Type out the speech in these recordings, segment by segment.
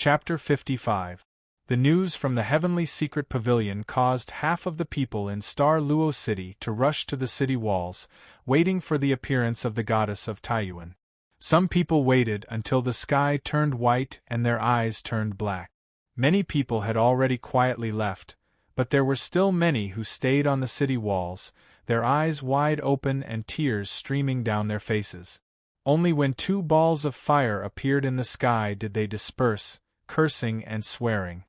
Chapter 55. The news from the heavenly secret pavilion caused half of the people in Star Luo City to rush to the city walls, waiting for the appearance of the goddess of Taiyuan. Some people waited until the sky turned white and their eyes turned black. Many people had already quietly left, but there were still many who stayed on the city walls, their eyes wide open and tears streaming down their faces. Only when 2 balls of fire appeared in the sky did they disperse, cursing and swearing.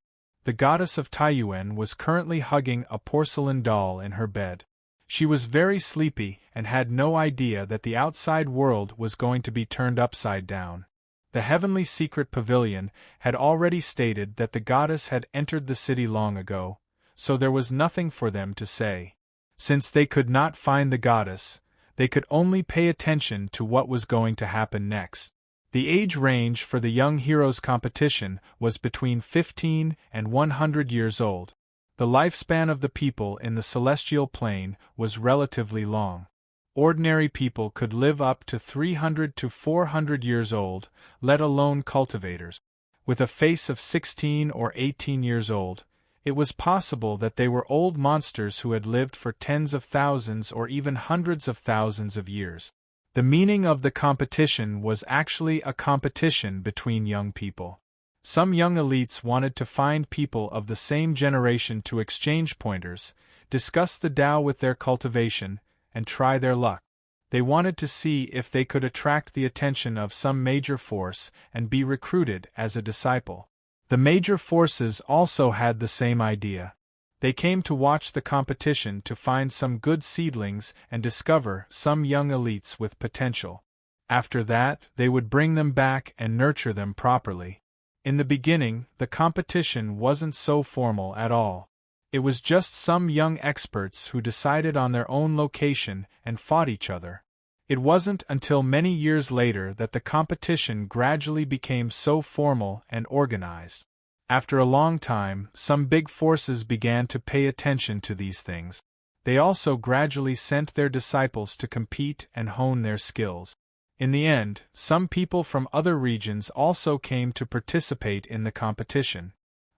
The goddess of Taiyuan was currently hugging a porcelain doll in her bed. She was very sleepy and had no idea that the outside world was going to be turned upside down. The heavenly secret pavilion had already stated that the goddess had entered the city long ago, so there was nothing for them to say. Since they could not find the goddess, they could only pay attention to what was going to happen next. The age range for the young heroes competition was between 15 and 100 years old. The lifespan of the people in the celestial plane was relatively long. Ordinary people could live up to 300 to 400 years old, let alone cultivators. With a face of 16 or 18 years old, it was possible that they were old monsters who had lived for tens of thousands or even hundreds of thousands of years. The meaning of the competition was actually a competition between young people. Some young elites wanted to find people of the same generation to exchange pointers, discuss the Tao with their cultivation, and try their luck. They wanted to see if they could attract the attention of some major force and be recruited as a disciple. The major forces also had the same idea. They came to watch the competition to find some good seedlings and discover some young elites with potential. After that, they would bring them back and nurture them properly. In the beginning, the competition wasn't so formal at all. It was just some young experts who decided on their own location and fought each other. It wasn't until many years later that the competition gradually became so formal and organized. After a long time, some big forces began to pay attention to these things. They also gradually sent their disciples to compete and hone their skills. In the end, some people from other regions also came to participate in the competition.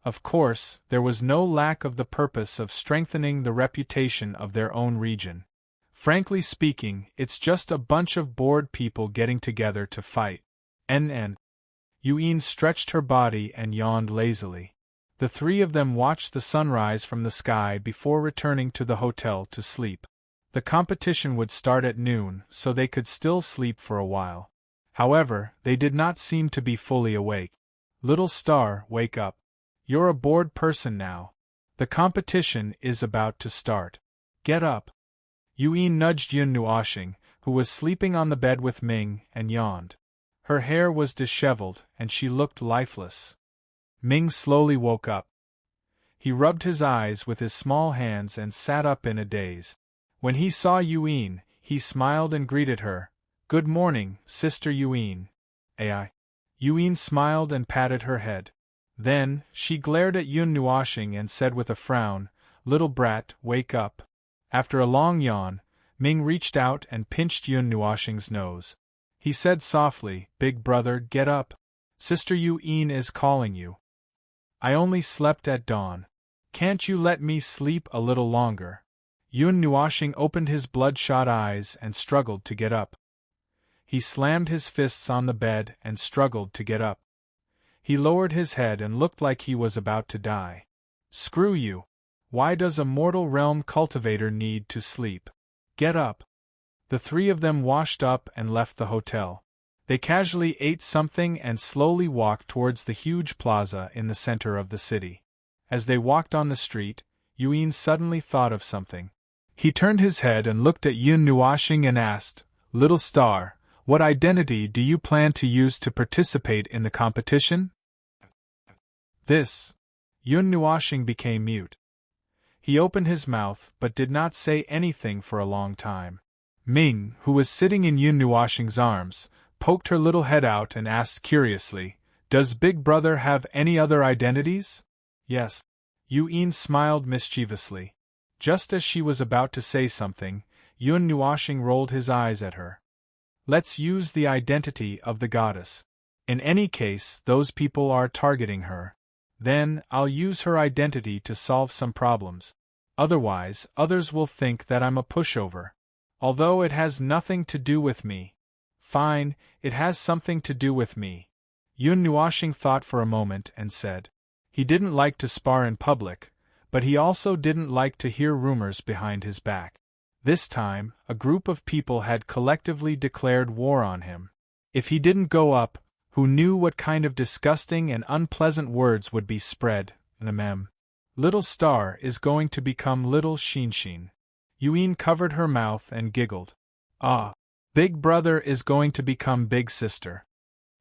Of course, there was no lack of the purpose of strengthening the reputation of their own region. Frankly speaking, it's just a bunch of bored people getting together to fight. Yuan stretched her body and yawned lazily. The 3 of them watched the sunrise from the sky before returning to the hotel to sleep. The competition would start at noon, so they could still sleep for a while. However, they did not seem to be fully awake. Little star, wake up. You're a bored person now. The competition is about to start. Get up. Yuan nudged Yun Nuoxing, who was sleeping on the bed with Ming, and yawned. Her hair was disheveled, and she looked lifeless. Ming slowly woke up. He rubbed his eyes with his small hands and sat up in a daze. When he saw Yuan, he smiled and greeted her. Good morning, Sister Yuan. Ai. Yuan smiled and patted her head. Then, she glared at Yun Nuoxing and said with a frown, Little brat, wake up. After a long yawn, Ming reached out and pinched Yun Nuoxing's nose. He said softly, Big brother, get up. Sister Yuan is calling you. I only slept at dawn. Can't you let me sleep a little longer? Yun Nuoxing opened his bloodshot eyes and struggled to get up. He slammed his fists on the bed and struggled to get up. He lowered his head and looked like he was about to die. Screw you. Why does a mortal realm cultivator need to sleep? Get up. The 3 of them washed up and left the hotel. They casually ate something and slowly walked towards the huge plaza in the center of the city. As they walked on the street, Yuan suddenly thought of something. He turned his head and looked at Yun Nuoxing and asked, Little star, what identity do you plan to use to participate in the competition? This. Yun Nuoxing became mute. He opened his mouth but did not say anything for a long time. Ming, who was sitting in Yun Nuoxing's arms, poked her little head out and asked curiously, Does Big Brother have any other identities? Yes. Yuan smiled mischievously. Just as she was about to say something, Yun Nuoxing rolled his eyes at her. Let's use the identity of the goddess. In any case, those people are targeting her. Then, I'll use her identity to solve some problems. Otherwise, others will think that I'm a pushover. Although it has nothing to do with me. Fine, it has something to do with me. Yun Nuoxing thought for a moment and said. He didn't like to spar in public, but he also didn't like to hear rumors behind his back. This time, a group of people had collectively declared war on him. If he didn't go up, who knew what kind of disgusting and unpleasant words would be spread? Little Star is going to become Little Shinshin. Yuen covered her mouth and giggled. Ah, Big Brother is going to become Big Sister.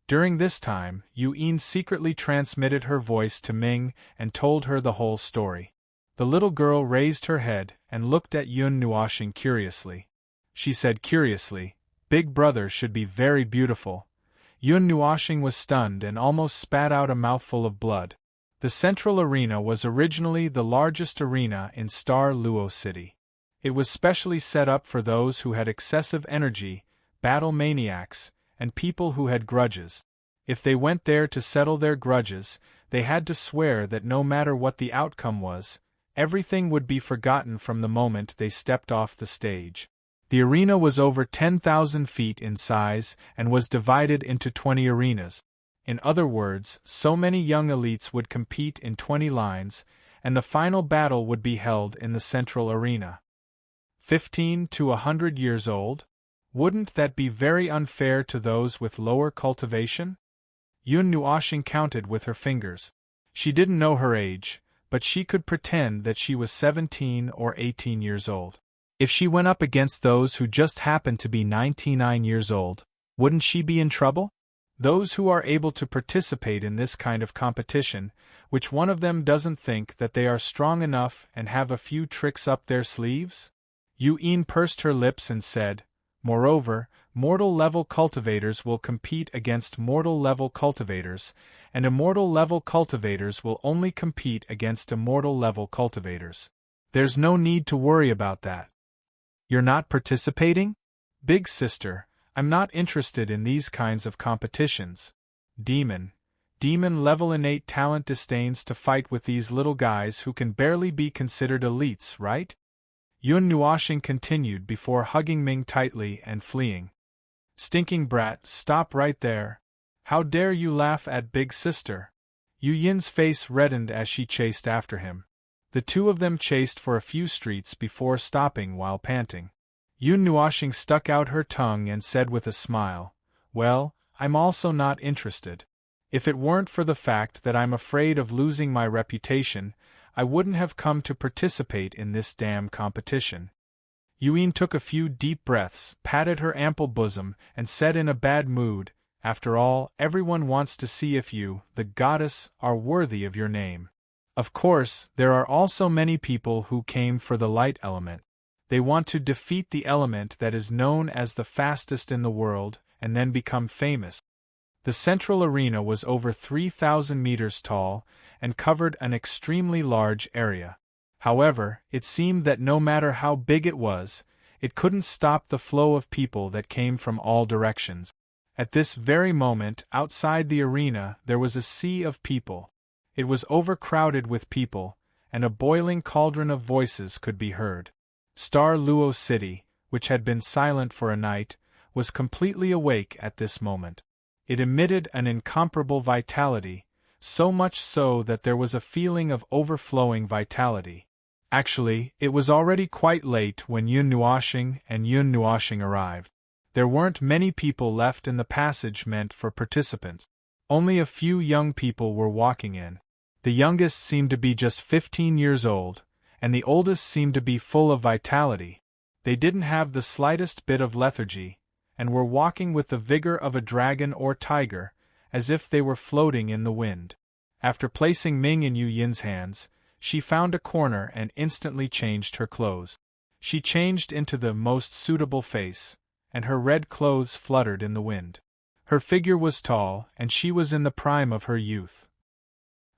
During this time, Yuen secretly transmitted her voice to Ming and told her the whole story. The little girl raised her head and looked at Yun Nuoxing curiously. She said curiously, Big Brother should be very beautiful. Yun Nuoxing was stunned and almost spat out a mouthful of blood. The central arena was originally the largest arena in Star Luo City. It was specially set up for those who had excessive energy, battle maniacs, and people who had grudges. If they went there to settle their grudges, they had to swear that no matter what the outcome was, everything would be forgotten from the moment they stepped off the stage. The arena was over 10,000 feet in size and was divided into 20 arenas. In other words, so many young elites would compete in 20 lines, and the final battle would be held in the central arena. 15 to 100 years old? Wouldn't that be very unfair to those with lower cultivation? Yun Nuoxing counted with her fingers. She didn't know her age, but she could pretend that she was 17 or 18 years old. If she went up against those who just happened to be 99 years old, wouldn't she be in trouble? Those who are able to participate in this kind of competition, which one of them doesn't think that they are strong enough and have a few tricks up their sleeves? Yuen pursed her lips and said, moreover, mortal-level cultivators will compete against mortal-level cultivators, and immortal-level cultivators will only compete against immortal-level cultivators. There's no need to worry about that. You're not participating? Big Sister, I'm not interested in these kinds of competitions. Demon-level innate talent disdains to fight with these little guys who can barely be considered elites, right? Yun Nuoxing continued before hugging Ming tightly and fleeing. Stinking brat, stop right there. How dare you laugh at Big Sister? Yu Yin's face reddened as she chased after him. The two of them chased for a few streets before stopping while panting. Yun Nuoxing stuck out her tongue and said with a smile, well, I'm also not interested. If it weren't for the fact that I'm afraid of losing my reputation, I wouldn't have come to participate in this damn competition. Yuen took a few deep breaths, patted her ample bosom, and said in a bad mood, after all, everyone wants to see if you, the goddess, are worthy of your name. Of course, there are also many people who came for the light element. They want to defeat the element that is known as the fastest in the world, and then become famous. The central arena was over 3,000 meters tall, and covered an extremely large area. However, it seemed that no matter how big it was, it couldn't stop the flow of people that came from all directions. At this very moment, outside the arena, there was a sea of people. It was overcrowded with people, and a boiling cauldron of voices could be heard. Star Luo City, which had been silent for a night, was completely awake at this moment. It emitted an incomparable vitality, so much so that there was a feeling of overflowing vitality. Actually, it was already quite late when Yun Nuoxing arrived. There weren't many people left in the passage meant for participants. Only a few young people were walking in. The youngest seemed to be just 15 years old, and the oldest seemed to be full of vitality. They didn't have the slightest bit of lethargy, and were walking with the vigor of a dragon or tiger, as if they were floating in the wind. After placing Ming in Yu Yin's hands, she found a corner and instantly changed her clothes. She changed into the most suitable face, and her red clothes fluttered in the wind. Her figure was tall, and she was in the prime of her youth.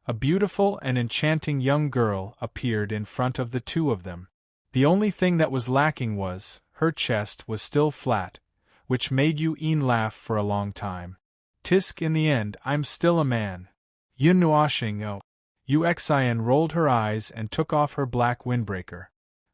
A beautiful and enchanting young girl appeared in front of the two of them. The only thing that was lacking was, her chest was still flat, which made Yuen laugh for a long time. Tisk, in the end, I'm still a man. Yun Nuashing, oh. Uxian rolled her eyes and took off her black windbreaker.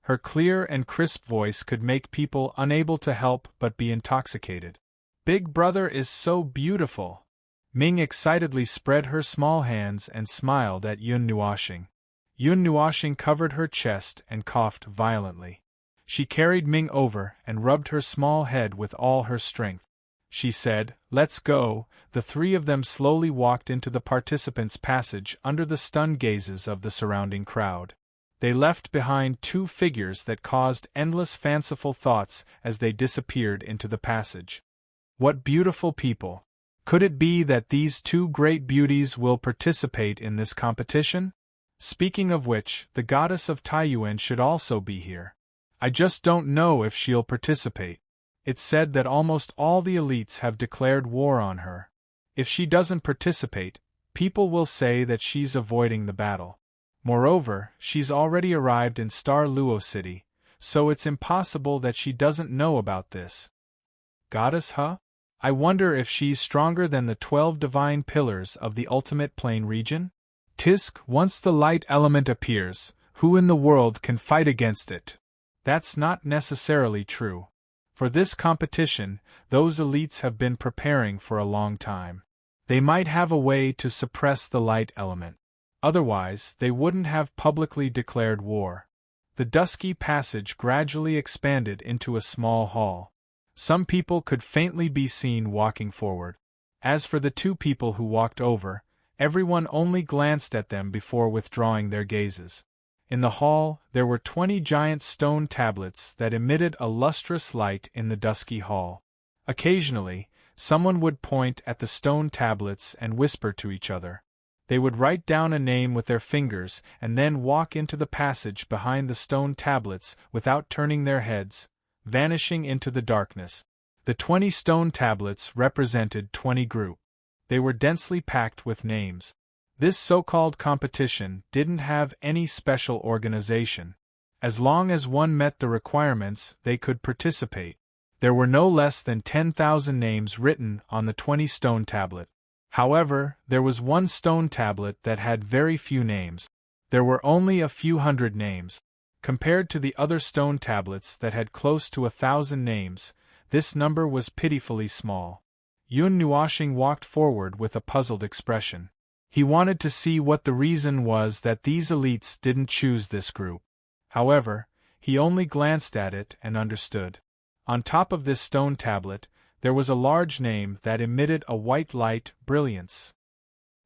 Her clear and crisp voice could make people unable to help but be intoxicated. Big Brother is so beautiful. Ming excitedly spread her small hands and smiled at Yun Nuashing. Yun Nuashing covered her chest and coughed violently. She carried Ming over and rubbed her small head with all her strength. She said, "Let's go." The three of them slowly walked into the participants' passage under the stunned gazes of the surrounding crowd. They left behind two figures that caused endless fanciful thoughts as they disappeared into the passage. What beautiful people! Could it be that these two great beauties will participate in this competition? Speaking of which, the goddess of Taiyuan should also be here. I just don't know if she'll participate. It's said that almost all the elites have declared war on her. If she doesn't participate, people will say that she's avoiding the battle. Moreover, she's already arrived in Star Luo City, so it's impossible that she doesn't know about this. Goddess, huh? I wonder if she's stronger than the 12 divine pillars of the ultimate plane region? Tisk, once the light element appears, who in the world can fight against it? That's not necessarily true. For this competition, those elites have been preparing for a long time. They might have a way to suppress the light element. Otherwise, they wouldn't have publicly declared war. The dusky passage gradually expanded into a small hall. Some people could faintly be seen walking forward. As for the two people who walked over, everyone only glanced at them before withdrawing their gazes. In the hall, there were 20 giant stone tablets that emitted a lustrous light in the dusky hall. Occasionally, someone would point at the stone tablets and whisper to each other. They would write down a name with their fingers and then walk into the passage behind the stone tablets without turning their heads, vanishing into the darkness. The 20 stone tablets represented 20 groups. They were densely packed with names. This so-called competition didn't have any special organization. As long as one met the requirements, they could participate. There were no less than 10,000 names written on the 20 stone tablet. However, there was one stone tablet that had very few names. There were only a few hundred names. Compared to the other stone tablets that had close to 1,000 names, this number was pitifully small. Yun Nuashing walked forward with a puzzled expression. He wanted to see what the reason was that these elites didn't choose this group. However, he only glanced at it and understood. On top of this stone tablet, there was a large name that emitted a white light brilliance.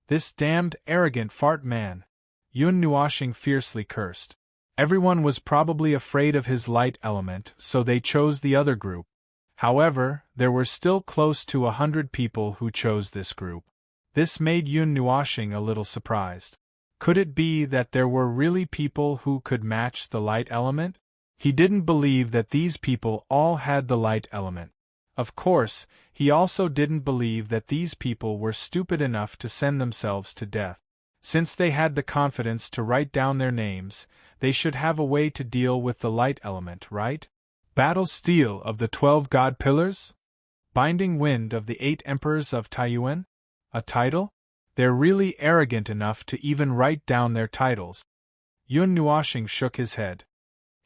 This damned arrogant fart man! Yun Nuashing fiercely cursed. Everyone was probably afraid of his light element, so they chose the other group. However, there were still close to 100 people who chose this group. This made Yun Nuashing a little surprised. Could it be that there were really people who could match the light element? He didn't believe that these people all had the light element. Of course, he also didn't believe that these people were stupid enough to send themselves to death. Since they had the confidence to write down their names, they should have a way to deal with the light element, right? Battle Steel of the 12 God Pillars? Binding Wind of the 8 Emperors of Taiyuan? A title? They're really arrogant enough to even write down their titles. Yun Nuashing shook his head.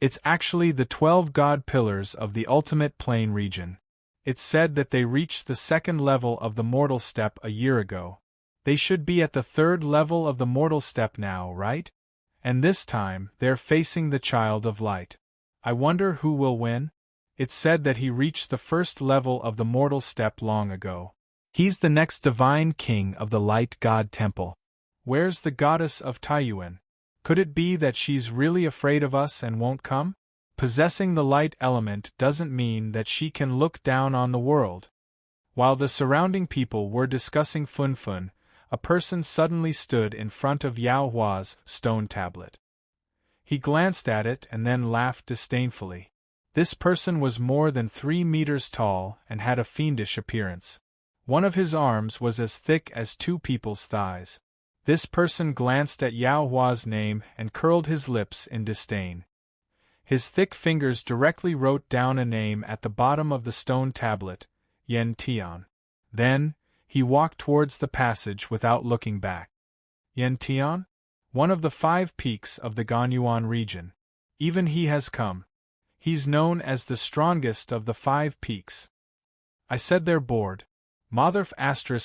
It's actually the 12 God Pillars of the ultimate plane region. It's said that they reached the 2nd level of the mortal step a year ago. They should be at the 3rd level of the mortal step now, right? And this time, they're facing the Child of Light. I wonder who will win? It's said that he reached the 1st level of the mortal step long ago. He's the next divine king of the Light God Temple. Where's the goddess of Taiyuan? Could it be that she's really afraid of us and won't come? Possessing the light element doesn't mean that she can look down on the world. While the surrounding people were discussing Funfun, a person suddenly stood in front of Yao Hua's stone tablet. He glanced at it and then laughed disdainfully. This person was more than 3 meters tall and had a fiendish appearance. One of his arms was as thick as 2 people's thighs. This person glanced at Yao Hua's name and curled his lips in disdain. His thick fingers directly wrote down a name at the bottom of the stone tablet, Yen Tian. Then, he walked towards the passage without looking back. Yantian? One of the 5 peaks of the Ganyuan region. Even he has come. He's known as the strongest of the 5 peaks. I said they're bored. Motherf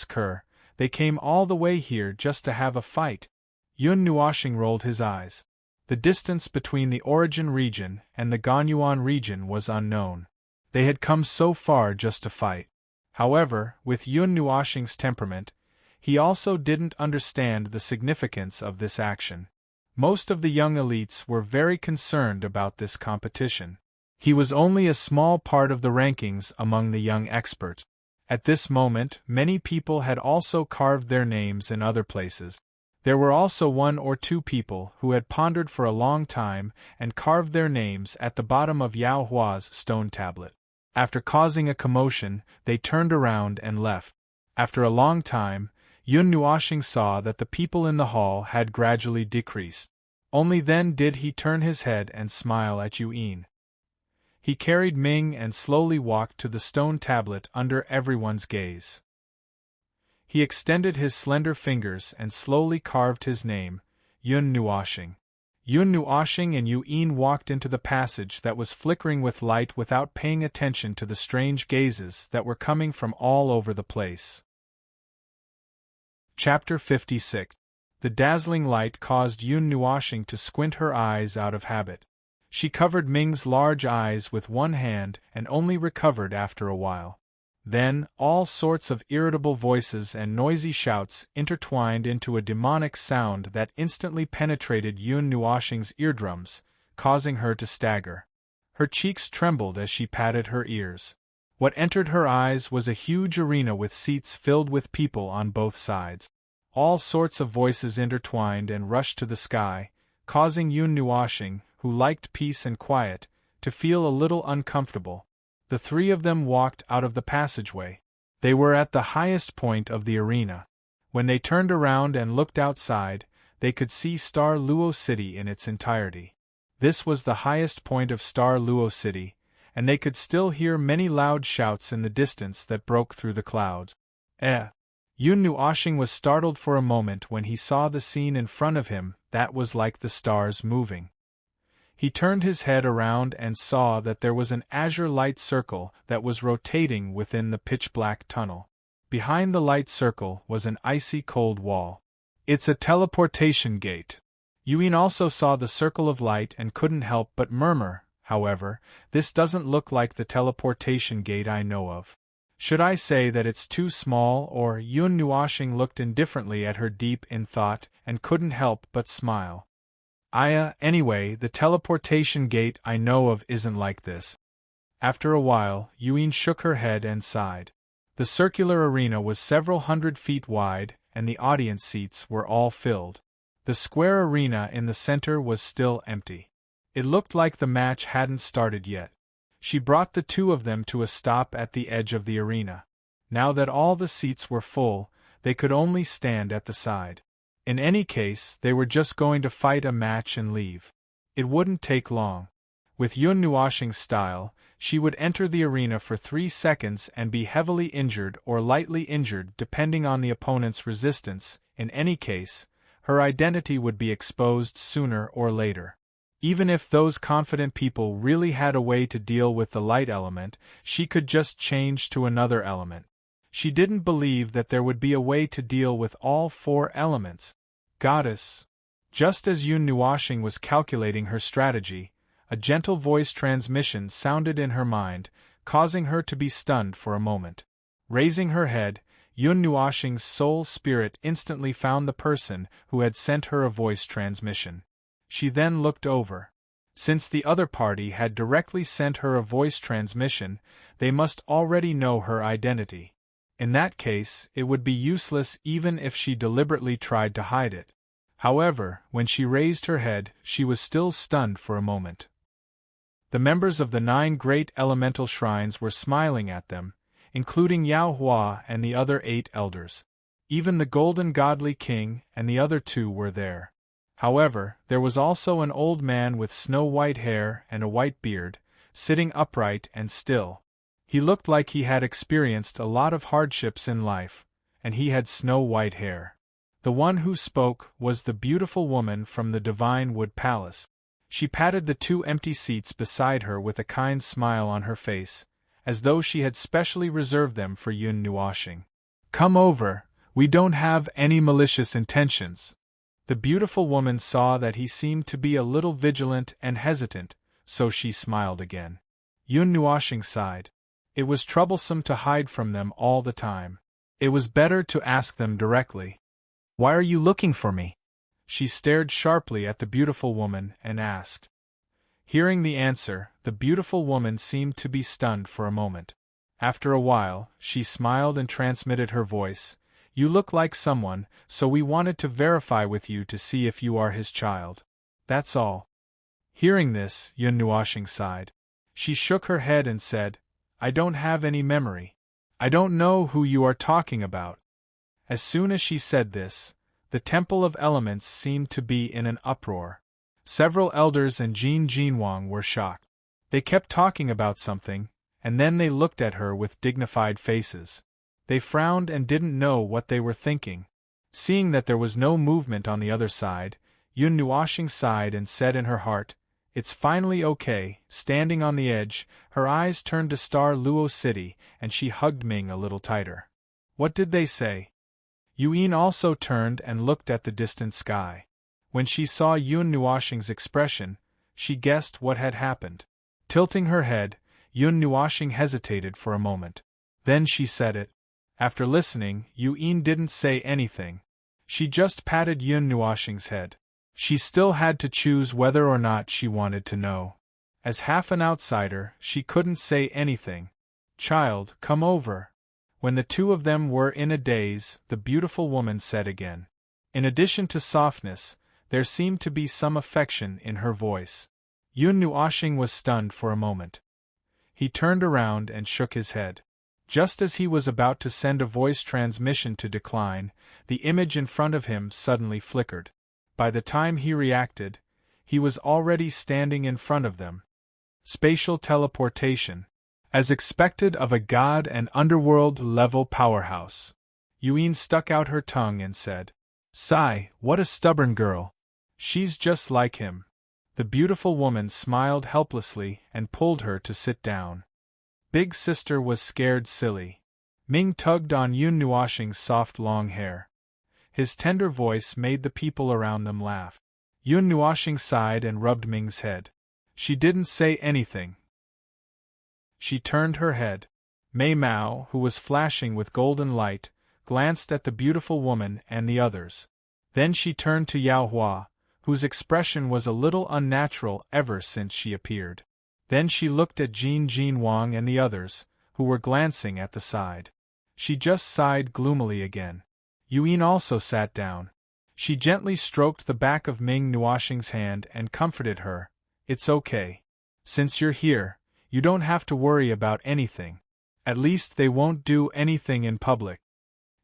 *Ker, they came all the way here just to have a fight. Yun Nuoshing rolled his eyes. The distance between the origin region and the Ganyuan region was unknown. They had come so far just to fight. However, with Yun Nuoshing's temperament, he also didn't understand the significance of this action. Most of the young elites were very concerned about this competition. He was only a small part of the rankings among the young experts. At this moment, many people had also carved their names in other places. There were also 1 or 2 people who had pondered for a long time and carved their names at the bottom of Yao Hua's stone tablet. After causing a commotion, they turned around and left. After a long time, Yun Nuoshing saw that the people in the hall had gradually decreased. Only then did he turn his head and smile at Yuan. He carried Ming and slowly walked to the stone tablet under everyone's gaze. He extended his slender fingers and slowly carved his name, Yun Nuoshing. Yun Nuoshing and Yuan walked into the passage that was flickering with light without paying attention to the strange gazes that were coming from all over the place. Chapter 56. The dazzling light caused Yun Nuoshing to squint her eyes out of habit. She covered Ming's large eyes with one hand and only recovered after a while. Then, all sorts of irritable voices and noisy shouts intertwined into a demonic sound that instantly penetrated Yun Nuoshing's eardrums, causing her to stagger. Her cheeks trembled as she patted her ears. What entered her eyes was a huge arena with seats filled with people on both sides. All sorts of voices intertwined and rushed to the sky, causing Yun Nuoshing, who liked peace and quiet, to feel a little uncomfortable. The 3 of them walked out of the passageway. They were at the highest point of the arena. When they turned around and looked outside, they could see Star Luo City in its entirety. This was the highest point of Star Luo City, and they could still hear many loud shouts in the distance that broke through the clouds. Yun Nuoshing was startled for a moment when he saw the scene in front of him that was like the stars moving. He turned his head around and saw that there was an azure light circle that was rotating within the pitch-black tunnel. Behind the light circle was an icy cold wall. It's a teleportation gate. Yuan also saw the circle of light and couldn't help but murmur, however, this doesn't look like the teleportation gate I know of. Should I say that it's too small, or Yun Nuoshing looked indifferently at her deep in thought and couldn't help but smile. Anyway, the teleportation gate I know of isn't like this. After a while, Yuan shook her head and sighed. The circular arena was several hundred feet wide, and the audience seats were all filled. The square arena in the center was still empty. It looked like the match hadn't started yet. She brought the 2 of them to a stop at the edge of the arena. Now that all the seats were full, they could only stand at the side. In any case, they were just going to fight a match and leave. It wouldn't take long. With Yun Nuoshing's style, she would enter the arena for 3 seconds and be heavily injured or lightly injured depending on the opponent's resistance. In any case, her identity would be exposed sooner or later. Even if those confident people really had a way to deal with the light element, she could just change to another element. She didn't believe that there would be a way to deal with all 4 elements. Goddess. Just as Yun Nuoshing was calculating her strategy, a gentle voice transmission sounded in her mind, causing her to be stunned for a moment. Raising her head, Yun Nuoshing's soul spirit instantly found the person who had sent her a voice transmission. She then looked over. Since the other party had directly sent her a voice transmission, they must already know her identity. In that case, it would be useless even if she deliberately tried to hide it. However, when she raised her head, she was still stunned for a moment. The members of the 9 great elemental shrines were smiling at them, including Yao Hua and the other 8 elders. Even the Golden Godly King and the other 2 were there. However, there was also an old man with snow-white hair and a white beard, sitting upright and still. He looked like he had experienced a lot of hardships in life, and he had snow-white hair. The one who spoke was the beautiful woman from the Divine Wood Palace. She patted the two empty seats beside her with a kind smile on her face, as though she had specially reserved them for Yun Nuoshing. "Come over, we don't have any malicious intentions." The beautiful woman saw that he seemed to be a little vigilant and hesitant, so she smiled again. Yun Nuoshing sighed. It was troublesome to hide from them all the time. It was better to ask them directly. "Why are you looking for me?" She stared sharply at the beautiful woman and asked. Hearing the answer, the beautiful woman seemed to be stunned for a moment. After a while, she smiled and transmitted her voice. "You look like someone, so we wanted to verify with you to see if you are his child. That's all." Hearing this, Yun Nuoshing sighed. She shook her head and said, "I don't have any memory. I don't know who you are talking about." As soon as she said this, the Temple of Elements seemed to be in an uproar. Several elders and Jin Jinwang were shocked. They kept talking about something, and then they looked at her with dignified faces. They frowned and didn't know what they were thinking. Seeing that there was no movement on the other side, Yun Nuoshing sighed and said in her heart, "It's finally okay." Standing on the edge, her eyes turned to Star Luo City, and she hugged Ming a little tighter. What did they say? Yuyin also turned and looked at the distant sky. When she saw Yun Nuoshing's expression, she guessed what had happened. Tilting her head, Yun Nuoshing hesitated for a moment. Then she said it. After listening, Yuyin didn't say anything. She just patted Yun Nuoshing's head. She still had to choose whether or not she wanted to know. As half an outsider, she couldn't say anything. "Child, come over." When the two of them were in a daze, the beautiful woman said again. In addition to softness, there seemed to be some affection in her voice. Yun Nuoshing was stunned for a moment. He turned around and shook his head. Just as he was about to send a voice transmission to decline, the image in front of him suddenly flickered. By the time he reacted, he was already standing in front of them. Spatial teleportation. As expected of a god and underworld-level powerhouse. Yuyin stuck out her tongue and said, "Sigh, what a stubborn girl. She's just like him." The beautiful woman smiled helplessly and pulled her to sit down. Big sister was scared silly. Ming tugged on Yun Nuoshing's soft long hair. His tender voice made the people around them laugh. Yun Nuoshing sighed and rubbed Ming's head. She didn't say anything. She turned her head. Mei Mao, who was flashing with golden light, glanced at the beautiful woman and the others. Then she turned to Yao Hua, whose expression was a little unnatural ever since she appeared. Then she looked at Jin Jinwang and the others, who were glancing at the side. She just sighed gloomily again. Yuyin also sat down. She gently stroked the back of Ming Nuoshing's hand and comforted her. "It's okay. Since you're here, you don't have to worry about anything. At least they won't do anything in public."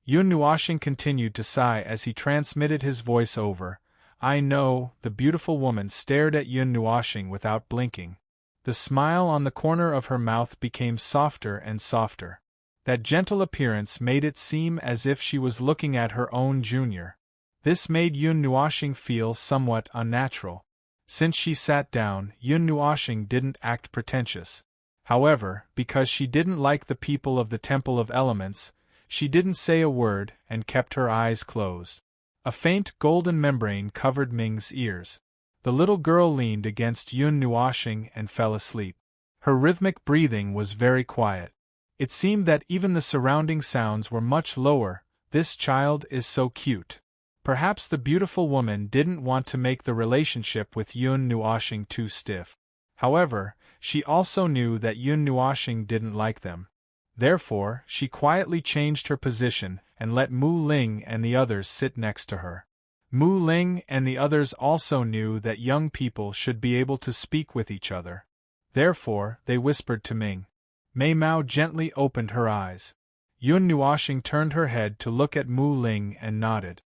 Yun Nuoshing continued to sigh as he transmitted his voice over. "I know." The beautiful woman stared at Yun Nuoshing without blinking. The smile on the corner of her mouth became softer and softer. That gentle appearance made it seem as if she was looking at her own junior. This made Yun Nuoshing feel somewhat unnatural. Since she sat down, Yun Nuoshing didn't act pretentious. However, because she didn't like the people of the Temple of Elements, she didn't say a word and kept her eyes closed. A faint golden membrane covered Ming's ears. The little girl leaned against Yun Nuoshing and fell asleep. Her rhythmic breathing was very quiet. It seemed that even the surrounding sounds were much lower. This child is so cute. Perhaps the beautiful woman didn't want to make the relationship with Yun Nuoshing too stiff. However, she also knew that Yun Nuoshing didn't like them. Therefore, she quietly changed her position and let Mu Ling and the others sit next to her. Mu Ling and the others also knew that young people should be able to speak with each other. Therefore, they whispered to Ming. Mei Mao gently opened her eyes. Yun Nuoshing turned her head to look at Mu Ling and nodded.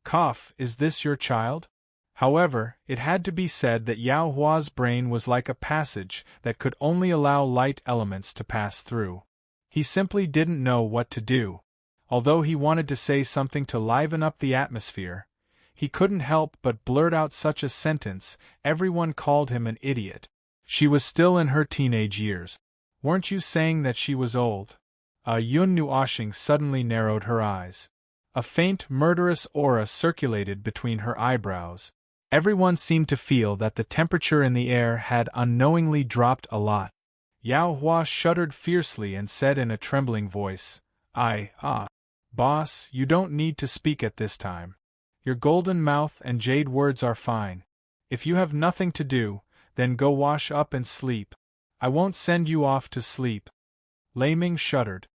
"Cough, is this your child?" However, it had to be said that Yao Hua's brain was like a passage that could only allow light elements to pass through. He simply didn't know what to do. Although he wanted to say something to liven up the atmosphere, he couldn't help but blurt out such a sentence. Everyone called him an idiot. She was still in her teenage years. Weren't you saying that she was old? Yun Nuoshing suddenly narrowed her eyes. A faint, murderous aura circulated between her eyebrows. Everyone seemed to feel that the temperature in the air had unknowingly dropped a lot. Yao Hua shuddered fiercely and said in a trembling voice, Boss, you don't need to speak at this time. Your golden mouth and jade words are fine. If you have nothing to do, then go wash up and sleep. I won't send you off to sleep. Lei Ming shuddered.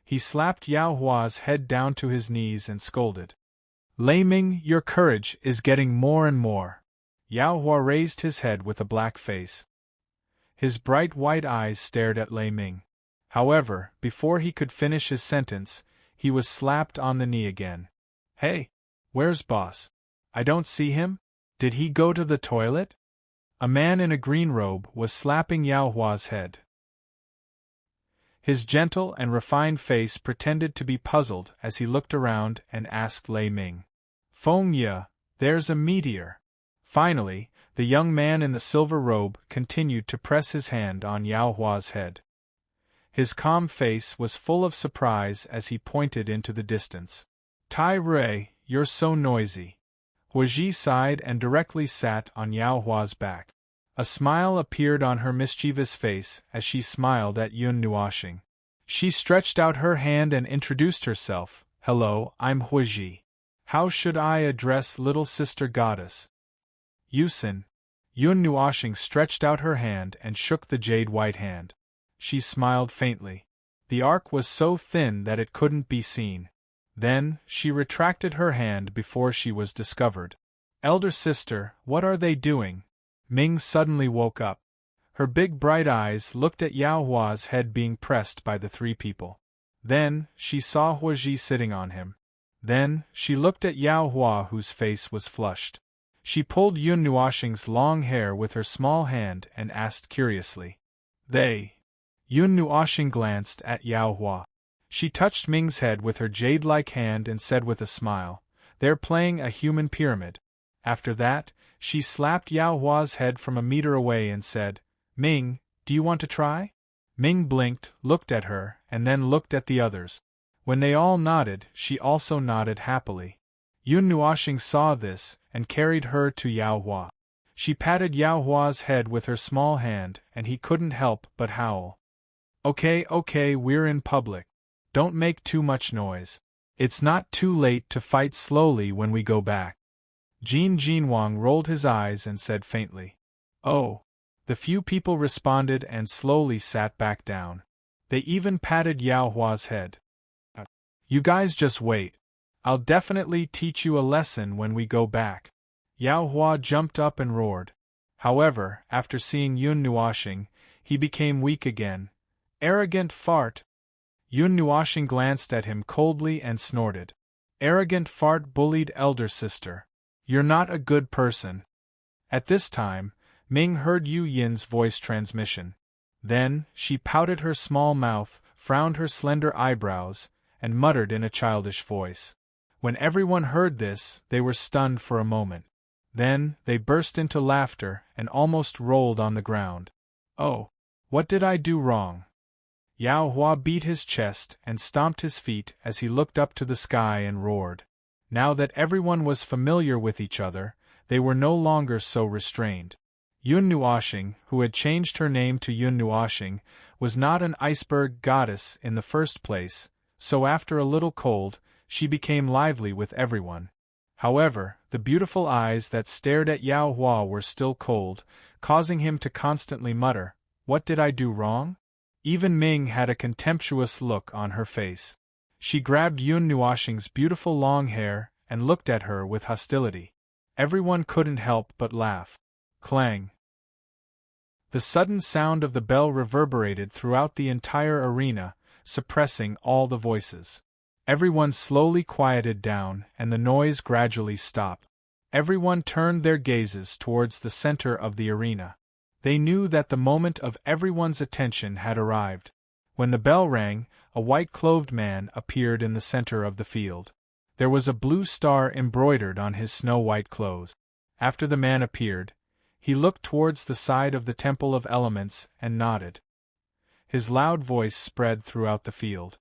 He slapped Yao Hua's head down to his knees and scolded. Lei Ming, your courage is getting more and more. Yao Hua raised his head with a black face. His bright white eyes stared at Lei Ming. However, before he could finish his sentence, he was slapped on the knee again. Hey! Where's boss? I don't see him? Did he go to the toilet? A man in a green robe was slapping Yao Hua's head. His gentle and refined face pretended to be puzzled as he looked around and asked Lei Ming. Feng Ye, there's a meteor. Finally, the young man in the silver robe continued to press his hand on Yao Hua's head. His calm face was full of surprise as he pointed into the distance. Tai Rui, you're so noisy. Huaji sighed and directly sat on Yao Hua's back. A smile appeared on her mischievous face as she smiled at Yun Nuoshing. She stretched out her hand and introduced herself. Hello, I'm Huaji. How should I address little sister goddess? Yusin. Yun Nuoshing stretched out her hand and shook the jade white hand. She smiled faintly. The arc was so thin that it couldn't be seen. Then, she retracted her hand before she was discovered. Elder sister, what are they doing? Ming suddenly woke up. Her big bright eyes looked at Yao Hua's head being pressed by the three people. Then, she saw Huaji sitting on him. Then, she looked at Yao Hua whose face was flushed. She pulled Yun Nuoshing's long hair with her small hand and asked curiously. They. Yun Nuoshing glanced at Yao Hua. She touched Ming's head with her jade-like hand and said with a smile, They're playing a human pyramid. After that, she slapped Yao Hua's head from a meter away and said, Ming, do you want to try? Ming blinked, looked at her, and then looked at the others. When they all nodded, she also nodded happily. Yun Nuoshing saw this, and carried her to Yao Hua. She patted Yao Hua's head with her small hand, and he couldn't help but howl. Okay, we're in public. Don't make too much noise. It's not too late to fight slowly when we go back. Jin Jinwang rolled his eyes and said faintly. Oh. The few people responded and slowly sat back down. They even patted Yao Hua's head. You guys just wait. I'll definitely teach you a lesson when we go back. Yao Hua jumped up and roared. However, after seeing Yun Nuoshing, he became weak again. Arrogant fart! Yun Nuoshing glanced at him coldly and snorted. Arrogant fart bullied elder sister. You're not a good person. At this time, Ming heard Yu Yin's voice transmission. Then, she pouted her small mouth, frowned her slender eyebrows, and muttered in a childish voice. When everyone heard this, they were stunned for a moment. Then, they burst into laughter and almost rolled on the ground. Oh, what did I do wrong? Yao Hua beat his chest and stomped his feet as he looked up to the sky and roared. Now that everyone was familiar with each other, they were no longer so restrained. Yun Nuoshing, who had changed her name to Yun Nuoshing, was not an iceberg goddess in the first place, so after a little cold, she became lively with everyone. However, the beautiful eyes that stared at Yao Hua were still cold, causing him to constantly mutter, What did I do wrong? Even Ming had a contemptuous look on her face. She grabbed Yun Nuoshing's beautiful long hair and looked at her with hostility. Everyone couldn't help but laugh. Clang! The sudden sound of the bell reverberated throughout the entire arena, suppressing all the voices. Everyone slowly quieted down and the noise gradually stopped. Everyone turned their gazes towards the center of the arena. They knew that the moment of everyone's attention had arrived. When the bell rang, a white-clothed man appeared in the center of the field. There was a blue star embroidered on his snow-white clothes. After the man appeared, he looked towards the side of the Temple of Elements and nodded. His loud voice spread throughout the field.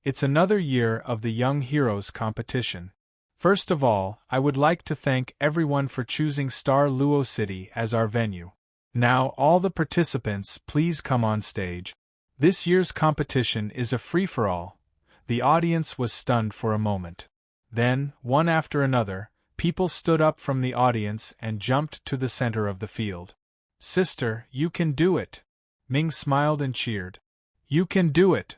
It's another year of the Young Heroes competition. First of all, I would like to thank everyone for choosing Star Luo City as our venue. Now, all the participants, please come on stage. This year's competition is a free-for-all. The audience was stunned for a moment. Then, one after another, people stood up from the audience and jumped to the center of the field. Sister, you can do it! Ming smiled and cheered. You can do it!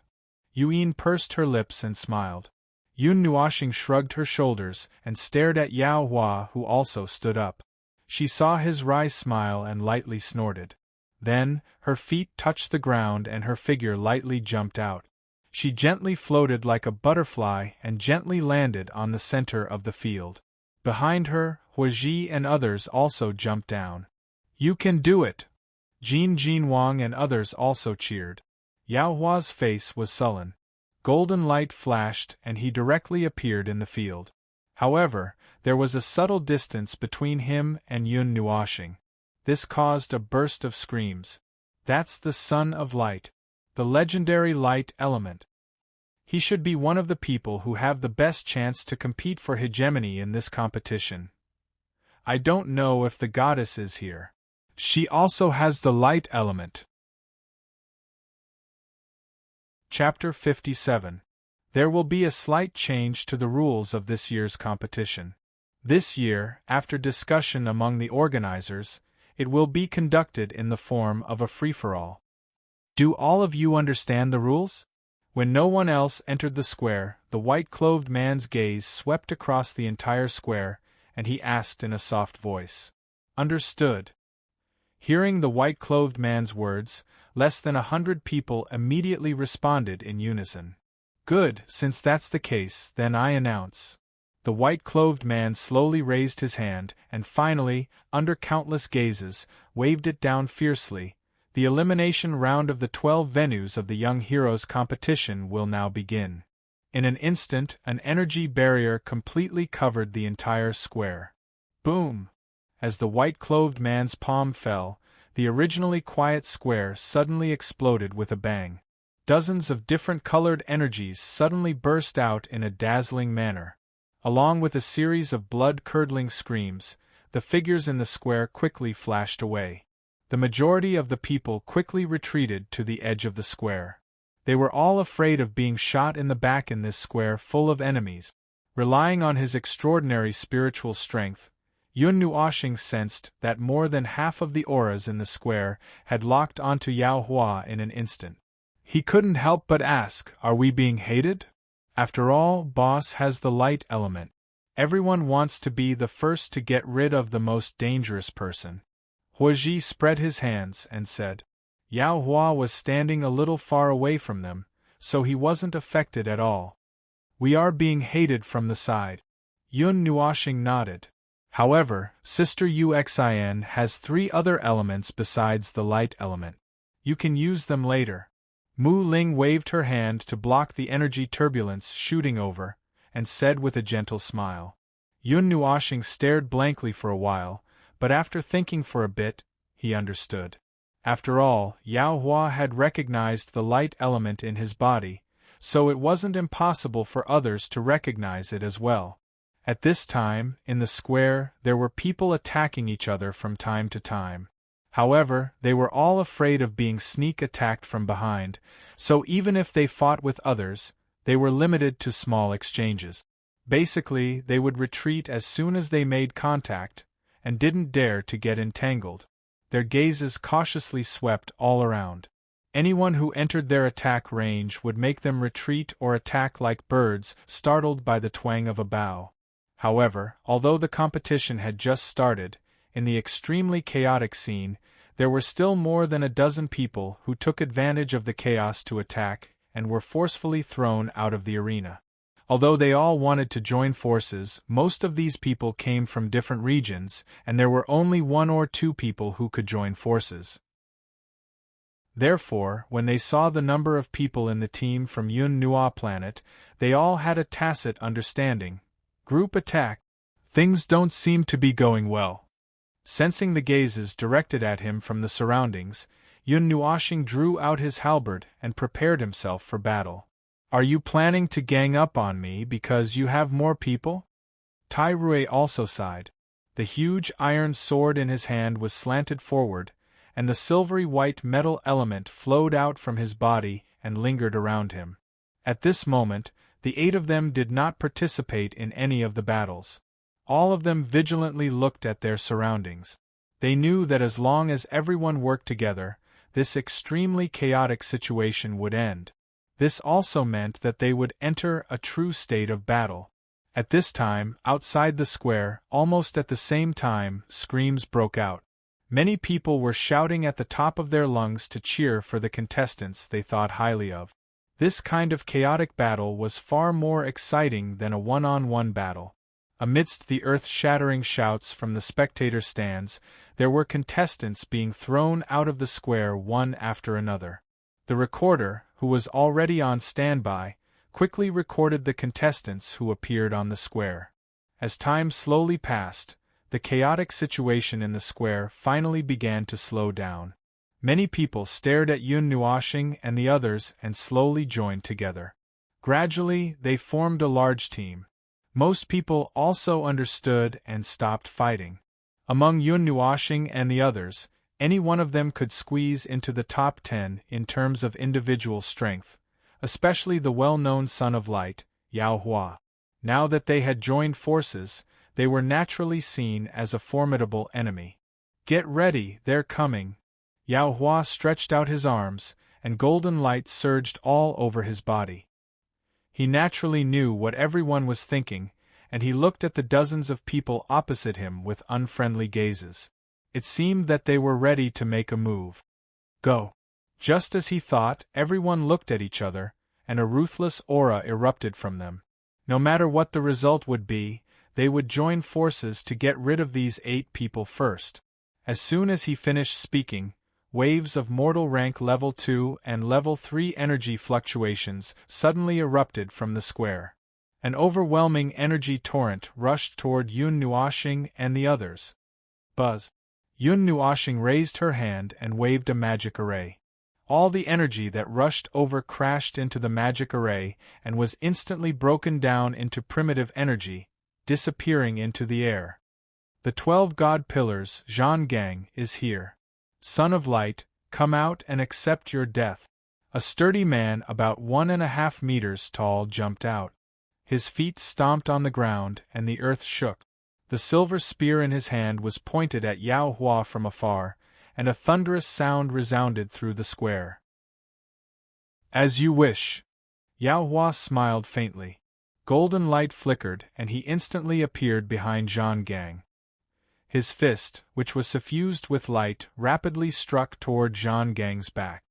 Yuan pursed her lips and smiled. Yun Nuoxing shrugged her shoulders and stared at Yao Hua, who also stood up. She saw his wry smile and lightly snorted. Then, her feet touched the ground and her figure lightly jumped out. She gently floated like a butterfly and gently landed on the center of the field. Behind her, Huaji and others also jumped down. You can do it! Jin Wang and others also cheered. Yao Hua's face was sullen. Golden light flashed and he directly appeared in the field. However, there was a subtle distance between him and Yun Nuoxing. This caused a burst of screams. That's the Son of Light. The legendary light element. He should be one of the people who have the best chance to compete for hegemony in this competition. I don't know if the goddess is here. She also has the light element. Chapter 57. There will be a slight change to the rules of this year's competition. This year, after discussion among the organizers, it will be conducted in the form of a free-for-all. Do all of you understand the rules? When no one else entered the square, the white-clothed man's gaze swept across the entire square, and he asked in a soft voice. Understood. Hearing the white-clothed man's words, less than 100 people immediately responded in unison. Good, since that's the case, then I announce. The white-clothed man slowly raised his hand, and finally, under countless gazes, waved it down fiercely. The elimination round of the 12 venues of the Young Heroes competition will now begin. In an instant, an energy barrier completely covered the entire square. Boom! As the white-clothed man's palm fell, the originally quiet square suddenly exploded with a bang. Dozens of different colored energies suddenly burst out in a dazzling manner. Along with a series of blood-curdling screams, the figures in the square quickly flashed away. The majority of the people quickly retreated to the edge of the square. They were all afraid of being shot in the back in this square full of enemies. Relying on his extraordinary spiritual strength, Yun Nuoxing sensed that more than half of the auras in the square had locked onto Yao Hua in an instant. He couldn't help but ask, are we being hated? After all, boss has the light element. Everyone wants to be the first to get rid of the most dangerous person. Huaji spread his hands and said. Yao Hua was standing a little far away from them, so he wasn't affected at all. We are being hated from the side. Yun Nuoxing nodded. However, Sister Uxin has 3 other elements besides the light element. You can use them later. Mu Ling waved her hand to block the energy turbulence shooting over, and said with a gentle smile. Yun Nuoxing stared blankly for a while, but after thinking for a bit, he understood. After all, Yao Hua had recognized the light element in his body, so it wasn't impossible for others to recognize it as well. At this time, in the square, there were people attacking each other from time to time. However, they were all afraid of being sneak attacked from behind, so even if they fought with others, they were limited to small exchanges. Basically, they would retreat as soon as they made contact, and didn't dare to get entangled. Their gazes cautiously swept all around. Anyone who entered their attack range would make them retreat or attack like birds startled by the twang of a bow. However, although the competition had just started, in the extremely chaotic scene, there were still more than a dozen people who took advantage of the chaos to attack and were forcefully thrown out of the arena. Although they all wanted to join forces, most of these people came from different regions, and there were only 1 or 2 people who could join forces. Therefore, when they saw the number of people in the team from Yun Nua planet, they all had a tacit understanding. Group attack. Things don't seem to be going well. Sensing the gazes directed at him from the surroundings, Yun Nuashing drew out his halberd and prepared himself for battle. Are you planning to gang up on me because you have more people? Tai Rui also sighed. The huge iron sword in his hand was slanted forward, and the silvery white metal element flowed out from his body and lingered around him. At this moment, the 8 of them did not participate in any of the battles. All of them vigilantly looked at their surroundings. They knew that as long as everyone worked together, this extremely chaotic situation would end. This also meant that they would enter a true state of battle. At this time, outside the square, almost at the same time, screams broke out. Many people were shouting at the top of their lungs to cheer for the contestants they thought highly of. This kind of chaotic battle was far more exciting than a one-on-one battle. Amidst the earth-shattering shouts from the spectator stands, there were contestants being thrown out of the square one after another. The recorder, who was already on standby, quickly recorded the contestants who appeared on the square. As time slowly passed, the chaotic situation in the square finally began to slow down. Many people stared at Yun Nuashing and the others and slowly joined together. Gradually, they formed a large team. Most people also understood and stopped fighting. Among Yun Nuashing and the others, any one of them could squeeze into the top 10 in terms of individual strength, especially the well-known Son of Light, Yao Hua. Now that they had joined forces, they were naturally seen as a formidable enemy. Get ready, they're coming. Yao Hua stretched out his arms, and golden light surged all over his body. He naturally knew what everyone was thinking, and he looked at the dozens of people opposite him with unfriendly gazes. It seemed that they were ready to make a move. Go! Just as he thought, everyone looked at each other, and a ruthless aura erupted from them. No matter what the result would be, they would join forces to get rid of these 8 people first. As soon as he finished speaking, waves of mortal rank level 2 and level 3 energy fluctuations suddenly erupted from the square. An overwhelming energy torrent rushed toward Yun Nuashing and the others. Buzz! Yun Nuashing raised her hand and waved a magic array. All the energy that rushed over crashed into the magic array and was instantly broken down into primitive energy, disappearing into the air. The 12 god pillars, Zhan Gang, is here. Son of Light, come out and accept your death. A sturdy man about 1.5 meters tall jumped out. His feet stomped on the ground and the earth shook. The silver spear in his hand was pointed at Yao Hua from afar, and a thunderous sound resounded through the square. As you wish. Yao Hua smiled faintly. Golden light flickered and he instantly appeared behind Zhan Gang. His fist, which was suffused with light, rapidly struck toward Zhan Gang's back.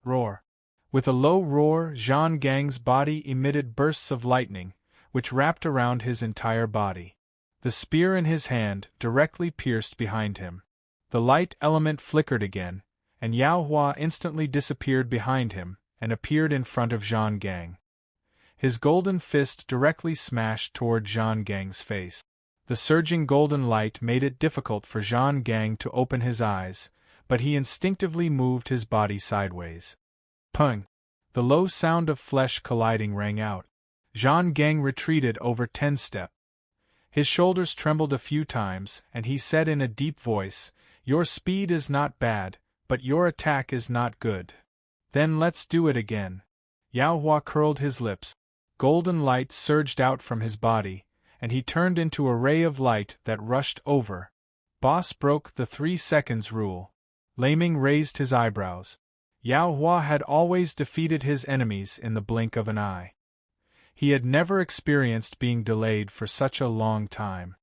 Roar! With a low roar, Zhan Gang's body emitted bursts of lightning, which wrapped around his entire body. The spear in his hand directly pierced behind him. The light element flickered again, and Yao Hua instantly disappeared behind him and appeared in front of Zhan Gang. His golden fist directly smashed toward Zhan Gang's face. The surging golden light made it difficult for Zhan Gang to open his eyes, but he instinctively moved his body sideways. Pung! The low sound of flesh colliding rang out. Zhan Gang retreated over 10 steps. His shoulders trembled a few times, and he said in a deep voice, "Your speed is not bad, but your attack is not good. Then let's do it again." Yao Hua curled his lips. Golden light surged out from his body, and he turned into a ray of light that rushed over. Boss broke the 3 seconds rule. Laming raised his eyebrows. Yao Hua had always defeated his enemies in the blink of an eye. He had never experienced being delayed for such a long time.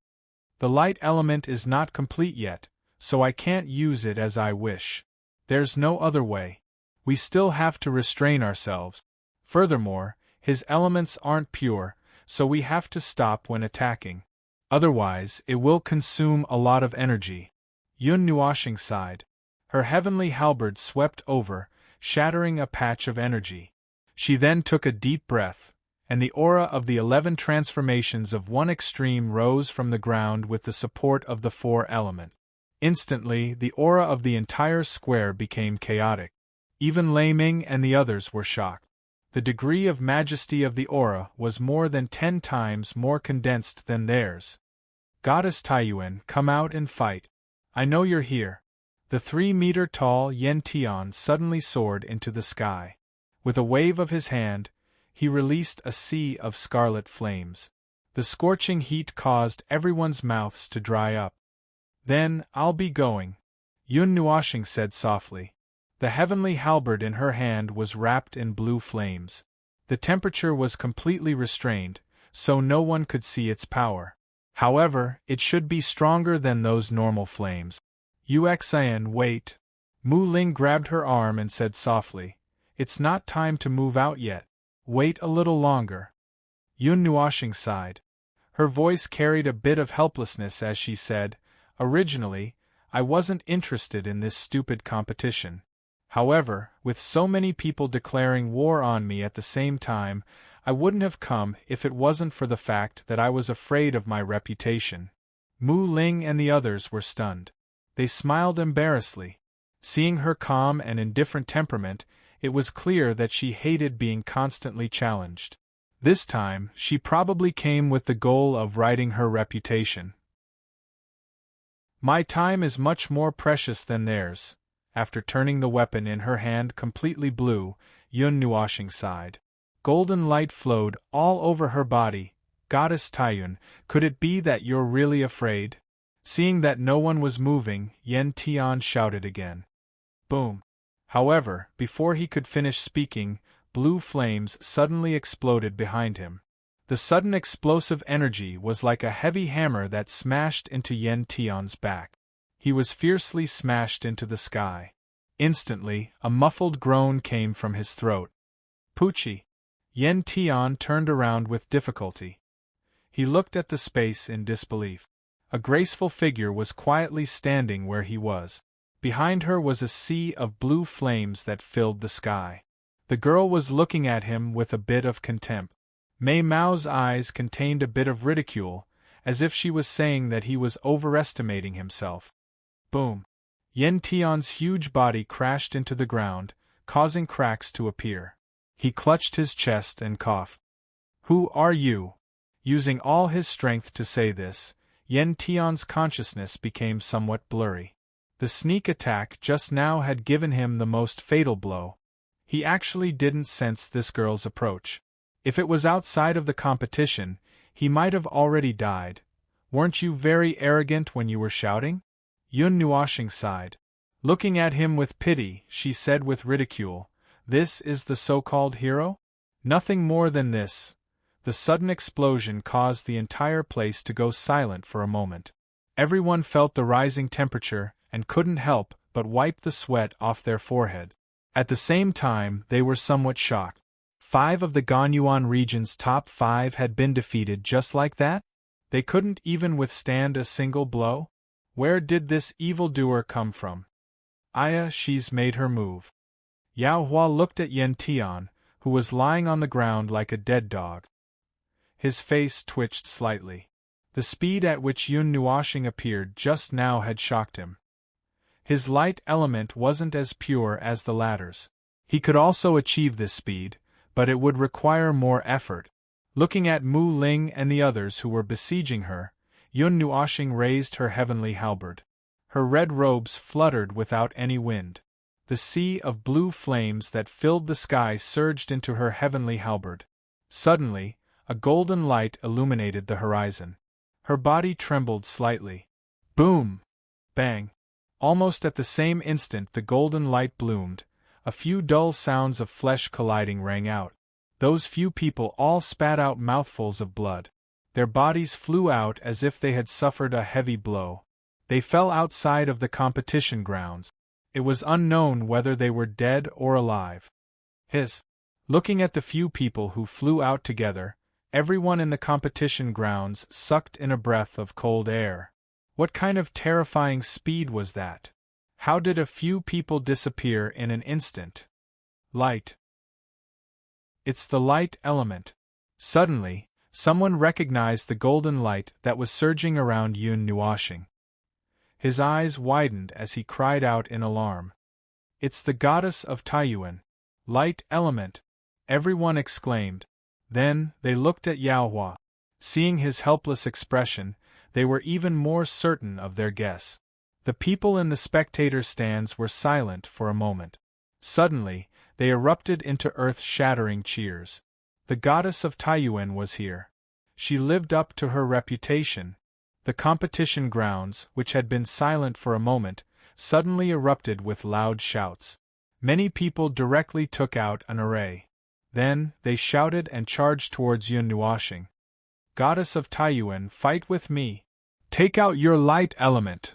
The light element is not complete yet, so I can't use it as I wish. There's no other way. We still have to restrain ourselves. Furthermore, his elements aren't pure, so we have to stop when attacking. Otherwise, it will consume a lot of energy. Yun Nuashing sighed. Her heavenly halberd swept over, shattering a patch of energy. She then took a deep breath, and the aura of the 11 transformations of one extreme rose from the ground with the support of the 4 elements. Instantly, the aura of the entire square became chaotic. Even Lei Ming and the others were shocked. The degree of majesty of the aura was more than 10 times more condensed than theirs. Goddess Taiyuan, come out and fight. I know you're here. The 3-meter-tall Yen Tian suddenly soared into the sky. With a wave of his hand, he released a sea of scarlet flames. The scorching heat caused everyone's mouths to dry up. Then, I'll be going, Yun Nuoxing said softly. The heavenly halberd in her hand was wrapped in blue flames. The temperature was completely restrained, so no one could see its power. However, it should be stronger than those normal flames. Uxian, wait. Mu Ling grabbed her arm and said softly, it's not time to move out yet. Wait a little longer. Yun Nuoxing sighed. Her voice carried a bit of helplessness as she said, originally, I wasn't interested in this stupid competition. However, with so many people declaring war on me at the same time, I wouldn't have come if it wasn't for the fact that I was afraid of my reputation. Mu Ling and the others were stunned. They smiled embarrassedly. Seeing her calm and indifferent temperament, it was clear that she hated being constantly challenged. This time, she probably came with the goal of righting her reputation. My time is much more precious than theirs. After turning the weapon in her hand completely blue, Yun Nuoxing sighed. Golden light flowed all over her body. Goddess Taiyuan, could it be that you're really afraid? Seeing that no one was moving, Yen Tian shouted again. Boom. However, before he could finish speaking, blue flames suddenly exploded behind him. The sudden explosive energy was like a heavy hammer that smashed into Yen Tian's back. He was fiercely smashed into the sky. Instantly, a muffled groan came from his throat. Pucci! Yen Tian turned around with difficulty. He looked at the space in disbelief. A graceful figure was quietly standing where he was. Behind her was a sea of blue flames that filled the sky. The girl was looking at him with a bit of contempt. Mei Mao's eyes contained a bit of ridicule, as if she was saying that he was overestimating himself. Boom! Yen Tian's huge body crashed into the ground, causing cracks to appear. He clutched his chest and coughed. Who are you? Using all his strength to say this, Yen Tian's consciousness became somewhat blurry. The sneak attack just now had given him the most fatal blow. He actually didn't sense this girl's approach. If it was outside of the competition, he might have already died. Weren't you very arrogant when you were shouting? Yun Nuoxing sighed. Looking at him with pity, she said with ridicule, this is the so-called hero? Nothing more than this. The sudden explosion caused the entire place to go silent for a moment. Everyone felt the rising temperature and couldn't help but wipe the sweat off their forehead. At the same time, they were somewhat shocked. 5 of the Ganyuan region's top 5 had been defeated just like that? They couldn't even withstand a single blow? Where did this evildoer come from? She's made her move. Yao Hua looked at Yen Tian, who was lying on the ground like a dead dog. His face twitched slightly. The speed at which Yun Nuoxing appeared just now had shocked him. His light element wasn't as pure as the latter's. He could also achieve this speed, but it would require more effort. Looking at Mu Ling and the others who were besieging her, Yun Nuoxing raised her heavenly halberd. Her red robes fluttered without any wind. The sea of blue flames that filled the sky surged into her heavenly halberd. Suddenly, a golden light illuminated the horizon. Her body trembled slightly. Boom! Bang! Almost at the same instant the golden light bloomed. A few dull sounds of flesh colliding rang out. Those few people all spat out mouthfuls of blood. Their bodies flew out as if they had suffered a heavy blow. They fell outside of the competition grounds. It was unknown whether they were dead or alive. Looking at the few people who flew out together, everyone in the competition grounds sucked in a breath of cold air. What kind of terrifying speed was that? How did a few people disappear in an instant? Light. It's the light element. Suddenly, someone recognized the golden light that was surging around Yun Nuoshing. His eyes widened as he cried out in alarm. It's the goddess of Taiyuan. Light element! Everyone exclaimed. Then, they looked at Yaohua. Seeing his helpless expression, they were even more certain of their guess. The people in the spectator stands were silent for a moment. Suddenly, they erupted into earth-shattering cheers. The goddess of Taiyuan was here. She lived up to her reputation. The competition grounds, which had been silent for a moment, suddenly erupted with loud shouts. Many people directly took out an array. Then, they shouted and charged towards Yun Nuoshing. Goddess of Taiyuan, fight with me! Take out your light element!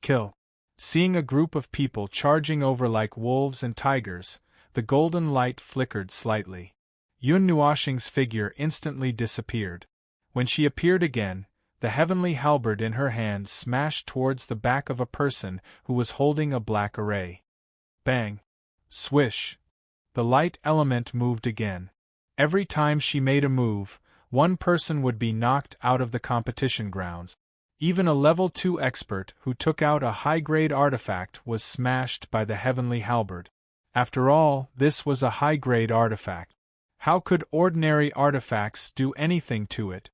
Kill! Seeing a group of people charging over like wolves and tigers, the golden light flickered slightly. Yun Nuoshing's figure instantly disappeared. When she appeared again, the heavenly halberd in her hand smashed towards the back of a person who was holding a black array. Bang! Swish! The light element moved again. Every time she made a move, one person would be knocked out of the competition grounds. Even a level 2 expert who took out a high-grade artifact was smashed by the heavenly halberd. After all, this was a high-grade artifact. How could ordinary artifacts do anything to it?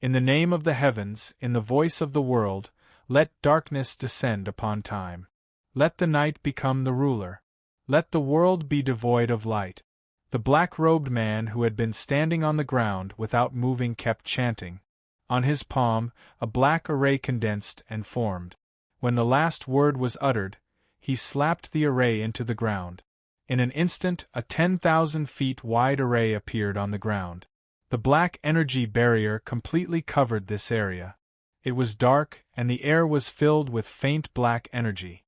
In the name of the heavens, in the voice of the world, let darkness descend upon time. Let the night become the ruler. Let the world be devoid of light. The black-robed man who had been standing on the ground without moving kept chanting. On his palm, a black array condensed and formed. When the last word was uttered, he slapped the array into the ground. In an instant, a 10,000 feet wide array appeared on the ground. The black energy barrier completely covered this area. It was dark, and the air was filled with faint black energy.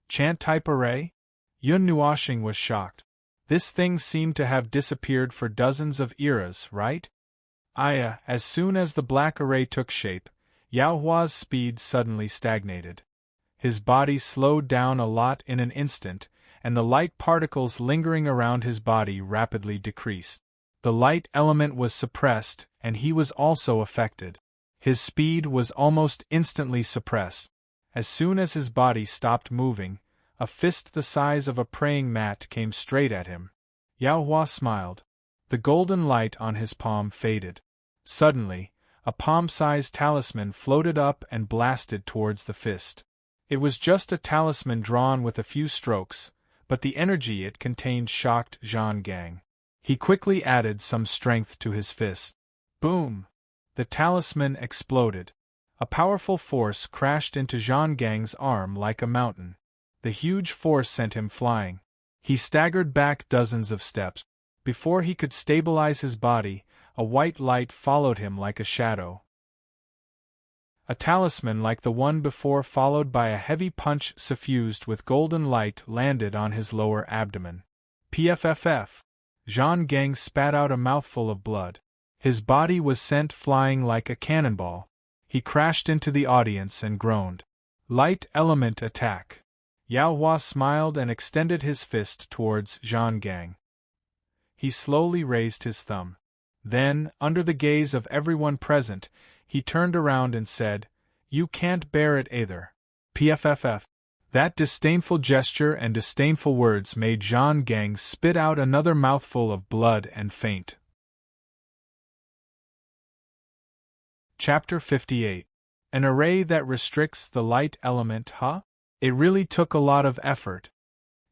Chant-type array? Yun Nuoshing was shocked. This thing seemed to have disappeared for dozens of eras, right? As soon as the black array took shape, Yaohua's speed suddenly stagnated. His body slowed down a lot in an instant, and the light particles lingering around his body rapidly decreased. The light element was suppressed, and he was also affected. His speed was almost instantly suppressed. As soon as his body stopped moving, a fist the size of a praying mat came straight at him. Yaohua smiled. The golden light on his palm faded. Suddenly, a palm-sized talisman floated up and blasted towards the fist. It was just a talisman drawn with a few strokes, but the energy it contained shocked Zhang Gang. He quickly added some strength to his fist. Boom! The talisman exploded. A powerful force crashed into Zhang Gang's arm like a mountain. The huge force sent him flying. He staggered back dozens of steps. Before he could stabilize his body, a white light followed him like a shadow. A talisman like the one before, followed by a heavy punch suffused with golden light, landed on his lower abdomen. Pfff! Zhang Gang spat out a mouthful of blood. His body was sent flying like a cannonball. He crashed into the audience and groaned. Light element attack. Yaohua smiled and extended his fist towards Zhang Gang. He slowly raised his thumb. Then, under the gaze of everyone present, he turned around and said, "You can't bear it either." Pfff. That disdainful gesture and disdainful words made Zhang Gang spit out another mouthful of blood and faint. Chapter 58. An array that restricts the light element, huh? It really took a lot of effort.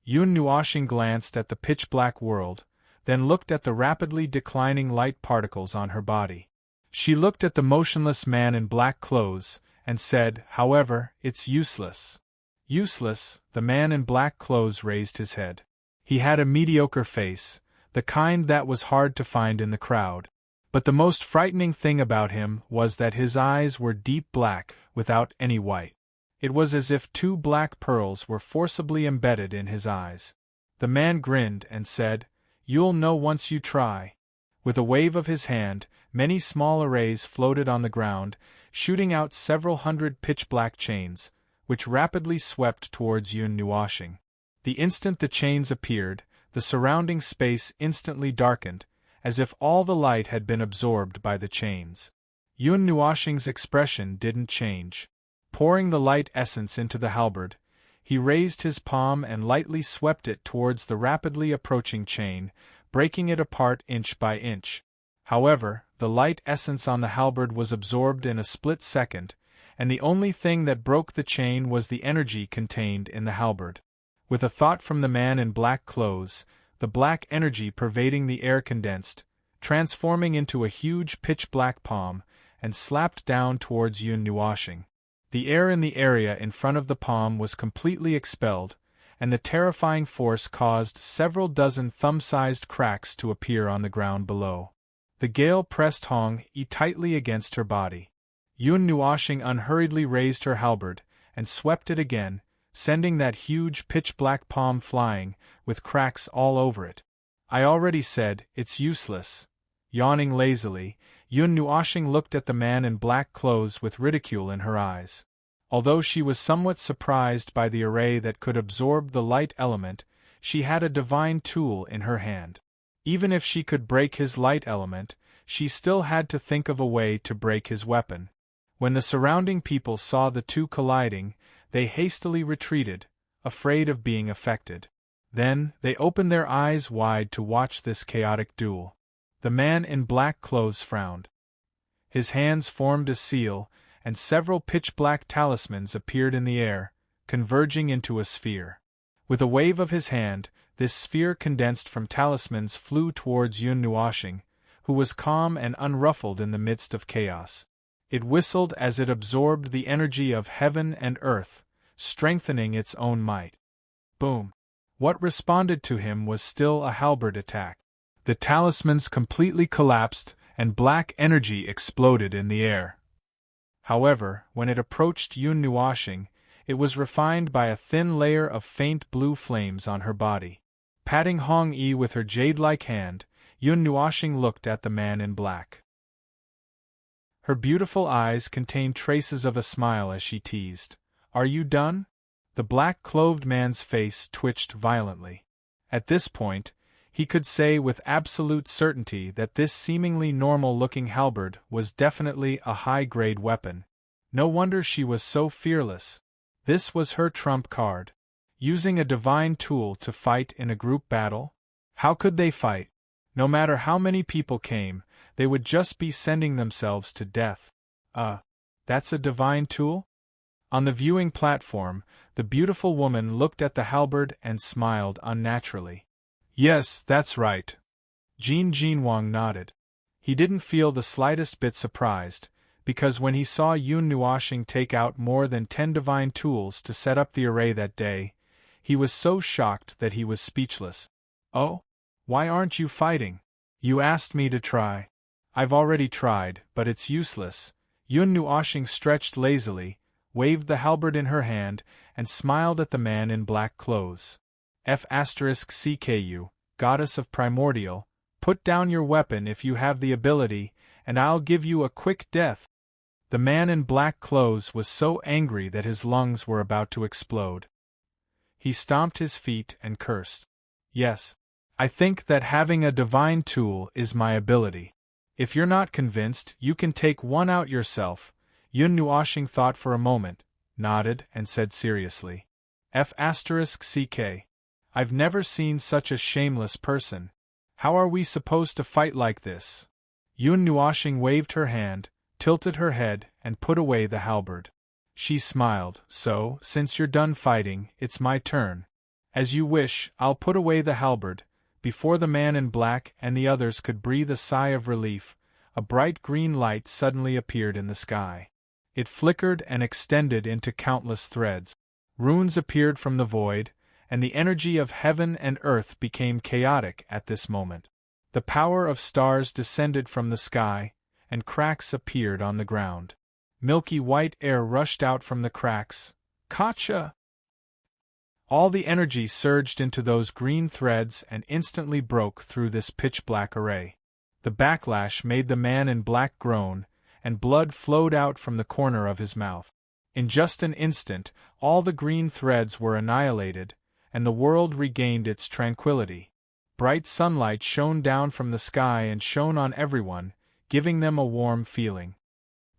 Yun Nuoshing glanced at the pitch-black world, then looked at the rapidly declining light particles on her body. She looked at the motionless man in black clothes, and said, "However, it's useless." Useless, the man in black clothes raised his head. He had a mediocre face, the kind that was hard to find in the crowd. But the most frightening thing about him was that his eyes were deep black, without any white. It was as if two black pearls were forcibly embedded in his eyes. The man grinned and said, "You'll know once you try." With a wave of his hand, many small arrays floated on the ground, shooting out several hundred pitch-black chains, which rapidly swept towards Yun Nuoshing. The instant the chains appeared, the surrounding space instantly darkened, as if all the light had been absorbed by the chains. Yun Nuoxing's expression didn't change. Pouring the light essence into the halberd, he raised his palm and lightly swept it towards the rapidly approaching chain, breaking it apart inch by inch. However, the light essence on the halberd was absorbed in a split second, and the only thing that broke the chain was the energy contained in the halberd. With a thought from the man in black clothes, the black energy pervading the air condensed, transforming into a huge pitch-black palm, and slapped down towards Yun Nuoxing. The air in the area in front of the palm was completely expelled, and the terrifying force caused several dozen thumb-sized cracks to appear on the ground below. The gale pressed Hong Yi tightly against her body. Yun Nuoxing unhurriedly raised her halberd, and swept it again, sending that huge pitch-black palm flying, with cracks all over it. I already said, it's useless. Yawning lazily, Yun Nuoxing looked at the man in black clothes with ridicule in her eyes. Although she was somewhat surprised by the array that could absorb the light element, she had a divine tool in her hand. Even if she could break his light element, she still had to think of a way to break his weapon. When the surrounding people saw the two colliding, they hastily retreated, afraid of being affected. Then, they opened their eyes wide to watch this chaotic duel. The man in black clothes frowned. His hands formed a seal, and several pitch-black talismans appeared in the air, converging into a sphere. With a wave of his hand, this sphere condensed from talismans flew towards Yun Nuoxing, who was calm and unruffled in the midst of chaos. It whistled as it absorbed the energy of heaven and earth, strengthening its own might. Boom! What responded to him was still a halberd attack. The talismans completely collapsed, and black energy exploded in the air. However, when it approached Yun Nuoxing, it was refined by a thin layer of faint blue flames on her body. Patting Hong Yi with her jade-like hand, Yun Nuoxing looked at the man in black. Her beautiful eyes contained traces of a smile as she teased, "Are you done?" The black-clothed man's face twitched violently. At this point, he could say with absolute certainty that this seemingly normal-looking halberd was definitely a high-grade weapon. No wonder she was so fearless. This was her trump card. Using a divine tool to fight in a group battle? How could they fight? No matter how many people came, they would just be sending themselves to death. That's a divine tool? On the viewing platform, the beautiful woman looked at the halberd and smiled unnaturally. Yes, that's right. Jin Jinwang nodded. He didn't feel the slightest bit surprised, because when he saw Yun Nuoxing take out more than 10 divine tools to set up the array that day, he was so shocked that he was speechless. "Oh? Why aren't you fighting? You asked me to try." "I've already tried, but it's useless." Yun Nuoxing stretched lazily, waved the halberd in her hand, and smiled at the man in black clothes. F***CKU, goddess of primordial, put down your weapon if you have the ability, and I'll give you a quick death. The man in black clothes was so angry that his lungs were about to explode. He stomped his feet and cursed. "Yes, I think that having a divine tool is my ability. If you're not convinced, you can take one out yourself." Yun Nuoxing thought for a moment, nodded, and said seriously, F***CK. I've never seen such a shameless person. How are we supposed to fight like this? Yun Nuoxing waved her hand, tilted her head, and put away the halberd. She smiled. "So, since you're done fighting, it's my turn." "As you wish, I'll put away the halberd." Before the man in black and the others could breathe a sigh of relief, a bright green light suddenly appeared in the sky. It flickered and extended into countless threads. Runes appeared from the void, and the energy of heaven and earth became chaotic at this moment. The power of stars descended from the sky, and cracks appeared on the ground. Milky white air rushed out from the cracks. Gotcha! All the energy surged into those green threads and instantly broke through this pitch-black array. The backlash made the man in black groan, and blood flowed out from the corner of his mouth. In just an instant, all the green threads were annihilated, and the world regained its tranquility. Bright sunlight shone down from the sky and shone on everyone, giving them a warm feeling.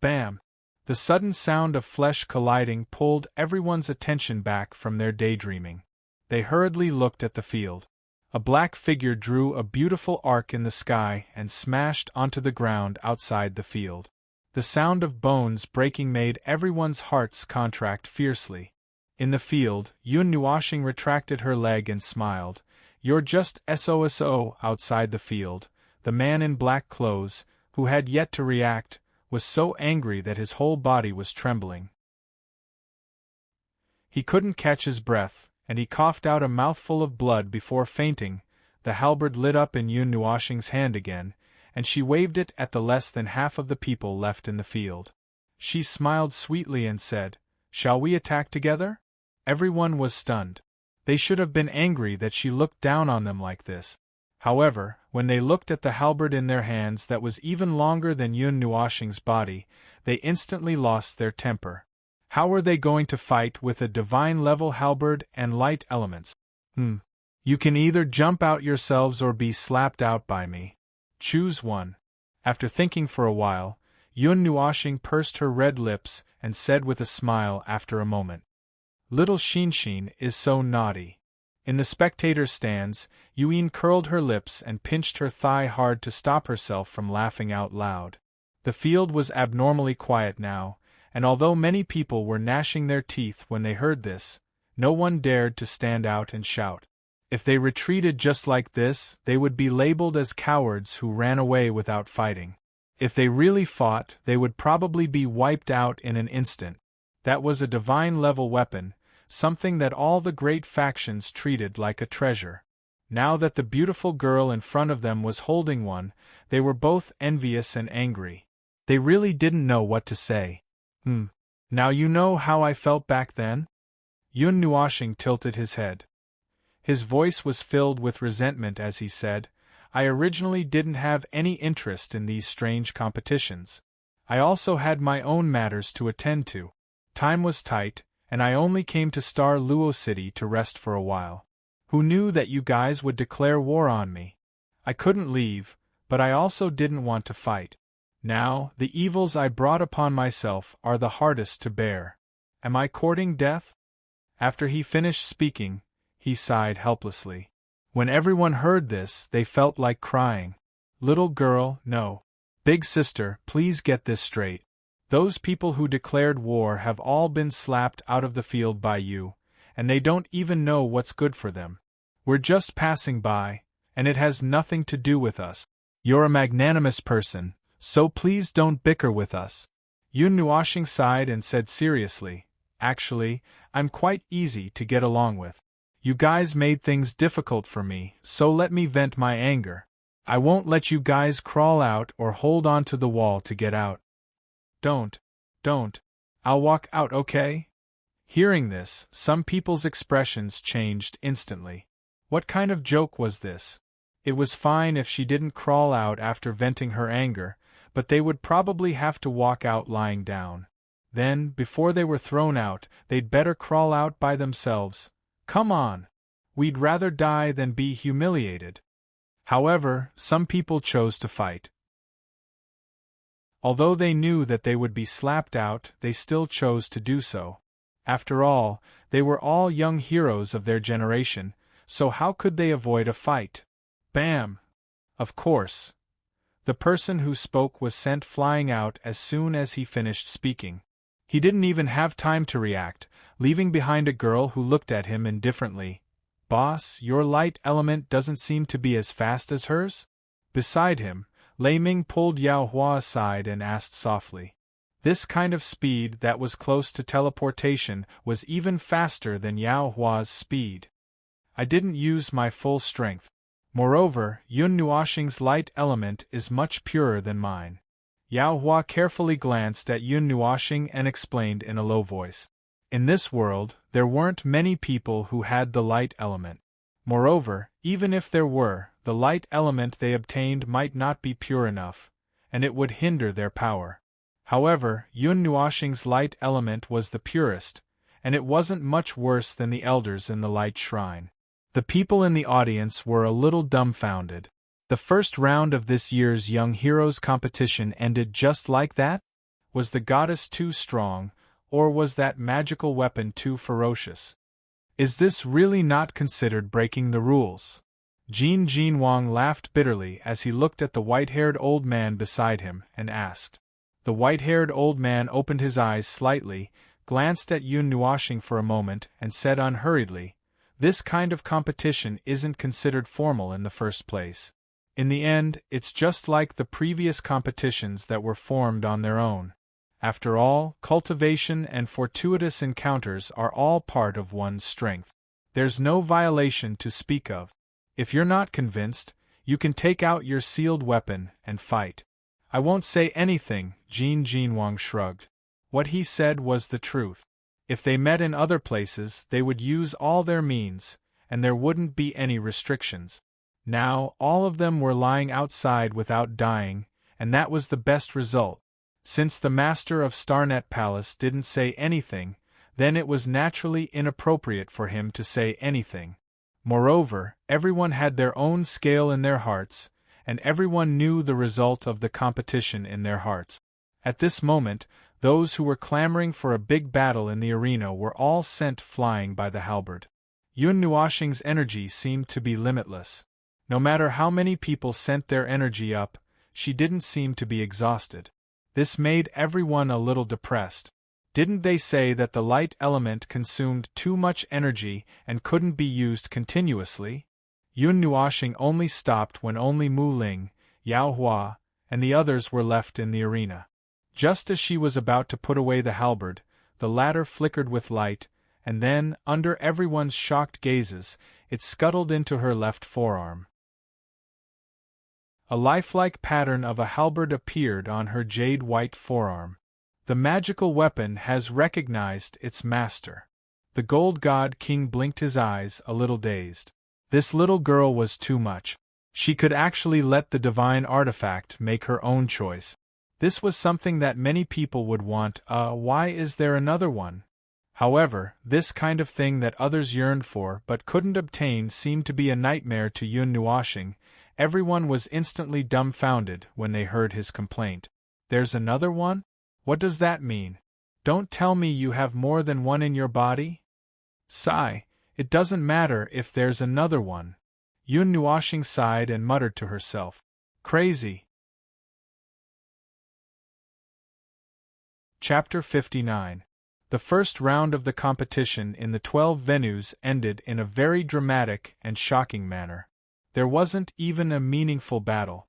Bam! The sudden sound of flesh colliding pulled everyone's attention back from their daydreaming. They hurriedly looked at the field. A black figure drew a beautiful arc in the sky and smashed onto the ground outside the field. The sound of bones breaking made everyone's hearts contract fiercely. In the field, Yun Nuashing retracted her leg and smiled. "You're just SOSO." Outside the field, the man in black clothes, who had yet to react, was so angry that his whole body was trembling. He couldn't catch his breath, and he coughed out a mouthful of blood before fainting. The halberd lit up in Yun Nuashing's hand again, and she waved it at the less than half of the people left in the field. She smiled sweetly and said, "Shall we attack together?" Everyone was stunned. They should have been angry that she looked down on them like this. However, when they looked at the halberd in their hands that was even longer than Yun Nuashing's body, they instantly lost their temper. How were they going to fight with a divine-level halberd and light elements? You can either jump out yourselves or be slapped out by me. Choose one. After thinking for a while, Yun Nuashing pursed her red lips and said with a smile after a moment, "Little Shinshin is so naughty." In the spectator stands, Yuin curled her lips and pinched her thigh hard to stop herself from laughing out loud. The field was abnormally quiet now, and although many people were gnashing their teeth when they heard this, no one dared to stand out and shout. If they retreated just like this, they would be labeled as cowards who ran away without fighting. If they really fought, they would probably be wiped out in an instant. That was a divine-level weapon, something that all the great factions treated like a treasure. Now that the beautiful girl in front of them was holding one, they were both envious and angry. They really didn't know what to say. Now you know how I felt back then?" Yun Nuashing tilted his head. His voice was filled with resentment as he said, "I originally didn't have any interest in these strange competitions. I also had my own matters to attend to. Time was tight, and I only came to Star Luo City to rest for a while. Who knew that you guys would declare war on me? I couldn't leave, but I also didn't want to fight. Now, the evils I brought upon myself are the hardest to bear. Am I courting death?" After he finished speaking, he sighed helplessly. When everyone heard this, they felt like crying. "Little girl, no. Big sister, please get this straight. Those people who declared war have all been slapped out of the field by you, and they don't even know what's good for them. We're just passing by, and it has nothing to do with us. You're a magnanimous person, so please don't bicker with us." Yun Nuashing sighed and said seriously, "Actually, I'm quite easy to get along with. You guys made things difficult for me, so let me vent my anger. I won't let you guys crawl out or hold on to the wall to get out. Don't. I'll walk out, okay?" Hearing this, some people's expressions changed instantly. What kind of joke was this? It was fine if she didn't crawl out after venting her anger, but they would probably have to walk out lying down. Then, before they were thrown out, they'd better crawl out by themselves. Come on! We'd rather die than be humiliated. However, some people chose to fight. Although they knew that they would be slapped out, they still chose to do so. After all, they were all young heroes of their generation, so how could they avoid a fight? Bam! Of course. The person who spoke was sent flying out as soon as he finished speaking. He didn't even have time to react, leaving behind a girl who looked at him indifferently. "Boss, your light element doesn't seem to be as fast as hers?" Beside him, Lei Ming pulled Yao Hua aside and asked softly. This kind of speed that was close to teleportation was even faster than Yao Hua's speed. "I didn't use my full strength. Moreover, Yun Nuashing's light element is much purer than mine." Yao Hua carefully glanced at Yun Nuashing and explained in a low voice. In this world, there weren't many people who had the light element. Moreover, even if there were, the light element they obtained might not be pure enough, and it would hinder their power. However, Yun Nuashing's light element was the purest, and it wasn't much worse than the elders in the light shrine. The people in the audience were a little dumbfounded. The first round of this year's Young Heroes competition ended just like that? Was the goddess too strong, or was that magical weapon too ferocious? Is this really not considered breaking the rules? Jin Wang laughed bitterly as he looked at the white-haired old man beside him and asked. The white-haired old man opened his eyes slightly, glanced at Yun Nuoxing for a moment, and said unhurriedly, "This kind of competition isn't considered formal in the first place. In the end, it's just like the previous competitions that were formed on their own. After all, cultivation and fortuitous encounters are all part of one's strength. There's no violation to speak of. If you're not convinced, you can take out your sealed weapon and fight." "I won't say anything," Jin Wang shrugged. What he said was the truth. If they met in other places, they would use all their means, and there wouldn't be any restrictions. Now, all of them were lying outside without dying, and that was the best result. Since the master of Starnet Palace didn't say anything, then it was naturally inappropriate for him to say anything. Moreover, everyone had their own scale in their hearts, and everyone knew the result of the competition in their hearts. At this moment, those who were clamoring for a big battle in the arena were all sent flying by the halberd. Yun Nuoxing's energy seemed to be limitless. No matter how many people sent their energy up, she didn't seem to be exhausted. This made everyone a little depressed. Didn't they say that the light element consumed too much energy and couldn't be used continuously? Yun Nuoxing only stopped when only Mu Ling, Yao Hua, and the others were left in the arena. Just as she was about to put away the halberd, the latter flickered with light, and then, under everyone's shocked gazes, it scuttled into her left forearm. A lifelike pattern of a halberd appeared on her jade-white forearm. The magical weapon has recognized its master. The gold god king blinked his eyes, a little dazed. This little girl was too much. She could actually let the divine artifact make her own choice. This was something that many people would want. Why is there another one? However, this kind of thing that others yearned for but couldn't obtain seemed to be a nightmare to Yun Nuoxing. Everyone was instantly dumbfounded when they heard his complaint. "There's another one? What does that mean? Don't tell me you have more than one in your body?" "Sigh, it doesn't matter if there's another one." Yun Nuoxing sighed and muttered to herself. "Crazy." Chapter 59. The first round of the competition in the 12 venues ended in a very dramatic and shocking manner. There wasn't even a meaningful battle.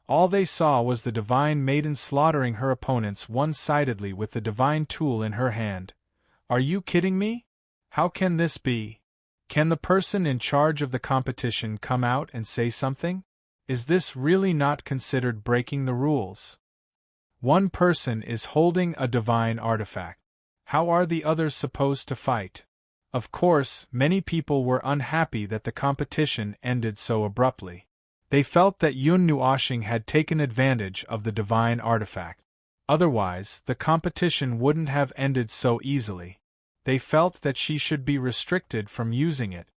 All they saw was the divine maiden slaughtering her opponents one-sidedly with the divine tool in her hand. Are you kidding me? How can this be? Can the person in charge of the competition come out and say something? Is this really not considered breaking the rules? One person is holding a divine artifact. How are the others supposed to fight? Of course, many people were unhappy that the competition ended so abruptly. They felt that Yun Nuoxing had taken advantage of the divine artifact. Otherwise, the competition wouldn't have ended so easily. They felt that she should be restricted from using it.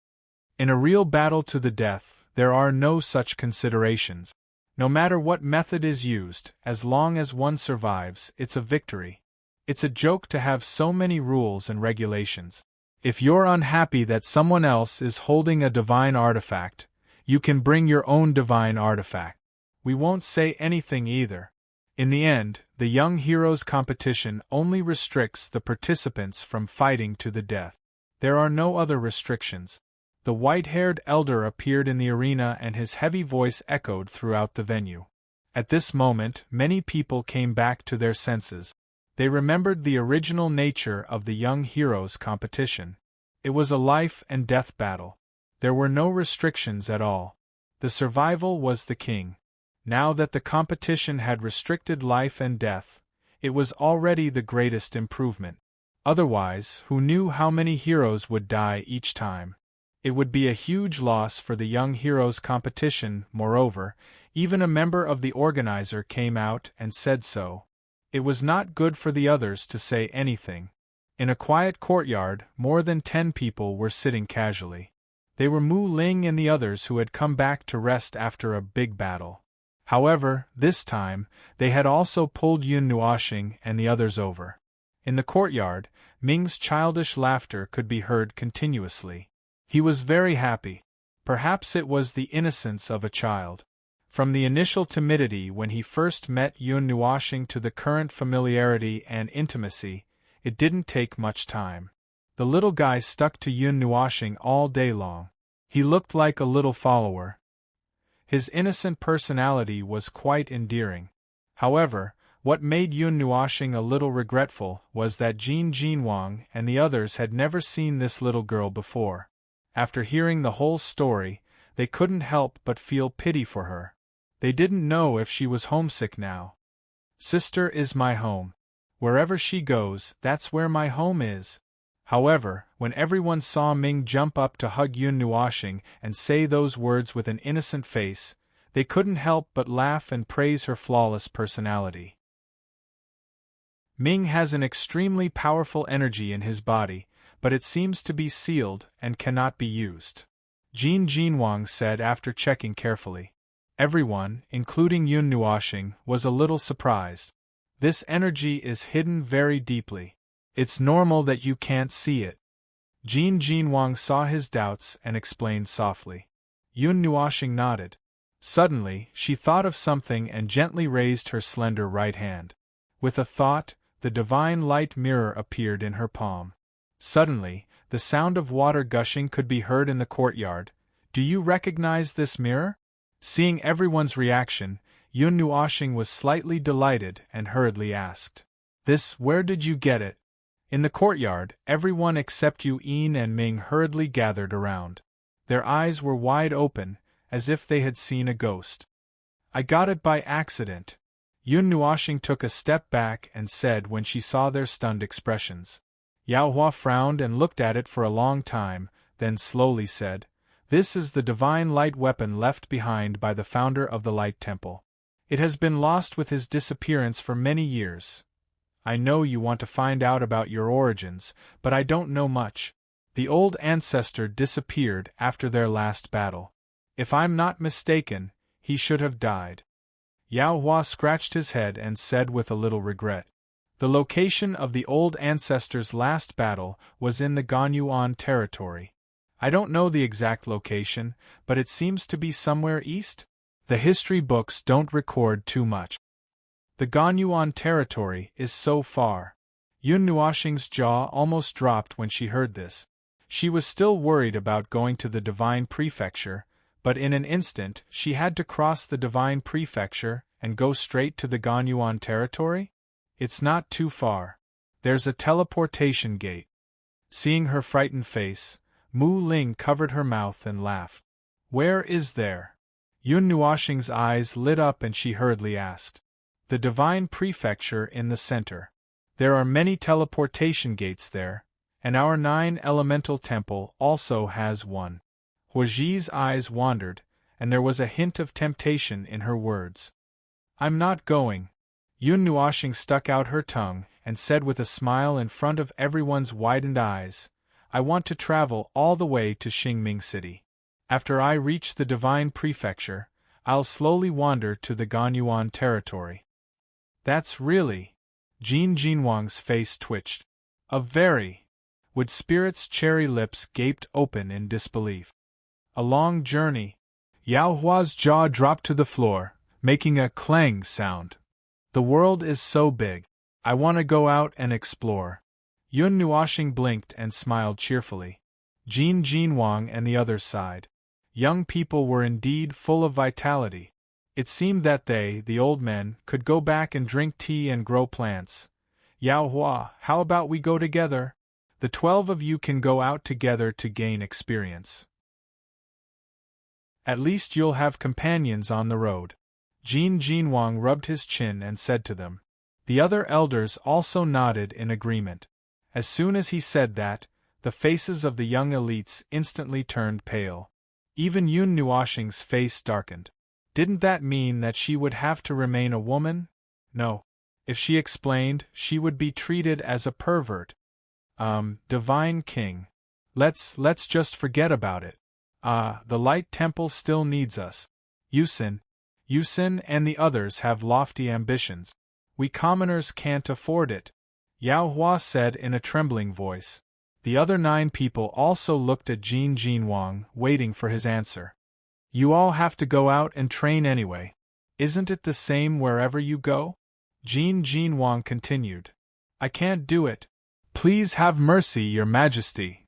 In a real battle to the death, there are no such considerations. No matter what method is used, as long as one survives, it's a victory. It's a joke to have so many rules and regulations. If you're unhappy that someone else is holding a divine artifact, you can bring your own divine artifact. We won't say anything either. In the end, the Young Heroes competition only restricts the participants from fighting to the death. There are no other restrictions. The white-haired elder appeared in the arena and his heavy voice echoed throughout the venue. At this moment, many people came back to their senses. They remembered the original nature of the Young Heroes competition. It was a life-and-death battle. There were no restrictions at all. The survival was the king. Now that the competition had restricted life and death, it was already the greatest improvement. Otherwise, who knew how many heroes would die each time? It would be a huge loss for the Young Heroes competition. Moreover, even a member of the organizer came out and said so. It was not good for the others to say anything. In a quiet courtyard, more than 10 people were sitting casually. They were Mu Ling and the others who had come back to rest after a big battle. However, this time, they had also pulled Yun Nuoxing and the others over. In the courtyard, Ming's childish laughter could be heard continuously. He was very happy. Perhaps it was the innocence of a child. From the initial timidity when he first met Yun Nuoxing to the current familiarity and intimacy, it didn't take much time. The little guy stuck to Yun Nuoxing all day long. He looked like a little follower. His innocent personality was quite endearing. However, what made Yun Nuoxing a little regretful was that Jin Jinwang and the others had never seen this little girl before. After hearing the whole story, they couldn't help but feel pity for her. They didn't know if she was homesick now. Sister is my home. Wherever she goes, that's where my home is. However, when everyone saw Ming jump up to hug Yun Nuoxing and say those words with an innocent face, they couldn't help but laugh and praise her flawless personality. Ming has an extremely powerful energy in his body, but it seems to be sealed and cannot be used, Jin Jinwang said after checking carefully. Everyone, including Yun Nuoxing, was a little surprised. This energy is hidden very deeply. It's normal that you can't see it. Jin Jinwang saw his doubts and explained softly. Yun Nuoxing nodded. Suddenly, she thought of something and gently raised her slender right hand. With a thought, the divine light mirror appeared in her palm. Suddenly, the sound of water gushing could be heard in the courtyard. Do you recognize this mirror? Seeing everyone's reaction, Yun Nuoxing was slightly delighted and hurriedly asked, where did you get it? In the courtyard, everyone except Yu Yin and Ming hurriedly gathered around. Their eyes were wide open, as if they had seen a ghost. I got it by accident. Yun Nuoxing took a step back and said when she saw their stunned expressions. Yao Hua frowned and looked at it for a long time, then slowly said, This is the divine light weapon left behind by the founder of the Light Temple. It has been lost with his disappearance for many years. I know you want to find out about your origins, but I don't know much. The old ancestor disappeared after their last battle. If I'm not mistaken, he should have died. Yao Hua scratched his head and said with a little regret. The location of the old ancestor's last battle was in the Ganyuan territory. I don't know the exact location, but it seems to be somewhere east. The history books don't record too much. The Ganyuan territory is so far. Yun Nuoxing's jaw almost dropped when she heard this. She was still worried about going to the Divine Prefecture, but in an instant she had to cross the Divine Prefecture and go straight to the Ganyuan territory? It's not too far. There's a teleportation gate. Seeing her frightened face, Mu Ling covered her mouth and laughed. Where is there? Yun Nuoxing's eyes lit up and she hurriedly asked. The Divine Prefecture in the center. There are many teleportation gates there, and our 9 Elemental Temple also has one. Huaji's eyes wandered, and there was a hint of temptation in her words. I'm not going. Yun Nuoxing stuck out her tongue and said with a smile in front of everyone's widened eyes, I want to travel all the way to Xingming City. After I reach the Divine Prefecture, I'll slowly wander to the Ganyuan territory. That's really... Jin Jinwang's face twitched. Would Spirit's cherry lips gaped open in disbelief. A long journey. Yao Hua's jaw dropped to the floor, making a clang sound. The world is so big. I want to go out and explore. Yun Nuoxing blinked and smiled cheerfully. Jin Jinwang and the others sighed. Young people were indeed full of vitality. It seemed that they, the old men, could go back and drink tea and grow plants. Yao Hua, how about we go together? The 12 of you can go out together to gain experience. At least you'll have companions on the road. Jin Jinwang rubbed his chin and said to them. The other elders also nodded in agreement. As soon as he said that, the faces of the young elites instantly turned pale. Even Yun Nuoxing's face darkened. Didn't that mean that she would have to remain a woman? No. If she explained, she would be treated as a pervert. Divine King. Let's just forget about it. Ah, the light temple still needs us. Yusin and the others have lofty ambitions. We commoners can't afford it, Yao Hua said in a trembling voice. The other 9 people also looked at Jin Jinwang, waiting for his answer. You all have to go out and train anyway. Isn't it the same wherever you go? Jin Jinwang continued. I can't do it. Please have mercy, Your Majesty.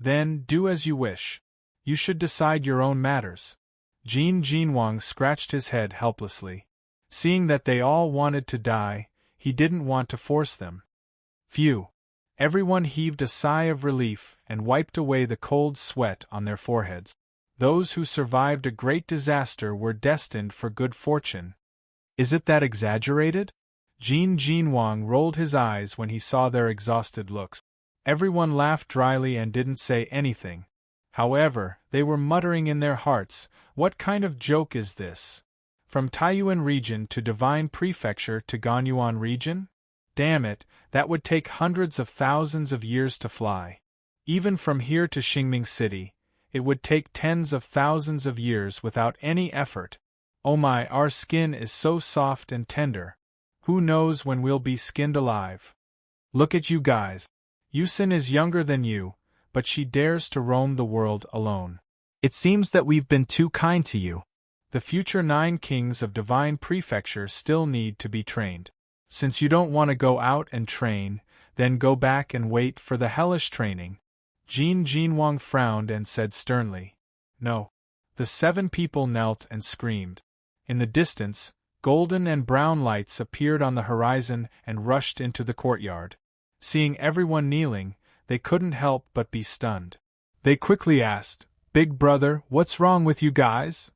Then, do as you wish. You should decide your own matters. Jin Jinwang scratched his head helplessly. Seeing that they all wanted to die, he didn't want to force them. Phew! Everyone heaved a sigh of relief and wiped away the cold sweat on their foreheads. Those who survived a great disaster were destined for good fortune. Is it that exaggerated? Jin Jinwang rolled his eyes when he saw their exhausted looks. Everyone laughed dryly and didn't say anything. However, they were muttering in their hearts, what kind of joke is this? From Taiyuan region to Divine Prefecture to Ganyuan region? Damn it, that would take hundreds of thousands of years to fly. Even from here to Xingming City, it would take tens of thousands of years without any effort. Oh my, our skin is so soft and tender. Who knows when we'll be skinned alive? Look at you guys. Yusin is younger than you, but she dares to roam the world alone. It seems that we've been too kind to you. The future 9 kings of Divine Prefecture still need to be trained. Since you don't want to go out and train, then go back and wait for the hellish training. Jin Jinwang frowned and said sternly. No. The 7 people knelt and screamed. In the distance, golden and brown lights appeared on the horizon and rushed into the courtyard. Seeing everyone kneeling, they couldn't help but be stunned. They quickly asked, Big brother, what's wrong with you guys?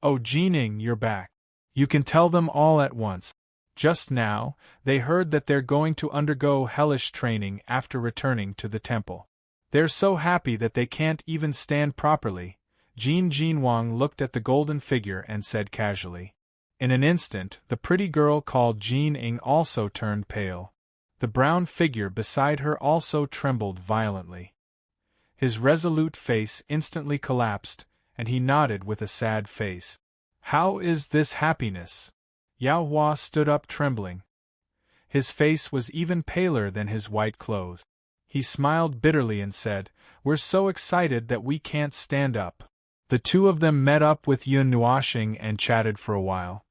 Oh Jining, you're back. You can tell them all at once. Just now, they heard that they're going to undergo hellish training after returning to the temple. They're so happy that they can't even stand properly. Jin Jinwang looked at the golden figure and said casually. In an instant, the pretty girl called Jin Ying also turned pale. The brown figure beside her also trembled violently. His resolute face instantly collapsed, and he nodded with a sad face. How is this happiness? Yao Hua stood up trembling. His face was even paler than his white clothes. He smiled bitterly and said, We're so excited that we can't stand up. The 2 of them met up with Yun Nuoxing and chatted for a while.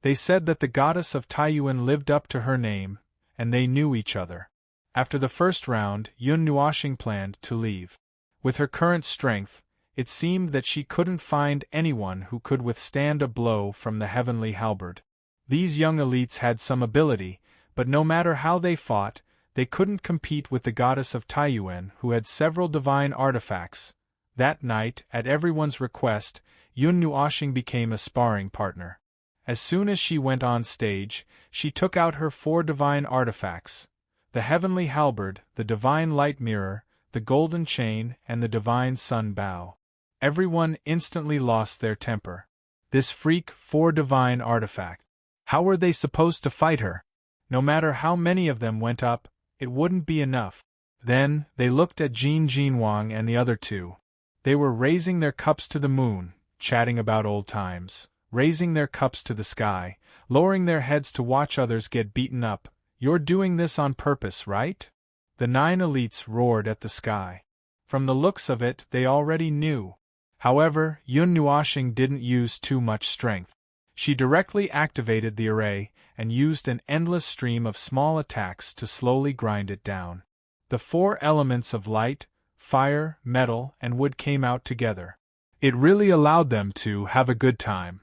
They said that the goddess of Taiyuan lived up to her name, and they knew each other. After the first round, Yun Nuoxing planned to leave. With her current strength, it seemed that she couldn't find anyone who could withstand a blow from the heavenly halberd. These young elites had some ability, but no matter how they fought, they couldn't compete with the goddess of Taiyuan, who had several divine artifacts. That night, at everyone's request, Yun Nuoxing became a sparring partner. As soon as she went on stage, she took out her 4 divine artifacts: the heavenly halberd, the divine light mirror, the golden chain, and the divine sun bow. Everyone instantly lost their temper. This freak 4 divine artifact. How were they supposed to fight her? No matter how many of them went up, it wouldn't be enough. Then, they looked at Jin Jinwang and the other 2. They were raising their cups to the moon, chatting about old times, raising their cups to the sky, lowering their heads to watch others get beaten up. You're doing this on purpose, right? The 9 elites roared at the sky. From the looks of it, they already knew. However, Yun Nuoxing didn't use too much strength. She directly activated the array and used an endless stream of small attacks to slowly grind it down. The 4 elements of light, fire, metal, and wood came out together. It really allowed them to have a good time.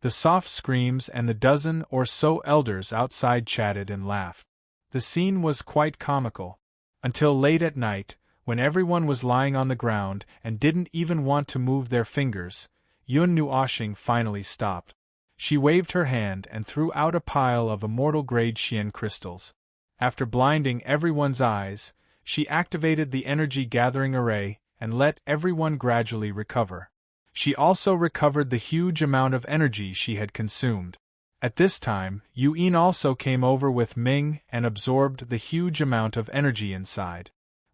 The soft screams and the dozen or so elders outside chatted and laughed. The scene was quite comical. Until late at night, when everyone was lying on the ground and didn't even want to move their fingers, Yun Nuoxing finally stopped. She waved her hand and threw out a pile of immortal-grade Xian crystals. After blinding everyone's eyes, she activated the energy-gathering array and let everyone gradually recover. She also recovered the huge amount of energy she had consumed. At this time, Yu Yin also came over with Ming and absorbed the huge amount of energy inside.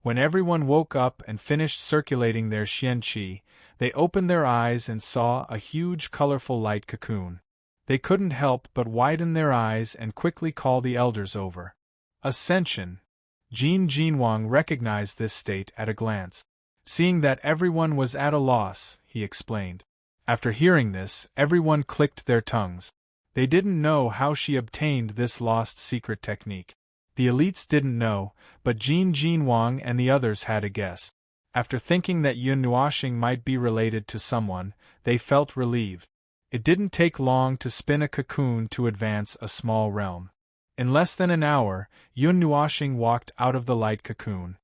When everyone woke up and finished circulating their xianqi, they opened their eyes and saw a huge colorful light cocoon. They couldn't help but widen their eyes and quickly call the elders over. Ascension. Jin Jinwang recognized this state at a glance. Seeing that everyone was at a loss, he explained. After hearing this, everyone clicked their tongues. They didn't know how she obtained this lost secret technique. The elites didn't know, but Jin Jinwang and the others had a guess. After thinking that Yun Nuoxing might be related to someone, they felt relieved. It didn't take long to spin a cocoon to advance a small realm. In less than an hour, Yun Nuoxing walked out of the light cocoon.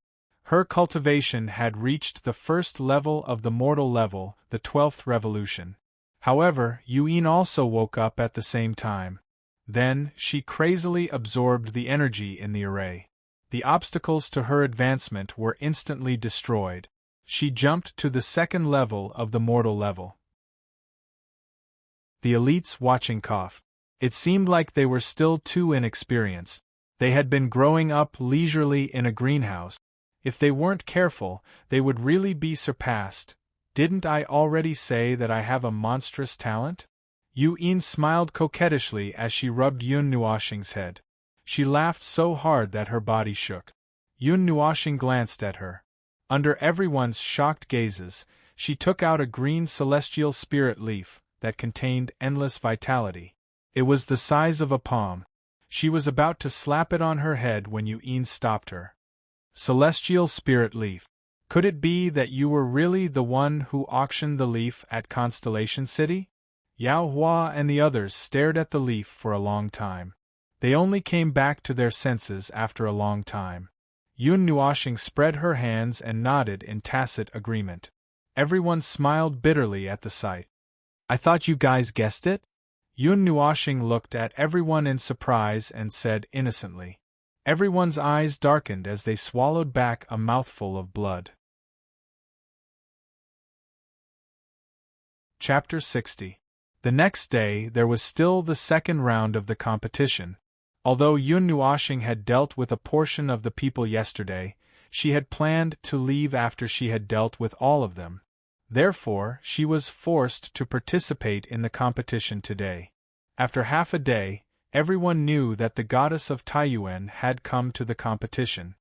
Her cultivation had reached the first level of the mortal level, the 12th revolution. However, Yuyin also woke up at the same time. Then, she crazily absorbed the energy in the array. The obstacles to her advancement were instantly destroyed. She jumped to the second level of the mortal level. The elites watching coughed. It seemed like they were still too inexperienced. They had been growing up leisurely in a greenhouse. If they weren't careful, they would really be surpassed. Didn't I already say that I have a monstrous talent? Yu Yin smiled coquettishly as she rubbed Yun Nuoxing's head. She laughed so hard that her body shook. Yun Nuoxing glanced at her. Under everyone's shocked gazes, she took out a green celestial spirit leaf that contained endless vitality. It was the size of a palm. She was about to slap it on her head when Yu Yin stopped her. Celestial spirit leaf. Could it be that you were really the one who auctioned the leaf at Constellation City? Yao Hua and the others stared at the leaf for a long time. They only came back to their senses after a long time. Yun Nuoxing spread her hands and nodded in tacit agreement. Everyone smiled bitterly at the sight. I thought you guys guessed it? Yun Nuoxing looked at everyone in surprise and said innocently. Everyone's eyes darkened as they swallowed back a mouthful of blood. Chapter 60. The next day there was still the second round of the competition. Although Yun Nuoxing had dealt with a portion of the people yesterday, she had planned to leave after she had dealt with all of them. Therefore, she was forced to participate in the competition today. After half a day, everyone knew that the goddess of Taiyuan had come to the competition.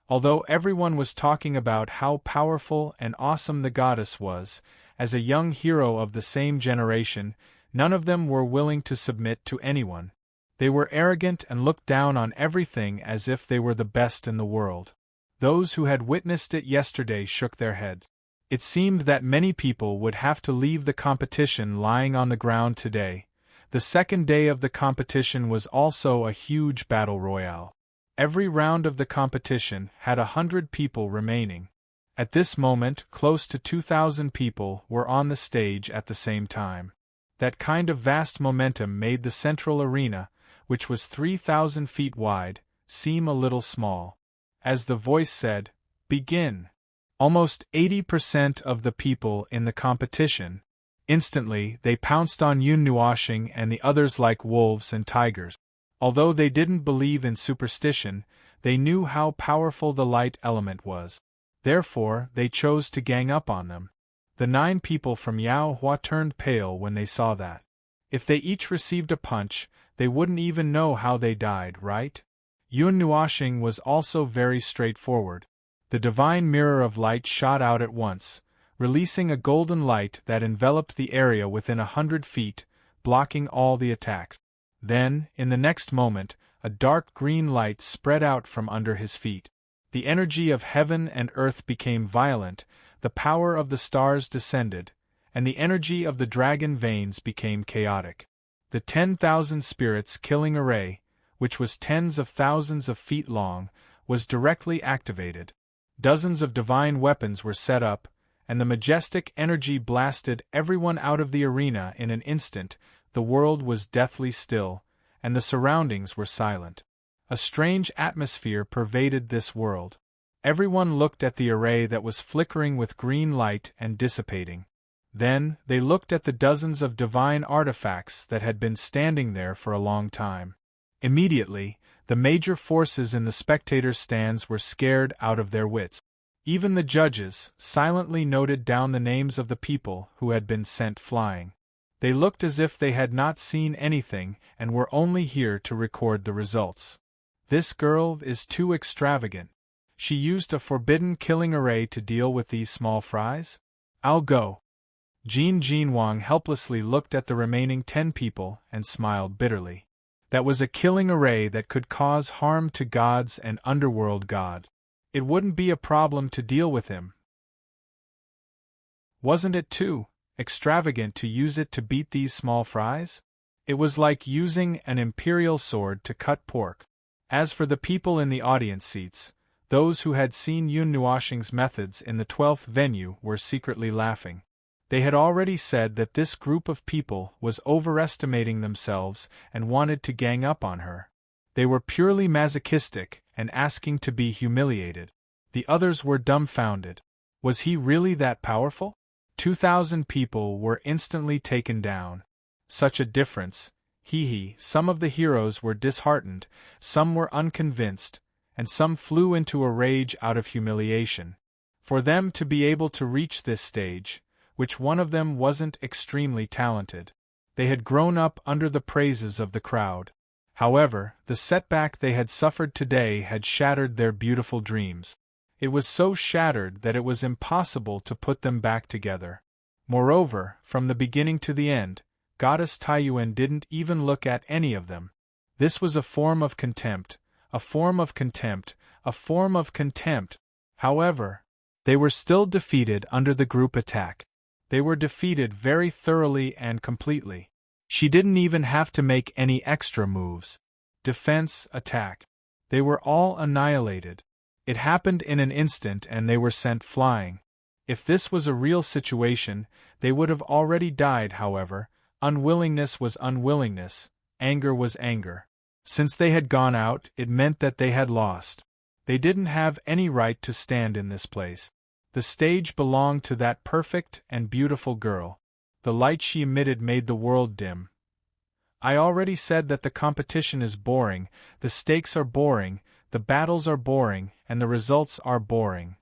Although everyone was talking about how powerful and awesome the goddess was, as a young hero of the same generation, none of them were willing to submit to anyone. They were arrogant and looked down on everything as if they were the best in the world. Those who had witnessed it yesterday shook their heads. It seemed that many people would have to leave the competition lying on the ground today. The second day of the competition was also a huge battle royale. Every round of the competition had 100 people remaining. At this moment, close to 2,000 people were on the stage at the same time. That kind of vast momentum made the central arena, which was 3,000 feet wide, seem a little small. As the voice said, "Begin." Almost 80% of the people in the competition. Instantly, they pounced on Yun Nuoxing and the others like wolves and tigers. Although they didn't believe in superstition, they knew how powerful the light element was. Therefore, they chose to gang up on them. The 9 people from Yao Hua turned pale when they saw that. If they each received a punch, they wouldn't even know how they died, right? Yun Nuoxing was also very straightforward. The divine mirror of light shot out at once, releasing a golden light that enveloped the area within 100 feet, blocking all the attacks. Then, in the next moment, a dark green light spread out from under his feet. The energy of heaven and earth became violent, the power of the stars descended, and the energy of the dragon veins became chaotic. The 10,000 spirits killing array, which was tens of thousands of feet long, was directly activated. Dozens of divine weapons were set up, and the majestic energy blasted everyone out of the arena in an instant. The world was deathly still, and the surroundings were silent. A strange atmosphere pervaded this world. Everyone looked at the array that was flickering with green light and dissipating. Then, they looked at the dozens of divine artifacts that had been standing there for a long time. Immediately, the major forces in the spectators' stands were scared out of their wits. Even the judges silently noted down the names of the people who had been sent flying. They looked as if they had not seen anything and were only here to record the results. This girl is too extravagant. She used a forbidden killing array to deal with these small fries? I'll go. Jin Wang helplessly looked at the remaining 10 people and smiled bitterly. That was a killing array that could cause harm to gods and underworld god. It wouldn't be a problem to deal with him. Wasn't it too extravagant to use it to beat these small fries? It was like using an imperial sword to cut pork. As for the people in the audience seats, those who had seen Yun Nuoxing's methods in the 12th venue were secretly laughing. They had already said that this group of people was overestimating themselves and wanted to gang up on her. They were purely masochistic and asking to be humiliated. The others were dumbfounded. Was he really that powerful? 2,000 people were instantly taken down. Such a difference. Some of the heroes were disheartened, some were unconvinced, and some flew into a rage out of humiliation. For them to be able to reach this stage, which one of them wasn't extremely talented. They had grown up under the praises of the crowd. However, the setback they had suffered today had shattered their beautiful dreams. It was so shattered that it was impossible to put them back together. Moreover, from the beginning to the end, Goddess Taiyuan didn't even look at any of them. This was a form of contempt, a form of contempt, a form of contempt. However, they were still defeated under the group attack. They were defeated very thoroughly and completely. She didn't even have to make any extra moves. Defense, attack. They were all annihilated. It happened in an instant and they were sent flying. If this was a real situation, they would have already died. However, unwillingness was unwillingness, anger was anger. Since they had gone out, it meant that they had lost. They didn't have any right to stand in this place. The stage belonged to that perfect and beautiful girl. The light she emitted made the world dim. I already said that the competition is boring, the stakes are boring, the battles are boring, and the results are boring.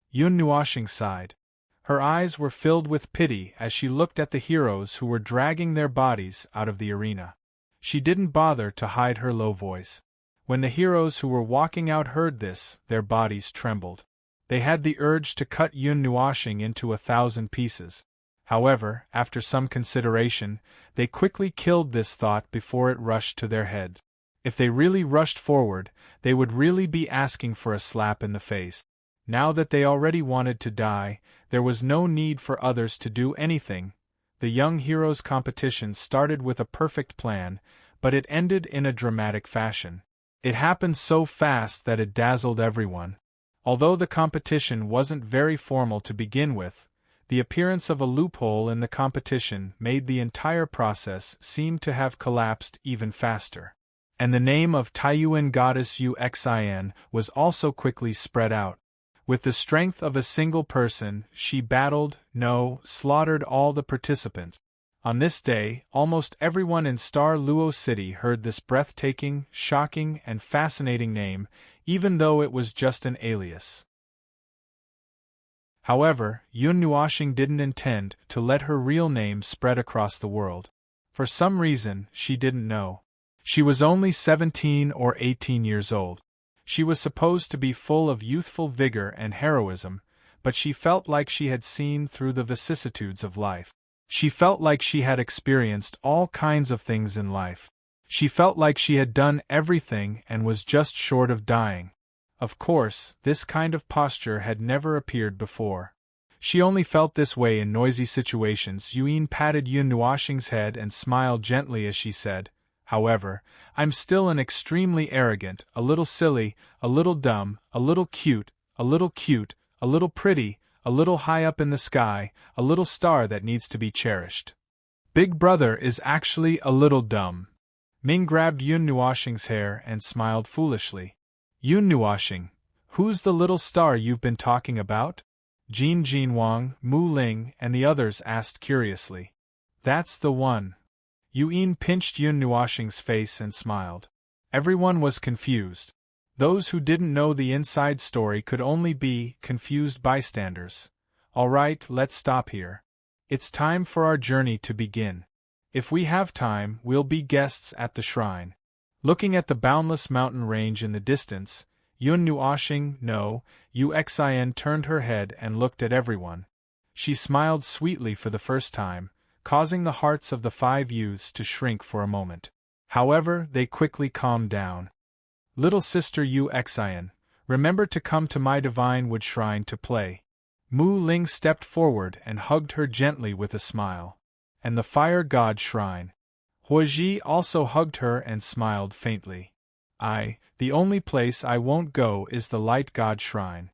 Yun Nuoxing sighed. Her eyes were filled with pity as she looked at the heroes who were dragging their bodies out of the arena. She didn't bother to hide her low voice. When the heroes who were walking out heard this, their bodies trembled. They had the urge to cut Yun Nuoxing into 1,000 pieces. However, after some consideration, they quickly killed this thought before it rushed to their heads. If they really rushed forward, they would really be asking for a slap in the face. Now that they already wanted to die, there was no need for others to do anything. The young heroes' competition started with a perfect plan, but it ended in a dramatic fashion. It happened so fast that it dazzled everyone. Although the competition wasn't very formal to begin with, the appearance of a loophole in the competition made the entire process seem to have collapsed even faster. And the name of Taiyuan goddess Uxin was also quickly spread out. With the strength of a single person, she slaughtered all the participants. On this day, almost everyone in Star Luo City heard this breathtaking, shocking, and fascinating name, even though it was just an alias. However, Yun Nuoxing didn't intend to let her real name spread across the world. For some reason, she didn't know. She was only 17 or 18 years old. She was supposed to be full of youthful vigor and heroism, but she felt like she had seen through the vicissitudes of life. She felt like she had experienced all kinds of things in life. She felt like she had done everything and was just short of dying. Of course, this kind of posture had never appeared before. She only felt this way in noisy situations. Yuan patted Yun Nuoxing's head and smiled gently as she said, "However, I'm still an extremely arrogant, a little silly, a little dumb, a little cute, a little pretty, a little high up in the sky, a little star that needs to be cherished. Big Brother is actually a little dumb." Ming grabbed Yun Nuoxing's hair and smiled foolishly. "Yun Nuoxing, who's the little star you've been talking about?" Jin Wang, Mu Ling, and the others asked curiously. "That's the one." Yuan pinched Yun Nuoxing's face and smiled. Everyone was confused. Those who didn't know the inside story could only be confused bystanders. All right, let's stop here. It's time for our journey to begin. If we have time, we'll be guests at the shrine. Looking at the boundless mountain range in the distance, Yun Nuoxing, no, Uxin turned her head and looked at everyone. She smiled sweetly for the first time, causing the hearts of the 5 youths to shrink for a moment. However, they quickly calmed down. Little sister Uxin, remember to come to my divine wood shrine to play. Mu Ling stepped forward and hugged her gently with a smile. And the fire god shrine. Huoji also hugged her and smiled faintly. The only place I won't go is the light god shrine.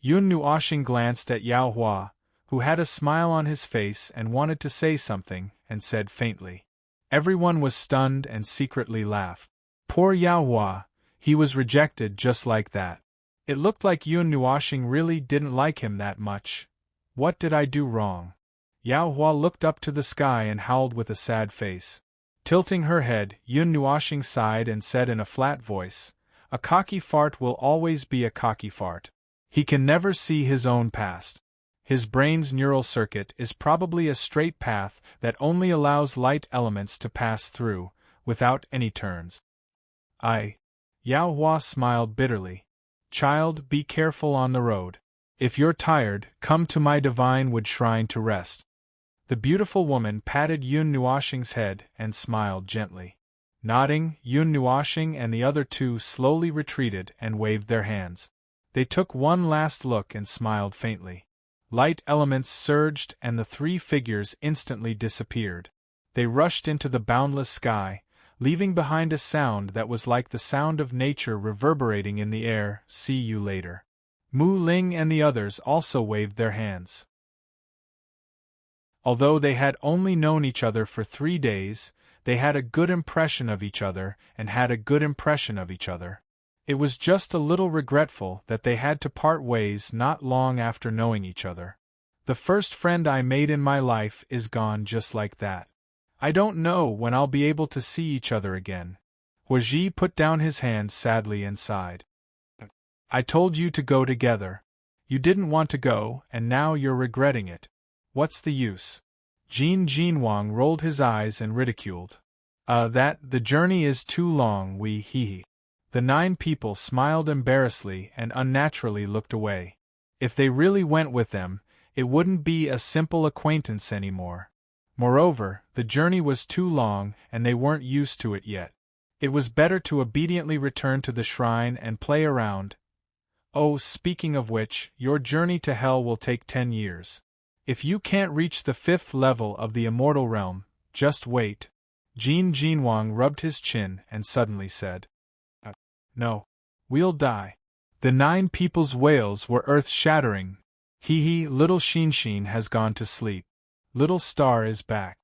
Yun Nuoxing glanced at Yao Hua, who had a smile on his face and wanted to say something, and said faintly. Everyone was stunned and secretly laughed. Poor Yao Hua, he was rejected just like that. It looked like Yun Nuoxing really didn't like him that much. What did I do wrong? Yao Hua looked up to the sky and howled with a sad face. Tilting her head, Yun Nuoxing sighed and said in a flat voice, a cocky fart will always be a cocky fart. He can never see his own past. His brain's neural circuit is probably a straight path that only allows light elements to pass through, without any turns. Yao Hua smiled bitterly. Child, be careful on the road. If you're tired, come to my divine wood shrine to rest. The beautiful woman patted Yun Nuoxing's head and smiled gently. Nodding, Yun Nuoxing and the other 2 slowly retreated and waved their hands. They took one last look and smiled faintly. Light elements surged and the 3 figures instantly disappeared. They rushed into the boundless sky, leaving behind a sound that was like the sound of nature reverberating in the air. See you later. Mu Ling and the others also waved their hands. Although they had only known each other for 3 days, they had a good impression of each other and had a good impression of each other. It was just a little regretful that they had to part ways not long after knowing each other. The first friend I made in my life is gone just like that. I don't know when I'll be able to see each other again. Huoji put down his hands sadly and sighed. I told you to go together. You didn't want to go, and now you're regretting it. What's the use? Jin Jinwang rolled his eyes and ridiculed. The journey is too long, he. The 9 people smiled embarrassedly and unnaturally looked away. If they really went with them, it wouldn't be a simple acquaintance anymore. Moreover, the journey was too long and they weren't used to it yet. It was better to obediently return to the shrine and play around. Oh, speaking of which, your journey to hell will take 10 years. If you can't reach the 5th level of the immortal realm, just wait. Jin Jinwang rubbed his chin and suddenly said. No. We'll die. The 9 people's wails were earth-shattering. Little Shinshin has gone to sleep. Little Star is back.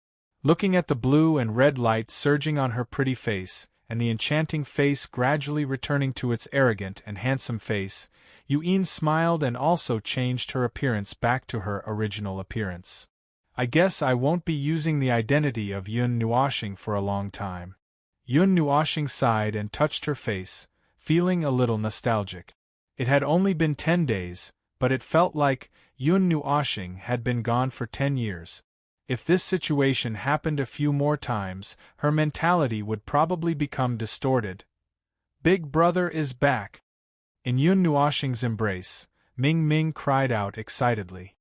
Looking at the blue and red light surging on her pretty face, and the enchanting face gradually returning to its arrogant and handsome face, Yuan smiled and also changed her appearance back to her original appearance. I guess I won't be using the identity of Yun Nuoxing for a long time. Yun Nuoxing sighed and touched her face, feeling a little nostalgic. It had only been 10 days, but it felt like Yun Nuoxing had been gone for 10 years. If this situation happened a few more times, her mentality would probably become distorted. Big brother is back. In Yun Nuoxing's embrace, Ming Ming cried out excitedly.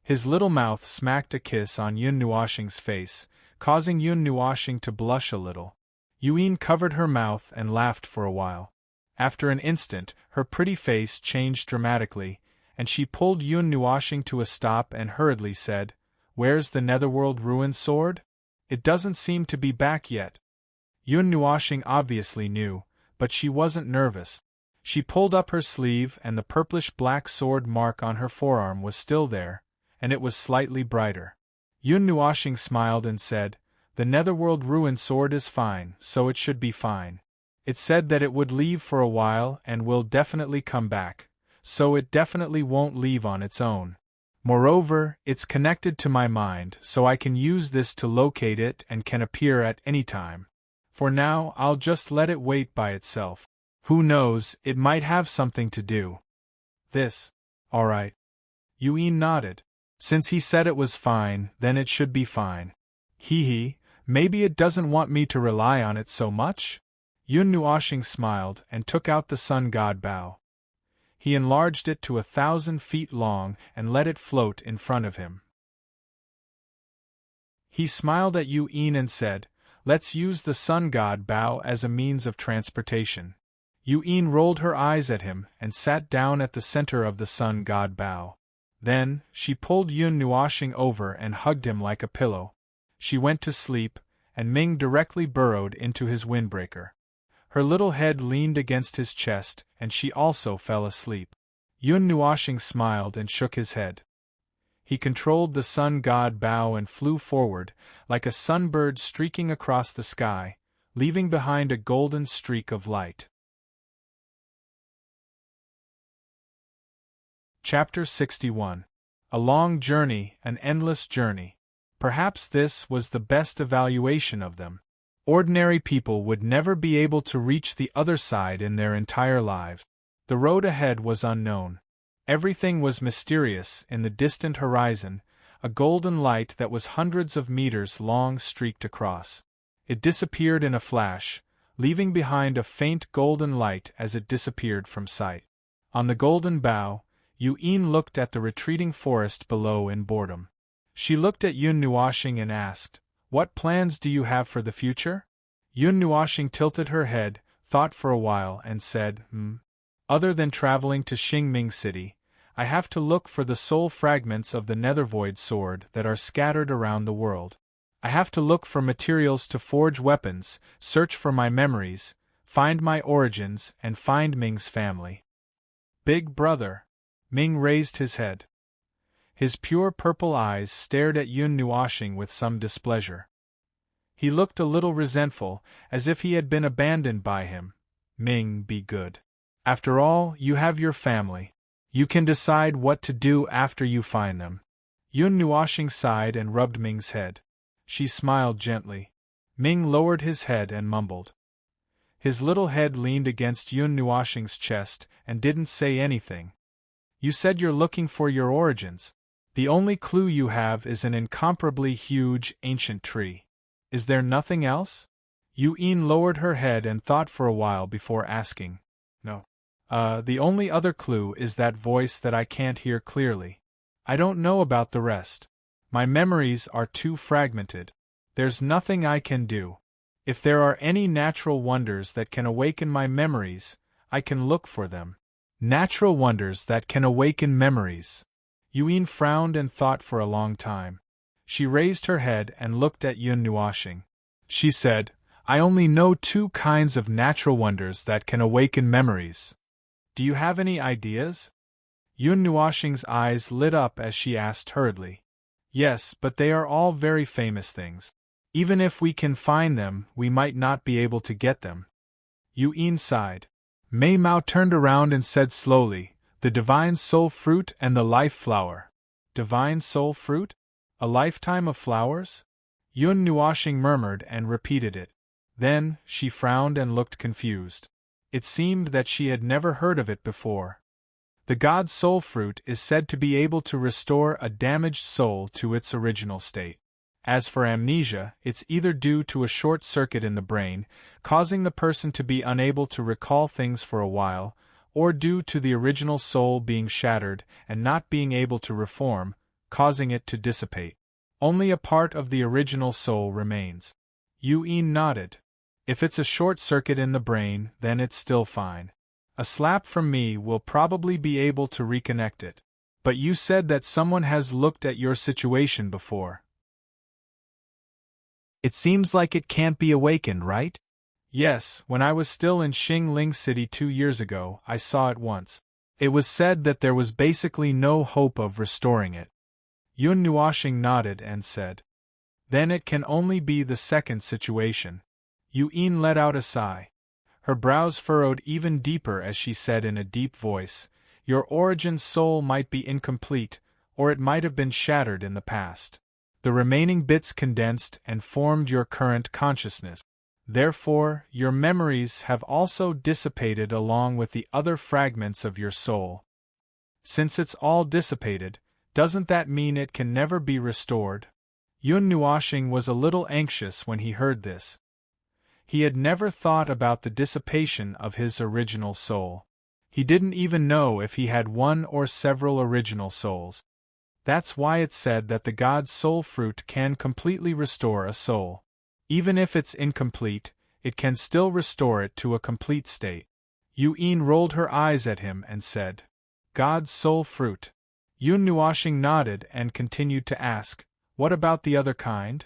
His little mouth smacked a kiss on Yun Nuoxing's face, causing Yun Nuoxing to blush a little. Yuan covered her mouth and laughed for a while. After an instant, her pretty face changed dramatically, and she pulled Yun Nuoxing to a stop and hurriedly said, "Where's the Netherworld Ruin Sword? It doesn't seem to be back yet." Yun Nuoxing obviously knew, but she wasn't nervous. She pulled up her sleeve and the purplish-black sword mark on her forearm was still there, and it was slightly brighter. Yun Nuoxing smiled and said, "The Netherworld Ruin Sword is fine, so it should be fine. It said that it would leave for a while and will definitely come back, so it definitely won't leave on its own. Moreover, it's connected to my mind, so I can use this to locate it and can appear at any time. For now, I'll just let it wait by itself." Who knows, it might have something to do. This. All right. Yuen nodded. Since he said it was fine, then it should be fine. Hee, maybe it doesn't want me to rely on it so much? Yun Nuoshing smiled and took out the sun god bow. He enlarged it to 1,000 feet long and let it float in front of him. He smiled at Yuen and said, "Let's use the sun god bow as a means of transportation." Yuen rolled her eyes at him and sat down at the center of the sun god bow. Then, she pulled Yun Nuoshing over and hugged him like a pillow. She went to sleep, and Ming directly burrowed into his windbreaker. Her little head leaned against his chest, and she also fell asleep. Yun Nuoshing smiled and shook his head. He controlled the sun god bow and flew forward, like a sunbird streaking across the sky, leaving behind a golden streak of light. Chapter 61. A long journey, an endless journey. Perhaps this was the best evaluation of them. Ordinary people would never be able to reach the other side in their entire lives. The road ahead was unknown. Everything was mysterious in the distant horizon, a golden light that was hundreds of meters long streaked across. It disappeared in a flash, leaving behind a faint golden light as it disappeared from sight. On the golden bow, Yuen looked at the retreating forest below in boredom. She looked at Yun Nuoshing and asked, "What plans do you have for the future?" Yun Nuoshing tilted her head, thought for a while, and said, Other than traveling to Xingming City, I have to look for the soul fragments of the Nethervoid sword that are scattered around the world. I have to look for materials to forge weapons, search for my memories, find my origins, and find Ming's family." "Big brother." Ming raised his head. His pure purple eyes stared at Yun Nuoshing with some displeasure. He looked a little resentful, as if he had been abandoned by him. "Ming, be good. After all, you have your family. You can decide what to do after you find them." Yun Nuoshing sighed and rubbed Ming's head. She smiled gently. Ming lowered his head and mumbled. His little head leaned against Yun Nuoshing's chest and didn't say anything. "You said you're looking for your origins. The only clue you have is an incomparably huge, ancient tree. Is there nothing else?" Yuen lowered her head and thought for a while before asking, "No. The only other clue is that voice that I can't hear clearly. I don't know about the rest. My memories are too fragmented. There's nothing I can do. If there are any natural wonders that can awaken my memories, I can look for them." Natural wonders that can awaken memories. Yuen frowned and thought for a long time. She raised her head and looked at Yun Nuoshing. She said, "I only know 2 kinds of natural wonders that can awaken memories. Do you have any ideas?" Yun Nuoshing's eyes lit up as she asked hurriedly. "Yes, but they are all very famous things. Even if we can find them, we might not be able to get them." Yuen sighed. Mei Mao turned around and said slowly, "The divine soul fruit and the life flower." "Divine soul fruit? A lifetime of flowers?" Yun Nuoshing murmured and repeated it. Then, she frowned and looked confused. It seemed that she had never heard of it before. The god soul fruit is said to be able to restore a damaged soul to its original state. As for amnesia, it's either due to a short circuit in the brain, causing the person to be unable to recall things for a while, or due to the original soul being shattered and not being able to reform, causing it to dissipate. Only a part of the original soul remains. Yuen nodded. If it's a short circuit in the brain, then it's still fine. A slap from me will probably be able to reconnect it. But you said that someone has looked at your situation before. It seems like it can't be awakened, right? Yes, when I was still in Xingling City 2 years ago, I saw it once. It was said that there was basically no hope of restoring it. Yun Nuoshing nodded and said, "Then it can only be the second situation." Yuen let out a sigh. Her brows furrowed even deeper as she said in a deep voice, "Your origin soul might be incomplete, or it might have been shattered in the past. The remaining bits condensed and formed your current consciousness. Therefore, your memories have also dissipated along with the other fragments of your soul. Since it's all dissipated, doesn't that mean it can never be restored? Yun Nuoshing was a little anxious when he heard this. He had never thought about the dissipation of his original soul. He didn't even know if he had one or several original souls. That's why it's said that the God's soul fruit can completely restore a soul. Even if it's incomplete, it can still restore it to a complete state. Yun rolled her eyes at him and said, God's soul fruit. Yun Nuoshing nodded and continued to ask, what about the other kind?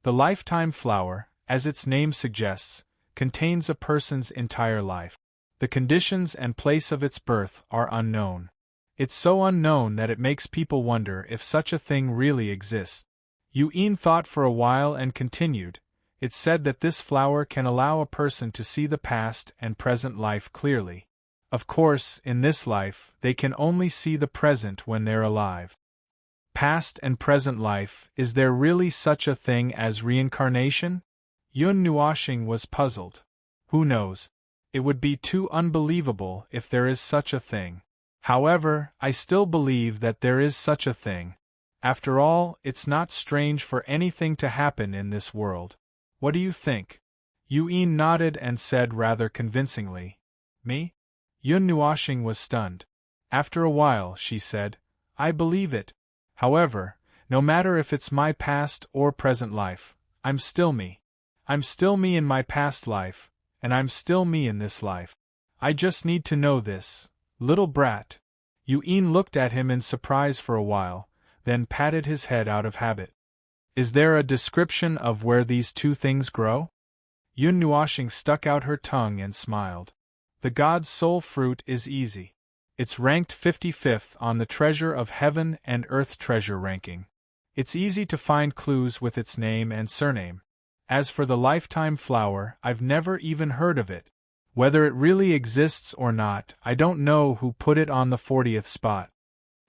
The lifetime flower, as its name suggests, contains a person's entire life. The conditions and place of its birth are unknown. It's so unknown that it makes people wonder if such a thing really exists. Yun thought for a while and continued, it's said that this flower can allow a person to see the past and present life clearly. Of course, in this life, they can only see the present when they're alive. Past and present life, is there really such a thing as reincarnation? Yun Nuoshing was puzzled. Who knows? It would be too unbelievable if there is such a thing. However, I still believe that there is such a thing. After all, it's not strange for anything to happen in this world. What do you think? Yun nodded and said rather convincingly, Me? Yun Nuoshing was stunned. After a while, she said, I believe it. However, no matter if it's my past or present life, I'm still me. I'm still me in my past life, and I'm still me in this life. I just need to know this, little brat. Yun looked at him in surprise for a while, then patted his head out of habit. Is there a description of where these two things grow? Yun Nuoshing stuck out her tongue and smiled. The God's soul fruit is easy. It's ranked 55th on the Treasure of Heaven and Earth treasure ranking. It's easy to find clues with its name and surname. As for the lifetime flower, I've never even heard of it. Whether it really exists or not, I don't know who put it on the 40th spot.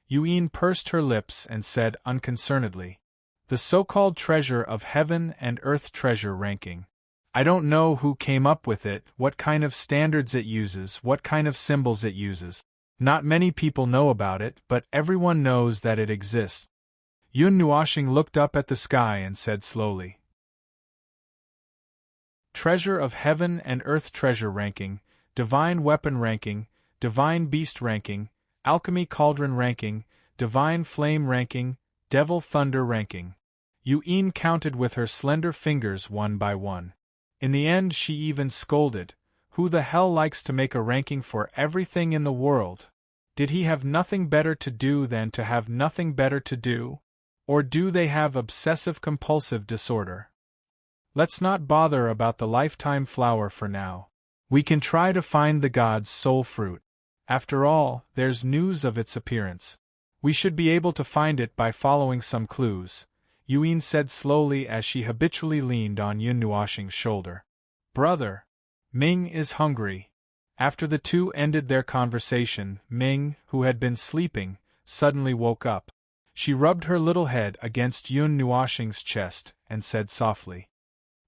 Yun pursed her lips and said unconcernedly, the so-called Treasure of Heaven and Earth treasure ranking. I don't know who came up with it, what kind of standards it uses, what kind of symbols it uses. Not many people know about it, but everyone knows that it exists. Yun Nuoshing looked up at the sky and said slowly, Treasure of Heaven and Earth treasure ranking, Divine weapon ranking, Divine beast ranking, Alchemy cauldron ranking, Divine flame ranking, Devil thunder ranking. Yun counted with her slender fingers one by one. In the end she even scolded, who the hell likes to make a ranking for everything in the world? Did he have nothing better to do than to have nothing better to do? Or do they have obsessive-compulsive disorder? Let's not bother about the lifetime flower for now. We can try to find the God's soul fruit. After all, there's news of its appearance. We should be able to find it by following some clues, Yun said slowly as she habitually leaned on Yun Nuoshing's shoulder. Brother, Ming is hungry. After the two ended their conversation, Ming, who had been sleeping, suddenly woke up. She rubbed her little head against Yun Nuoshing's chest and said softly,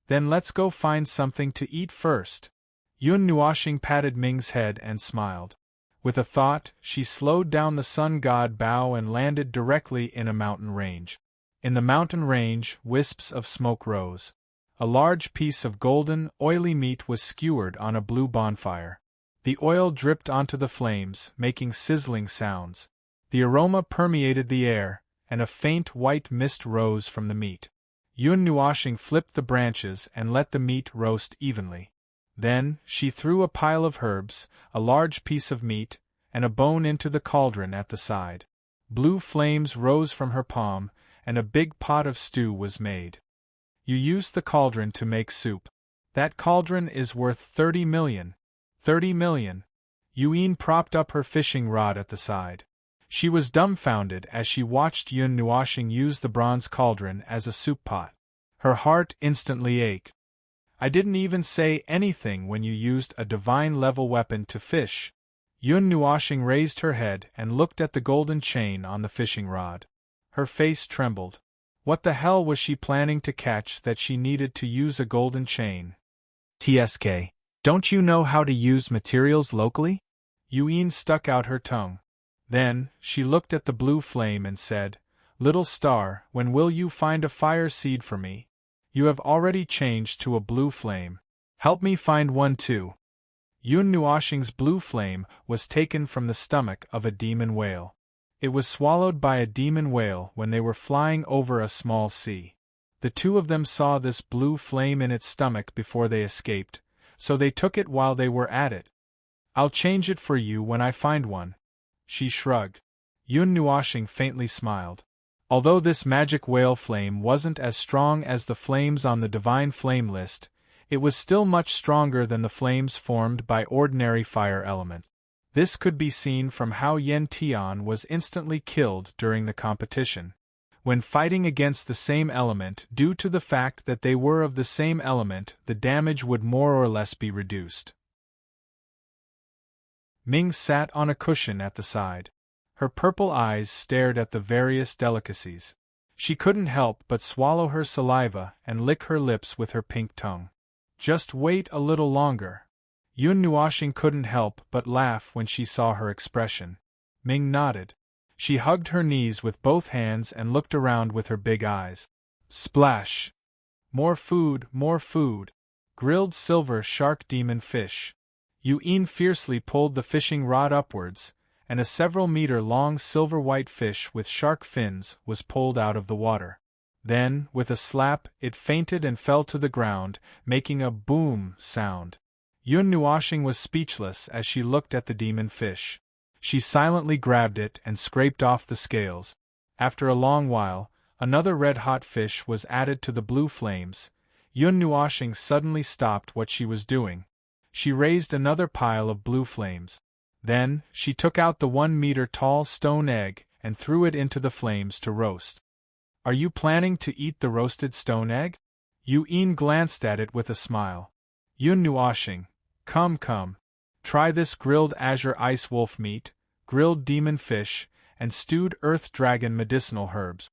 Then let's go find something to eat first. Yun Nuoshing patted Ming's head and smiled. With a thought, she slowed down the sun god bow and landed directly in a mountain range. In the mountain range, wisps of smoke rose. A large piece of golden, oily meat was skewered on a blue bonfire. The oil dripped onto the flames, making sizzling sounds. The aroma permeated the air, and a faint white mist rose from the meat. Yun Nuoshing flipped the branches and let the meat roast evenly. Then, she threw a pile of herbs, a large piece of meat, and a bone into the cauldron at the side. Blue flames rose from her palm, and a big pot of stew was made. You used the cauldron to make soup. That cauldron is worth 30 million. 30 million. Yun propped up her fishing rod at the side. She was dumbfounded as she watched Yun Nuoshing use the bronze cauldron as a soup pot. Her heart instantly ached. I didn't even say anything when you used a divine-level weapon to fish. Yun Nuoshing raised her head and looked at the golden chain on the fishing rod. Her face trembled. What the hell was she planning to catch that she needed to use a golden chain? TSK. Don't you know how to use materials locally? Yuen stuck out her tongue. Then, she looked at the blue flame and said, Little star, when will you find a fire seed for me? You have already changed to a blue flame. Help me find one too. Yun Nuoshing's blue flame was taken from the stomach of a demon whale. It was swallowed by a demon whale when they were flying over a small sea. The two of them saw this blue flame in its stomach before they escaped, so they took it while they were at it. I'll change it for you when I find one. She shrugged. Yun Nuoshing faintly smiled. Although this magic whale flame wasn't as strong as the flames on the divine flame list, it was still much stronger than the flames formed by ordinary fire element. This could be seen from how Yen Tian was instantly killed during the competition. When fighting against the same element, due to the fact that they were of the same element, the damage would more or less be reduced. Ming sat on a cushion at the side. Her purple eyes stared at the various delicacies. She couldn't help but swallow her saliva and lick her lips with her pink tongue. Just wait a little longer. Yun Nuoshing couldn't help but laugh when she saw her expression. Ming nodded. She hugged her knees with both hands and looked around with her big eyes. Splash! More food, more food. Grilled silver shark demon fish. Yuen fiercely pulled the fishing rod upwards, and a several-meter-long silver-white fish with shark fins was pulled out of the water. Then, with a slap, it fainted and fell to the ground, making a boom sound. Yun Nuoshing was speechless as she looked at the demon fish. She silently grabbed it and scraped off the scales. After a long while, another red-hot fish was added to the blue flames. Yun Nuoshing suddenly stopped what she was doing. She raised another pile of blue flames. Then, she took out the 1-meter-tall stone egg and threw it into the flames to roast. Are you planning to eat the roasted stone egg? Yuen glanced at it with a smile. Yun Nuoshing, come. Try this grilled azure ice wolf meat, grilled demon fish, and stewed earth dragon medicinal herbs.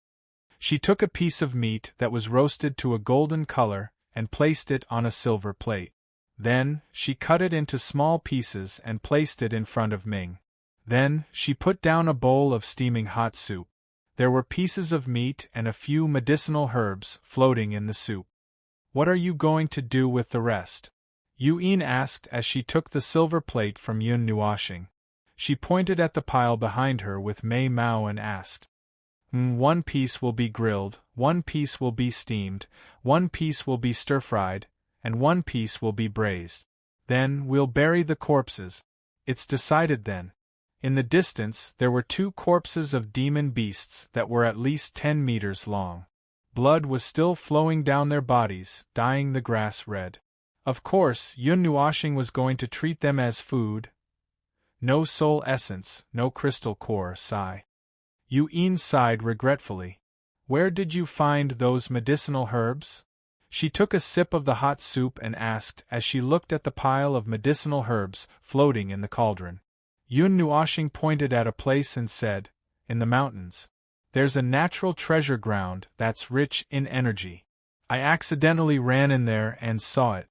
She took a piece of meat that was roasted to a golden color and placed it on a silver plate. Then, she cut it into small pieces and placed it in front of Ming. Then, she put down a bowl of steaming hot soup. There were pieces of meat and a few medicinal herbs floating in the soup. What are you going to do with the rest? Yuen asked as she took the silver plate from Yun Nuoshing. She pointed at the pile behind her with Mei Mao and asked. One piece will be grilled, one piece will be steamed, one piece will be stir-fried, and one piece will be braised. Then we'll bury the corpses. It's decided then. In the distance there were 2 corpses of demon beasts that were at least 10 meters long. Blood was still flowing down their bodies, dyeing the grass red. Of course, Yun Nuoshing was going to treat them as food. No soul essence, no crystal core, sigh. Yuen sighed regretfully. Where did you find those medicinal herbs? She took a sip of the hot soup and asked as she looked at the pile of medicinal herbs floating in the cauldron. Yun Nuoshing pointed at a place and said, In the mountains. There's a natural treasure ground that's rich in energy. I accidentally ran in there and saw it.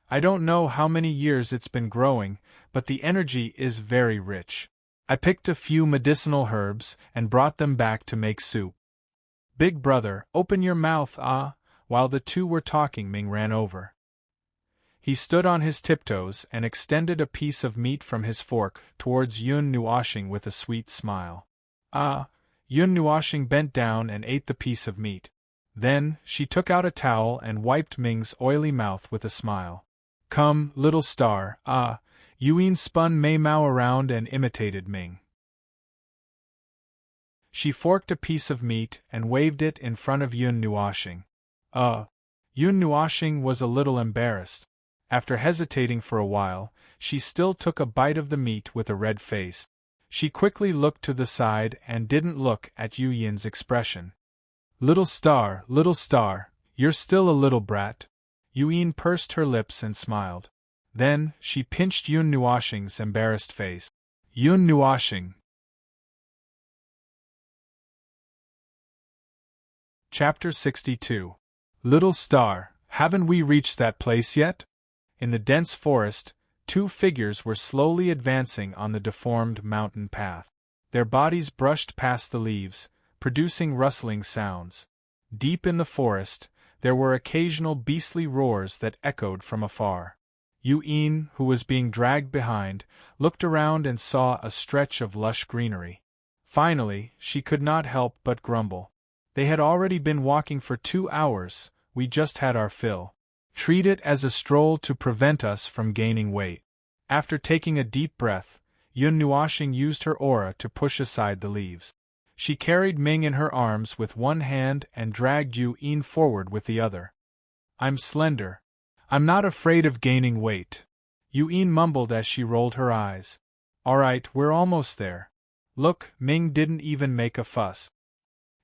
I don't know how many years it's been growing, but the energy is very rich. I picked a few medicinal herbs and brought them back to make soup. Big brother, open your mouth, ah! While the two were talking, Ming ran over. He stood on his tiptoes and extended a piece of meat from his fork towards Yun Nuoshing with a sweet smile. Ah! Yun Nuoshing bent down and ate the piece of meat. Then, she took out a towel and wiped Ming's oily mouth with a smile. Come, little star, ah! Yuen spun Mei Mao around and imitated Ming. She forked a piece of meat and waved it in front of Yun Nuoshing. Yun Nuoshing was a little embarrassed. After hesitating for a while, she still took a bite of the meat with a red face. She quickly looked to the side and didn't look at Yuyen's expression. Little star, you're still a little brat. Yuen pursed her lips and smiled. Then, she pinched Yun Nuoshing's embarrassed face. Yun Nuoshing. Chapter 62. Little star, haven't we reached that place yet? In the dense forest, two figures were slowly advancing on the deformed mountain path. Their bodies brushed past the leaves, producing rustling sounds. Deep in the forest, there were occasional beastly roars that echoed from afar. Yu-Yin, who was being dragged behind, looked around and saw a stretch of lush greenery. Finally, she could not help but grumble. They had already been walking for 2 hours, we just had our fill. Treat it as a stroll to prevent us from gaining weight. After taking a deep breath, Yun Nuoxing used her aura to push aside the leaves. She carried Ming in her arms with one hand and dragged Yu-Yin forward with the other. I'm slender. I'm not afraid of gaining weight. Yu-Yin mumbled as she rolled her eyes. Alright, we're almost there. Look, Ming didn't even make a fuss.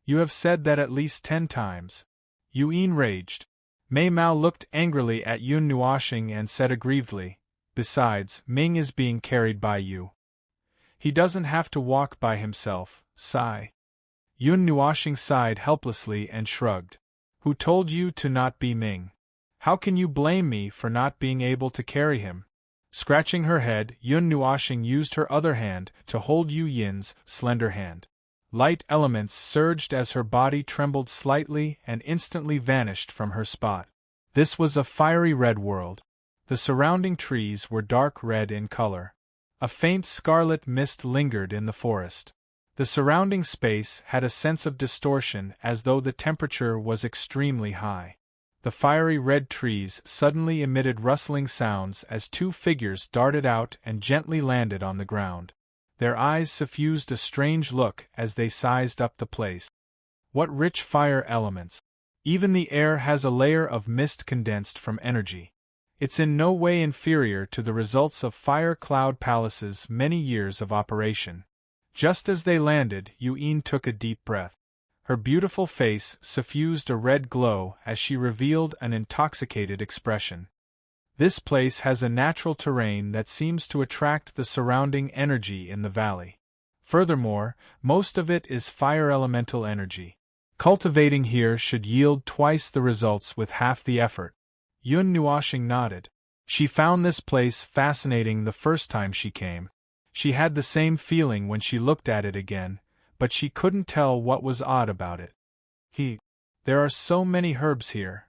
You have said that at least 10 times. Yu-Yin raged. Mei Mao looked angrily at Yun Nuoxing and said aggrievedly, besides, Ming is being carried by you. He doesn't have to walk by himself, sigh. Yun Nuoxing sighed helplessly and shrugged. Who told you to not be Ming? How can you blame me for not being able to carry him? Scratching her head, Yun Nuoxing used her other hand to hold Yu Yin's slender hand. Light elements surged as her body trembled slightly and instantly vanished from her spot. This was a fiery red world. The surrounding trees were dark red in color. A faint scarlet mist lingered in the forest. The surrounding space had a sense of distortion as though the temperature was extremely high. The fiery red trees suddenly emitted rustling sounds as two figures darted out and gently landed on the ground. Their eyes suffused a strange look as they sized up the place. What rich fire elements! Even the air has a layer of mist condensed from energy. It's in no way inferior to the results of Fire Cloud Palace's many years of operation. Just as they landed, Yu-Yin took a deep breath. Her beautiful face suffused a red glow as she revealed an intoxicated expression. This place has a natural terrain that seems to attract the surrounding energy in the valley. Furthermore, most of it is fire elemental energy. Cultivating here should yield twice the results with half the effort. Yun Nuoxing nodded. She found this place fascinating the first time she came. She had the same feeling when she looked at it again, but she couldn't tell what was odd about it. There are so many herbs here.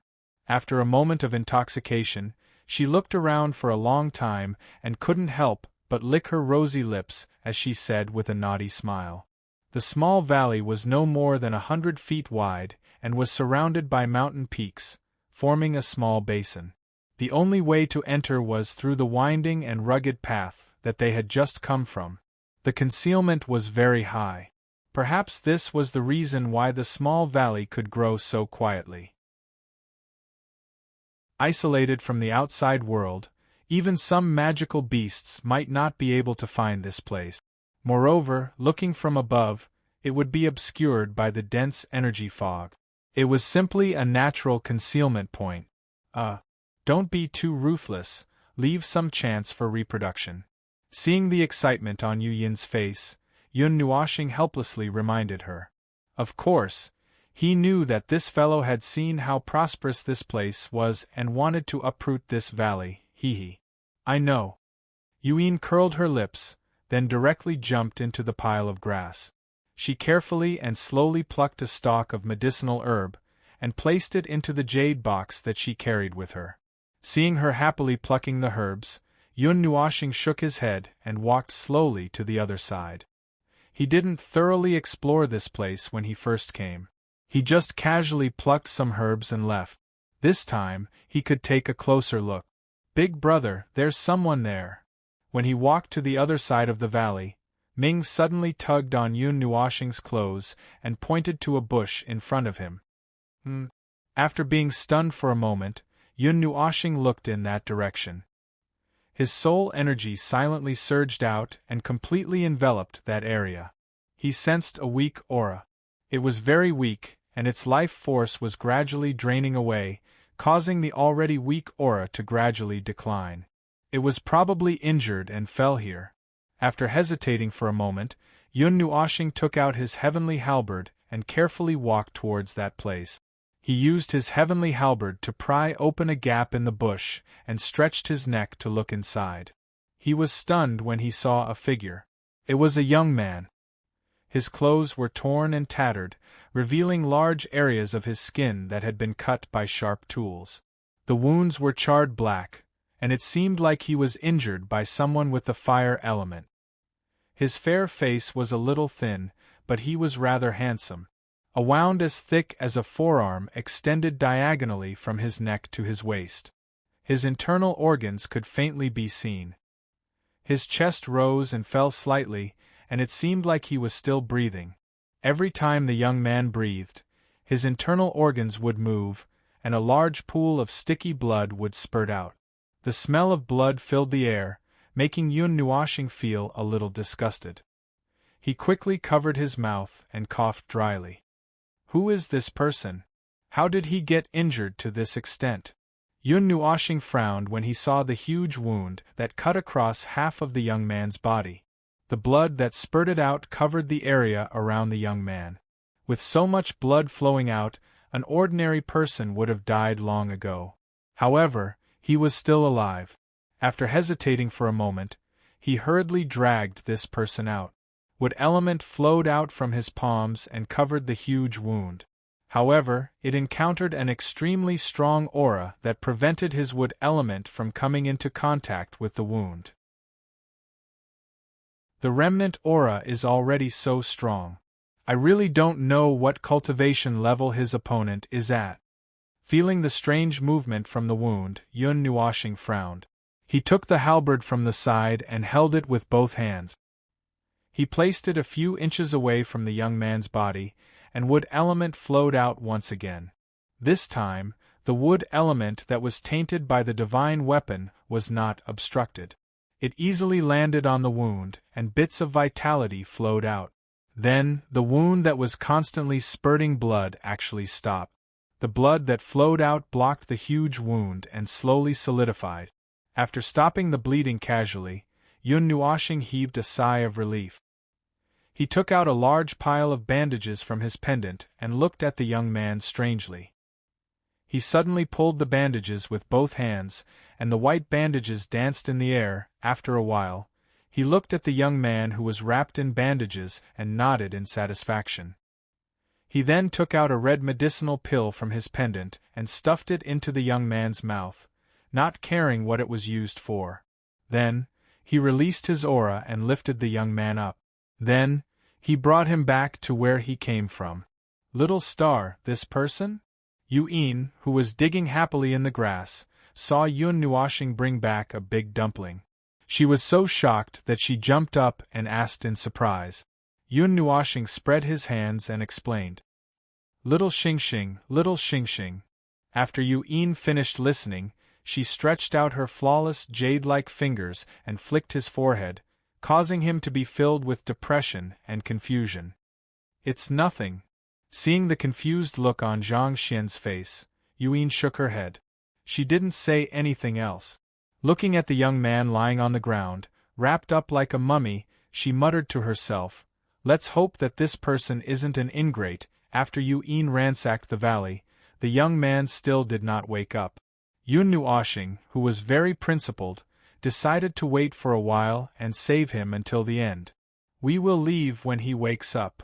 After a moment of intoxication, she looked around for a long time and couldn't help but lick her rosy lips as she said with a naughty smile. The small valley was no more than 100 feet wide and was surrounded by mountain peaks, forming a small basin. The only way to enter was through the winding and rugged path that they had just come from. The concealment was very high. Perhaps this was the reason why the small valley could grow so quietly. Isolated from the outside world, even some magical beasts might not be able to find this place. Moreover, looking from above, it would be obscured by the dense energy fog. It was simply a natural concealment point. Don't be too ruthless, leave some chance for reproduction. Seeing the excitement on Yu Yin's face, Yun Nuoxing helplessly reminded her. Of course, he knew that this fellow had seen how prosperous this place was and wanted to uproot this valley, I know. Yu-Yin curled her lips, then directly jumped into the pile of grass. She carefully and slowly plucked a stalk of medicinal herb, and placed it into the jade box that she carried with her. Seeing her happily plucking the herbs, Yun Nuoxing shook his head and walked slowly to the other side. He didn't thoroughly explore this place when he first came. He just casually plucked some herbs and left. This time, he could take a closer look. Big brother, there's someone there. When he walked to the other side of the valley, Ming suddenly tugged on Yun Nuoxing's clothes and pointed to a bush in front of him. After being stunned for a moment, Yun Nuoxing looked in that direction. His soul energy silently surged out and completely enveloped that area. He sensed a weak aura. It was very weak, and its life force was gradually draining away, causing the already weak aura to gradually decline. It was probably injured and fell here. After hesitating for a moment, Yun Nuoxing took out his heavenly halberd and carefully walked towards that place. He used his heavenly halberd to pry open a gap in the bush, and stretched his neck to look inside. He was stunned when he saw a figure. It was a young man. His clothes were torn and tattered, revealing large areas of his skin that had been cut by sharp tools. The wounds were charred black, and it seemed like he was injured by someone with the fire element. His fair face was a little thin, but he was rather handsome. A wound as thick as a forearm extended diagonally from his neck to his waist. His internal organs could faintly be seen. His chest rose and fell slightly, and it seemed like he was still breathing. Every time the young man breathed, his internal organs would move, and a large pool of sticky blood would spurt out. The smell of blood filled the air, making Yun Nuoshing feel a little disgusted. He quickly covered his mouth and coughed dryly. Who is this person? How did he get injured to this extent? Yun Nuoshing frowned when he saw the huge wound that cut across half of the young man's body. The blood that spurted out covered the area around the young man. With so much blood flowing out, an ordinary person would have died long ago. However, he was still alive. After hesitating for a moment, he hurriedly dragged this person out. Wood element flowed out from his palms and covered the huge wound. However, it encountered an extremely strong aura that prevented his wood element from coming into contact with the wound. The remnant aura is already so strong. I really don't know what cultivation level his opponent is at. Feeling the strange movement from the wound, Yun Nuoshing frowned. He took the halberd from the side and held it with both hands. He placed it a few inches away from the young man's body, and wood element flowed out once again. This time, the wood element that was tainted by the divine weapon was not obstructed. It easily landed on the wound, and bits of vitality flowed out. Then, the wound that was constantly spurting blood actually stopped. The blood that flowed out blocked the huge wound and slowly solidified. After stopping the bleeding casually, Yun Nuoshing heaved a sigh of relief. He took out a large pile of bandages from his pendant and looked at the young man strangely. He suddenly pulled the bandages with both hands, and the white bandages danced in the air. After a while, he looked at the young man who was wrapped in bandages and nodded in satisfaction. He then took out a red medicinal pill from his pendant and stuffed it into the young man's mouth, not caring what it was used for. Then, he released his aura and lifted the young man up. Then, he brought him back to where he came from. Little Star, this person? Yu-in, who was digging happily in the grass, saw Yun Nuoshing bring back a big dumpling. She was so shocked that she jumped up and asked in surprise. Yun Nuoshing spread his hands and explained. Little Xingxing, little Xingxing. After Yu-in finished listening, she stretched out her flawless jade-like fingers and flicked his forehead, causing him to be filled with depression and confusion. It's nothing. Seeing the confused look on Zhang Xian's face, Yu-in shook her head. She didn't say anything else. Looking at the young man lying on the ground, wrapped up like a mummy, she muttered to herself, "Let's hope that this person isn't an ingrate." After Yu-in ransacked the valley, the young man still did not wake up. Yun Nuoshing, who was very principled, decided to wait for a while and save him until the end. We will leave when he wakes up.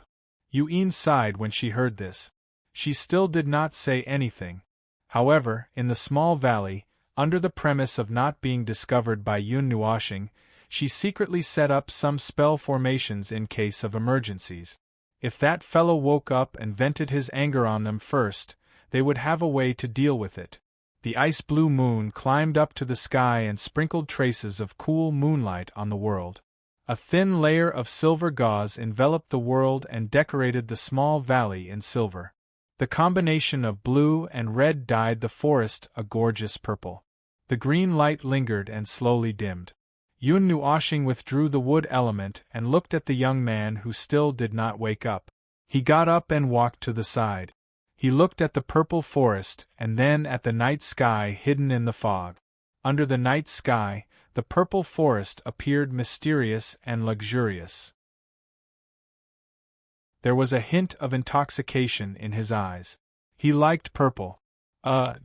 Yu-in sighed when she heard this. She still did not say anything. However, in the small valley, under the premise of not being discovered by Yun Nuoshing, she secretly set up some spell formations in case of emergencies. If that fellow woke up and vented his anger on them first, they would have a way to deal with it. The ice-blue moon climbed up to the sky and sprinkled traces of cool moonlight on the world. A thin layer of silver gauze enveloped the world and decorated the small valley in silver. The combination of blue and red dyed the forest a gorgeous purple. The green light lingered and slowly dimmed. Yun Nuoshing withdrew the wood element and looked at the young man who still did not wake up. He got up and walked to the side. He looked at the purple forest and then at the night sky hidden in the fog. Under the night sky, the purple forest appeared mysterious and luxurious. There was a hint of intoxication in his eyes. He liked purple.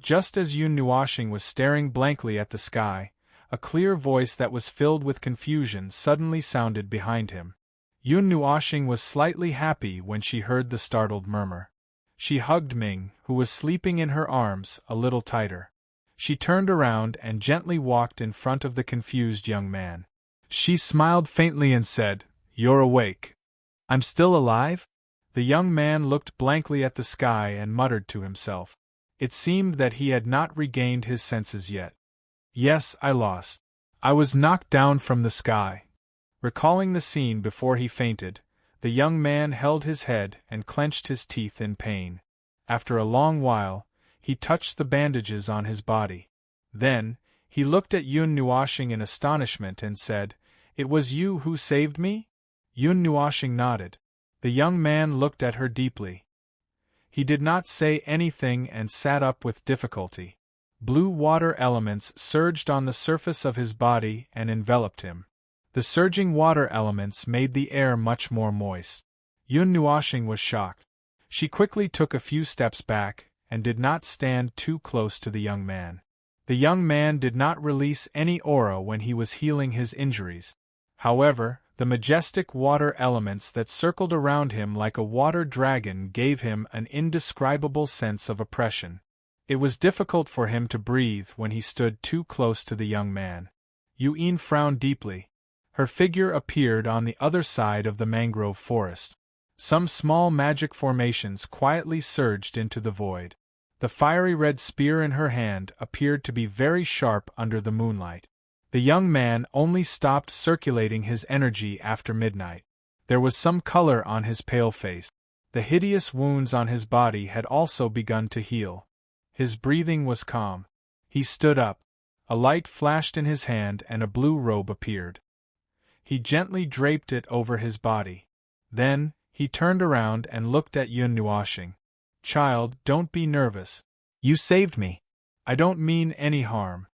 Just as Yun Nuashing was staring blankly at the sky, a clear voice that was filled with confusion suddenly sounded behind him. Yun Nuashing was slightly happy when she heard the startled murmur. She hugged Ming, who was sleeping in her arms, a little tighter. She turned around and gently walked in front of the confused young man. She smiled faintly and said, "You're awake." "I'm still alive?" The young man looked blankly at the sky and muttered to himself. It seemed that he had not regained his senses yet. "Yes, I lost. I was knocked down from the sky." Recalling the scene before he fainted, the young man held his head and clenched his teeth in pain. After a long while, he touched the bandages on his body. Then, he looked at Yun Nuashing in astonishment and said, "It was you who saved me?" Yun Nuashing nodded. The young man looked at her deeply. He did not say anything and sat up with difficulty. Blue water elements surged on the surface of his body and enveloped him. The surging water elements made the air much more moist. Yun Nuashing was shocked. She quickly took a few steps back, and did not stand too close to the young man. The young man did not release any aura when he was healing his injuries. However, the majestic water elements that circled around him like a water dragon gave him an indescribable sense of oppression. It was difficult for him to breathe when he stood too close to the young man. Yun frowned deeply. Her figure appeared on the other side of the mangrove forest. Some small magic formations quietly surged into the void. The fiery red spear in her hand appeared to be very sharp under the moonlight. The young man only stopped circulating his energy after midnight. There was some color on his pale face. The hideous wounds on his body had also begun to heal. His breathing was calm. He stood up. A light flashed in his hand and a blue robe appeared. He gently draped it over his body. Then, he turned around and looked at Yun Nuashing. "Child, don't be nervous. You saved me. I don't mean any harm."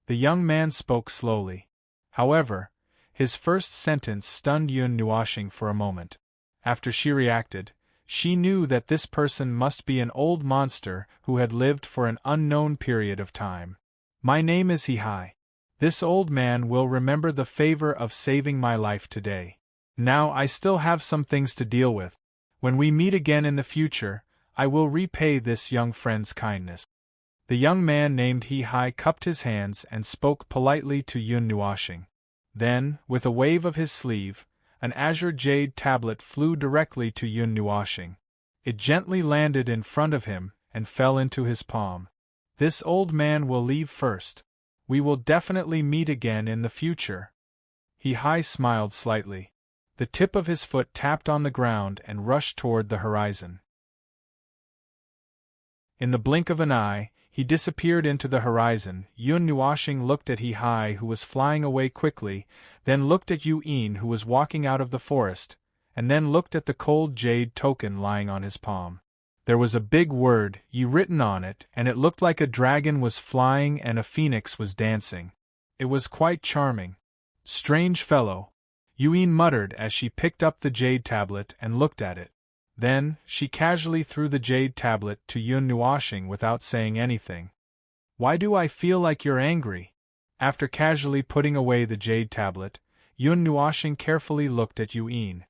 The young man spoke slowly. However, his first sentence stunned Yun Nuashing for a moment. After she reacted, she knew that this person must be an old monster who had lived for an unknown period of time. "My name is Hihai. This old man will remember the favor of saving my life today. Now I still have some things to deal with. When we meet again in the future, I will repay this young friend's kindness." The young man named Hihai cupped his hands and spoke politely to Yun Nuashing. Then, with a wave of his sleeve, an azure jade tablet flew directly to Yun Nuashing. It gently landed in front of him and fell into his palm. "This old man will leave first. We will definitely meet again in the future." Hihai smiled slightly. The tip of his foot tapped on the ground and rushed toward the horizon. In the blink of an eye, he disappeared into the horizon. Yun Nuashing looked at Hihai, who was flying away quickly, then looked at Yun, who was walking out of the forest, and then looked at the cold jade token lying on his palm. There was a big word, "Yi," written on it, and it looked like a dragon was flying and a phoenix was dancing. It was quite charming. "Strange fellow," Yun muttered as she picked up the jade tablet and looked at it. Then, she casually threw the jade tablet to Yun Nuashing without saying anything. "Why do I feel like you're angry?" After casually putting away the jade tablet, Yun Nuashing carefully looked at Yun.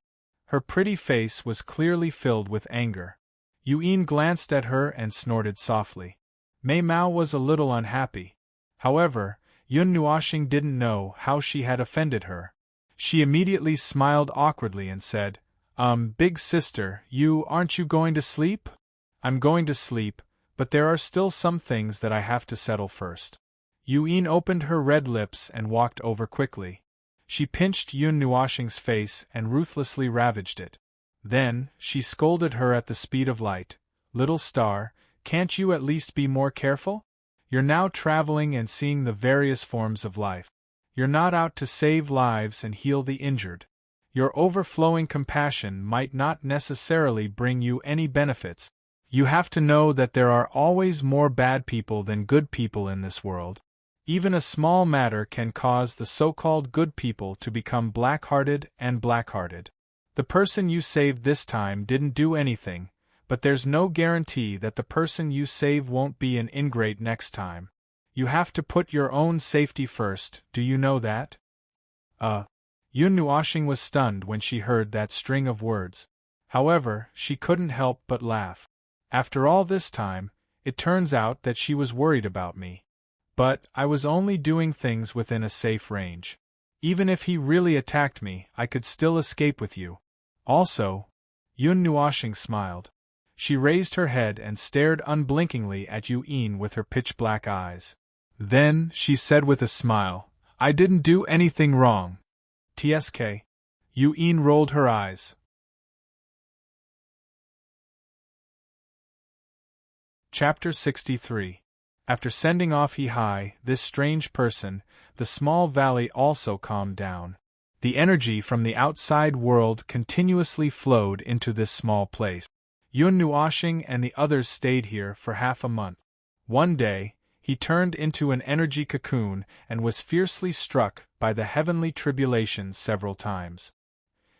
Her pretty face was clearly filled with anger. Yun glanced at her and snorted softly. Mei Mao was a little unhappy. However, Yun Nuashing didn't know how she had offended her. She immediately smiled awkwardly and said, Big sister, aren't you going to sleep?" "I'm going to sleep, but there are still some things that I have to settle first." Yun opened her red lips and walked over quickly. She pinched Yun Nuashing's face and ruthlessly ravaged it. Then, she scolded her at the speed of light. "Little star, can't you at least be more careful? You're now traveling and seeing the various forms of life. You're not out to save lives and heal the injured. Your overflowing compassion might not necessarily bring you any benefits. You have to know that there are always more bad people than good people in this world. Even a small matter can cause the so-called good people to become black-hearted and black-hearted. The person you saved this time didn't do anything, But there's no guarantee that the person you save won't be an ingrate next time. You have to put your own safety first, do you know that? Yun Nuashing was stunned when she heard that string of words. However, she couldn't help but laugh. After all this time, it turns out that she was worried about me. But I was only doing things within a safe range. Even if he really attacked me, I could still escape with you. Also, Yun Nuashing smiled. She raised her head and stared unblinkingly at Yu-in with her pitch-black eyes. Then, she said with a smile, I didn't do anything wrong. TSK. Yu-in rolled her eyes. Chapter 63. After sending off He-Hai, this strange person, the small valley also calmed down. The energy from the outside world continuously flowed into this small place. Yun Nuashing and the others stayed here for half a month. One day, he turned into an energy cocoon and was fiercely struck by the heavenly tribulation several times.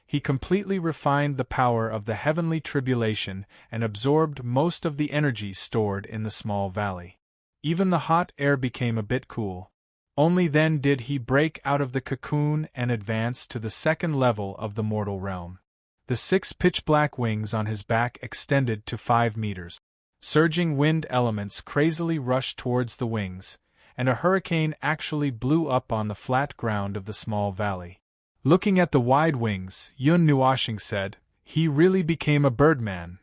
He completely refined the power of the heavenly tribulation and absorbed most of the energy stored in the small valley. Even the hot air became a bit cool. Only then did he break out of the cocoon and advance to the second level of the mortal realm. The 6 pitch-black wings on his back extended to 5 meters. Surging wind elements crazily rushed towards the wings, and a hurricane actually blew up on the flat ground of the small valley. Looking at the wide wings, Yun Nuashing said, he really became a birdman.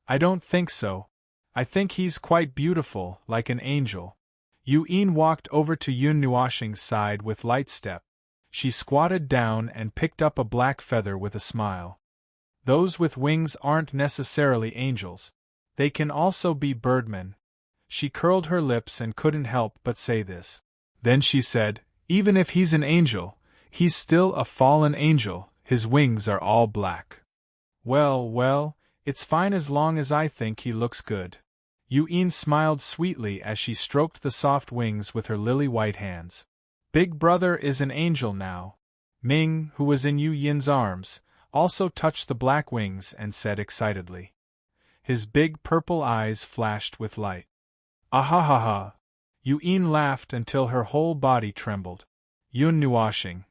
I don't think so. I think he's quite beautiful, like an angel. Yu-in walked over to Yun Nuashing's side with light step. She squatted down and picked up a black feather with a smile. Those with wings aren't necessarily angels. They can also be birdmen. She curled her lips and couldn't help but say this. Then she said, even if he's an angel, he's still a fallen angel, his wings are all black. Well, it's fine as long as I think he looks good. Yu-in smiled sweetly as she stroked the soft wings with her lily-white hands. Big brother is an angel now. Ming, who was in Yu-yin's arms, also touched the black wings and said excitedly. His big purple eyes flashed with light. Ahahaha! Yu-in laughed until her whole body trembled. Yun Nuashing.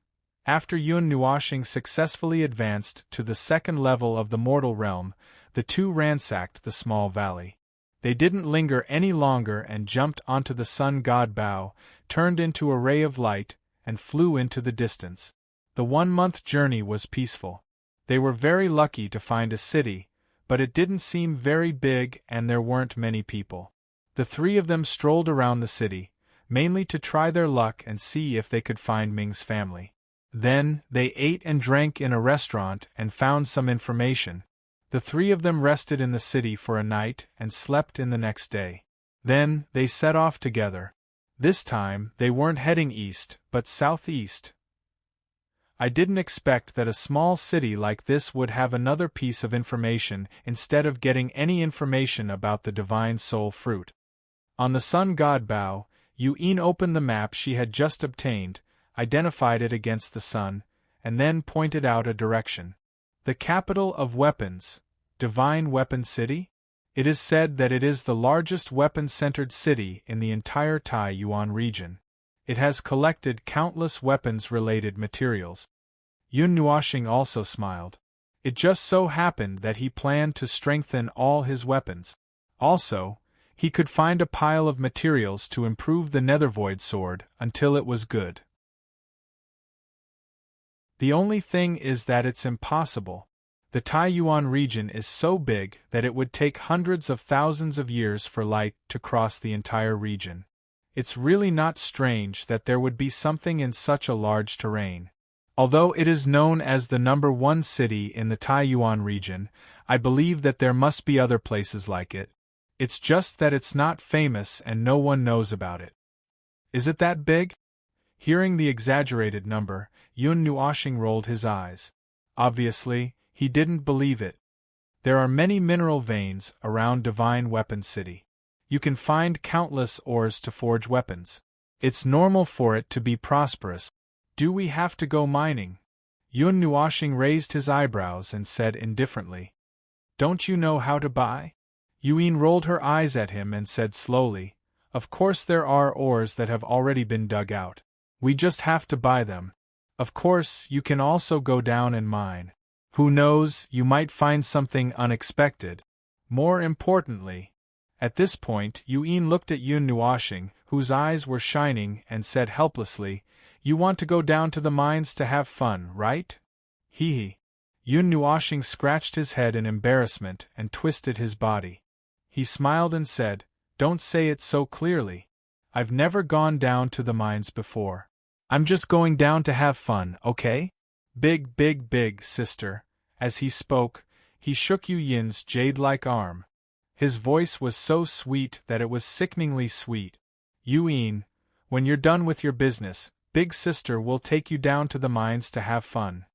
After Yun Nuashing successfully advanced to the second level of the mortal realm, the two ransacked the small valley. They didn't linger any longer and jumped onto the sun god bow, turned into a ray of light, and flew into the distance. The 1-month journey was peaceful. They were very lucky to find a city, but it didn't seem very big and there weren't many people. The 3 of them strolled around the city, mainly to try their luck and see if they could find Ming's family. Then, they ate and drank in a restaurant and found some information. The 3 of them rested in the city for a night and slept in the next day. Then, they set off together. This time, they weren't heading east, but southeast. I didn't expect that a small city like this would have another piece of information instead of getting any information about the divine soul fruit. On the sun god bow, Yu-in opened the map she had just obtained, identified it against the sun, and then pointed out a direction. The capital of weapons, Divine Weapon City? It is said that it is the largest weapon-centered city in the entire Taiyuan region. It has collected countless weapons-related materials. Yun Nuashing also smiled. It just so happened that he planned to strengthen all his weapons. Also, he could find a pile of materials to improve the Nethervoid sword until it was good. The only thing is that it's impossible. The Taiyuan region is so big that it would take hundreds of thousands of years for light to cross the entire region. It's really not strange that there would be something in such a large terrain. Although it is known as the number 1 city in the Taiyuan region, I believe that there must be other places like it. It's just that it's not famous and no one knows about it. Is it that big? Hearing the exaggerated number, Yun Nuashing rolled his eyes. Obviously, he didn't believe it. There are many mineral veins around Divine Weapon City. You can find countless ores to forge weapons. It's normal for it to be prosperous. Do we have to go mining? Yun Nuashing raised his eyebrows and said indifferently. Don't you know how to buy? Yuin rolled her eyes at him and said slowly, "Of course there are ores that have already been dug out. We just have to buy them. Of course, you can also go down and mine. Who knows, you might find something unexpected. More importantly." At this point, Yuin looked at Yun Nuoxing, whose eyes were shining, and said helplessly, "You want to go down to the mines to have fun, right?" Hee. Yun Nuoxing scratched his head in embarrassment and twisted his body. He smiled and said, "Don't say it so clearly. I've never gone down to the mines before. I'm just going down to have fun, okay? Big, sister." As he spoke, he shook Yun's jade-like arm. His voice was so sweet that it was sickeningly sweet. "Yuin, when you're done with your business, big sister will take you down to the mines to have fun."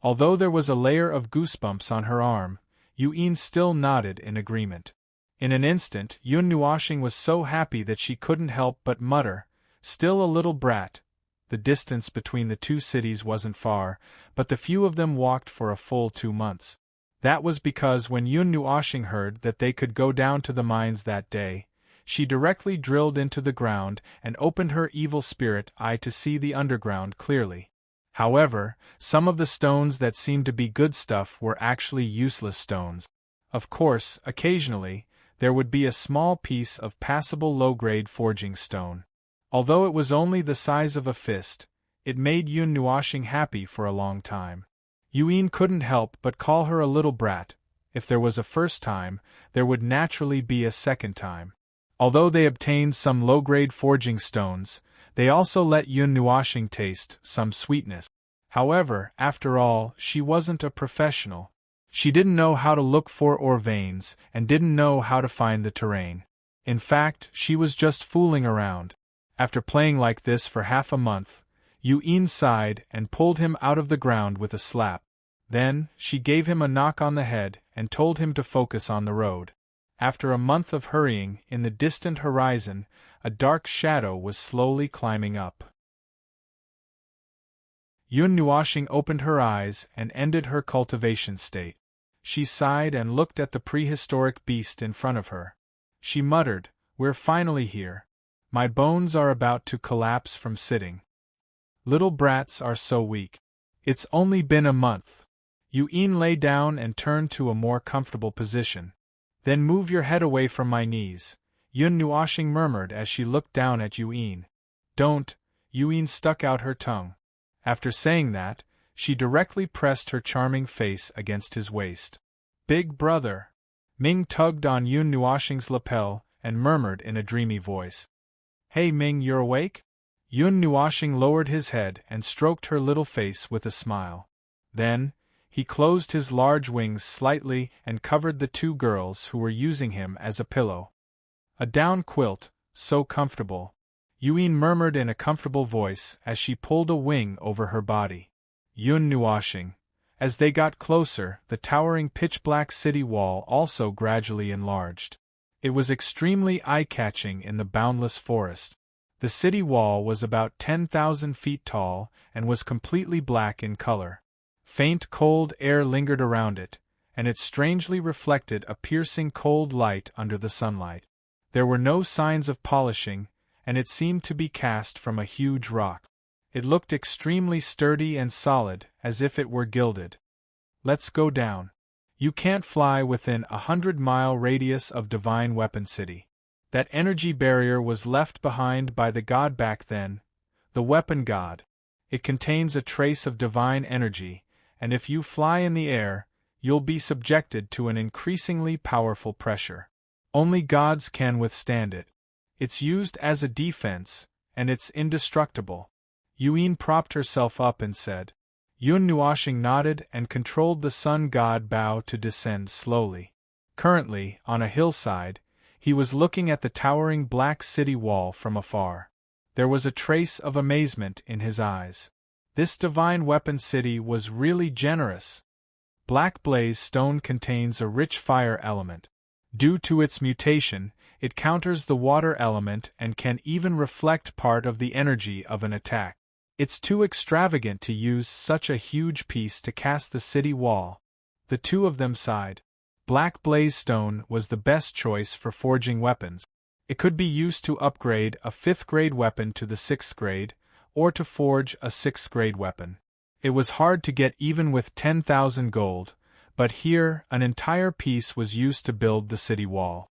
Although there was a layer of goosebumps on her arm, Yuin still nodded in agreement. In an instant, Yun Nuoxing was so happy that she couldn't help but mutter, "Still a little brat." The distance between the two cities wasn't far, but the few of them walked for a full 2 months. That was because when Yun Nuoxing heard that they could go down to the mines that day, she directly drilled into the ground and opened her evil spirit eye to see the underground clearly. However, some of the stones that seemed to be good stuff were actually useless stones. Of course, occasionally, there would be a small piece of passable low-grade forging stone. Although it was only the size of a fist, it made Yun Nuoxing happy for a long time. Yuin couldn't help but call her a little brat. If there was a first time, there would naturally be a second time. Although they obtained some low-grade forging stones, they also let Yun Nuoxing taste some sweetness. However, after all, she wasn't a professional. She didn't know how to look for ore veins, and didn't know how to find the terrain. In fact, she was just fooling around. After playing like this for half a month, Yuin sighed and pulled him out of the ground with a slap. Then, she gave him a knock on the head and told him to focus on the road. After a month of hurrying, in the distant horizon, a dark shadow was slowly climbing up. Yun Nuoxing opened her eyes and ended her cultivation state. She sighed and looked at the prehistoric beast in front of her. She muttered, "We're finally here. My bones are about to collapse from sitting. Little brats are so weak. It's only been a month." Yuin lay down and turned to a more comfortable position. "Then move your head away from my knees," Yun Nuoxing murmured as she looked down at Yuin. "Don't," Yuin stuck out her tongue. After saying that, she directly pressed her charming face against his waist. "Big brother." Ming tugged on Yun Nuoxing's lapel and murmured in a dreamy voice. "Hey Ming, you're awake?" Yun Nuoxing lowered his head and stroked her little face with a smile. Then, he closed his large wings slightly and covered the two girls who were using him as a pillow. "A down quilt, so comfortable," Yuin murmured in a comfortable voice as she pulled a wing over her body. Yun Nuoxing. As they got closer, the towering pitch-black city wall also gradually enlarged. It was extremely eye-catching in the boundless forest. The city wall was about 10,000 feet tall and was completely black in color. Faint cold air lingered around it, and it strangely reflected a piercing cold light under the sunlight. There were no signs of polishing, and it seemed to be cast from a huge rock. It looked extremely sturdy and solid, as if it were gilded. "Let's go down. You can't fly within a 100-mile radius of Divine Weapon City. That energy barrier was left behind by the god back then, the Weapon God. It contains a trace of divine energy, and if you fly in the air, you'll be subjected to an increasingly powerful pressure. Only gods can withstand it. It's used as a defense, and it's indestructible." Yuin propped herself up and said. Yun Nuoxing nodded and controlled the sun god Bao to descend slowly. Currently, on a hillside, he was looking at the towering black city wall from afar. There was a trace of amazement in his eyes. This divine weapon city was really generous. Black blaze stone contains a rich fire element. Due to its mutation, it counters the water element and can even reflect part of the energy of an attack. It's too extravagant to use such a huge piece to cast the city wall. The two of them sighed. Black blaze stone was the best choice for forging weapons. It could be used to upgrade a 5th grade weapon to the 6th grade, or to forge a 6th grade weapon. It was hard to get even with 10,000 gold, but here an entire piece was used to build the city wall.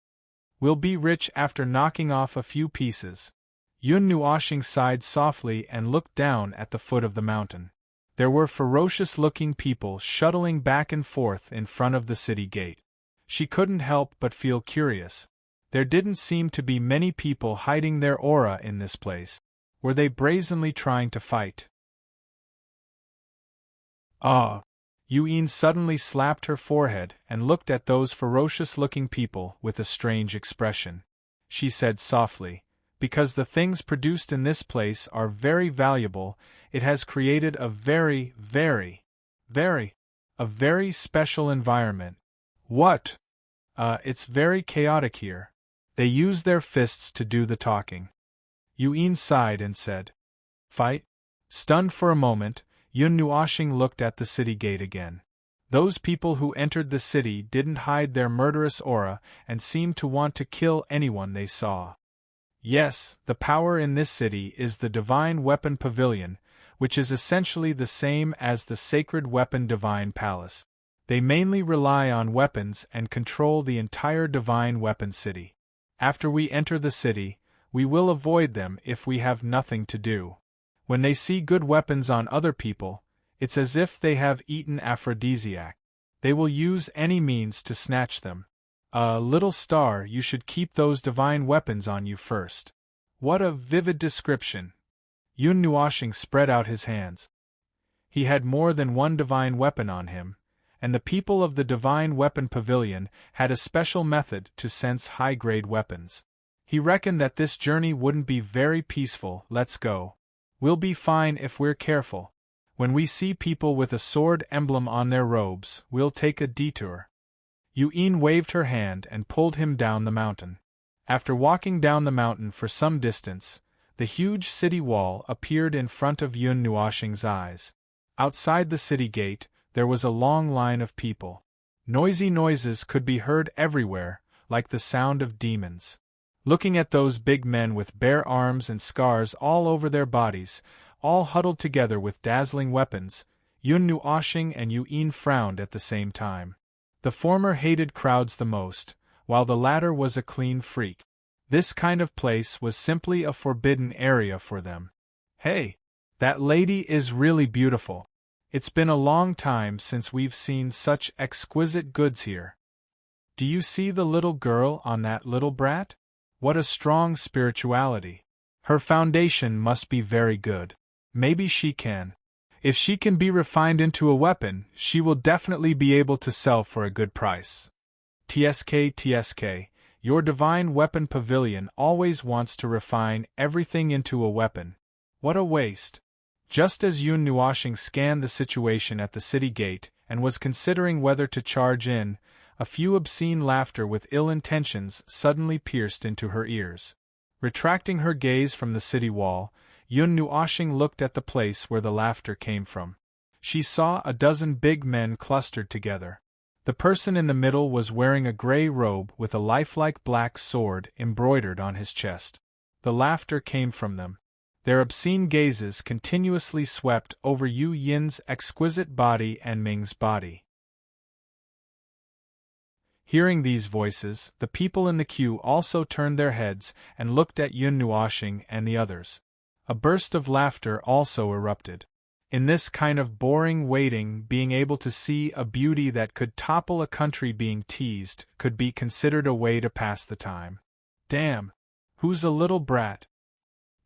We'll be rich after knocking off a few pieces. Yun Nuoshing sighed softly and looked down at the foot of the mountain. There were ferocious-looking people shuttling back and forth in front of the city gate. She couldn't help but feel curious. There didn't seem to be many people hiding their aura in this place. Were they brazenly trying to fight? Ah! Yuan suddenly slapped her forehead and looked at those ferocious-looking people with a strange expression. She said softly, "Because the things produced in this place are very valuable, it has created a very special environment." What? It's very chaotic here. They use their fists to do the talking. Yuan sighed and said, "Fight?" Stunned for a moment, Yun Nuoshing looked at the city gate again. Those people who entered the city didn't hide their murderous aura and seemed to want to kill anyone they saw. Yes, the power in this city is the Divine Weapon Pavilion, which is essentially the same as the Sacred Weapon Divine Palace. They mainly rely on weapons and control the entire Divine Weapon City. After we enter the city, we will avoid them if we have nothing to do. When they see good weapons on other people, it's as if they have eaten aphrodisiac. They will use any means to snatch them. Little star, you should keep those divine weapons on you first. What a vivid description! Yun Nuoshing spread out his hands. He had more than one divine weapon on him, and the people of the Divine Weapon Pavilion had a special method to sense high-grade weapons. He reckoned that this journey wouldn't be very peaceful. Let's go. We'll be fine if we're careful. When we see people with a sword emblem on their robes, we'll take a detour. Yuan waved her hand and pulled him down the mountain. After walking down the mountain for some distance, the huge city wall appeared in front of Yun Nuoshing's eyes. Outside the city gate, there was a long line of people. Noisy noises could be heard everywhere, like the sound of demons. Looking at those big men with bare arms and scars all over their bodies, all huddled together with dazzling weapons, Yun Nuoshing and Yuan frowned at the same time. The former hated crowds the most, while the latter was a clean freak. This kind of place was simply a forbidden area for them. Hey, that lady is really beautiful. It's been a long time since we've seen such exquisite goods here. Do you see the little girl on that little brat? What a strong spirituality. Her foundation must be very good. Maybe she can. If she can be refined into a weapon, she will definitely be able to sell for a good price. TSK, your Divine Weapon Pavilion always wants to refine everything into a weapon. What a waste. Just as Yun Nuoshing scanned the situation at the city gate and was considering whether to charge in, a few obscene laughter with ill intentions suddenly pierced into her ears. Retracting her gaze from the city wall, Yun Nuoshing looked at the place where the laughter came from. She saw a dozen big men clustered together. The person in the middle was wearing a gray robe with a lifelike black sword embroidered on his chest. The laughter came from them. Their obscene gazes continuously swept over Yu Yin's exquisite body and Ming's body. Hearing these voices, the people in the queue also turned their heads and looked at Yun Nuoshing and the others. A burst of laughter also erupted. In this kind of boring waiting, being able to see a beauty that could topple a country being teased could be considered a way to pass the time. Damn! Who's a little brat?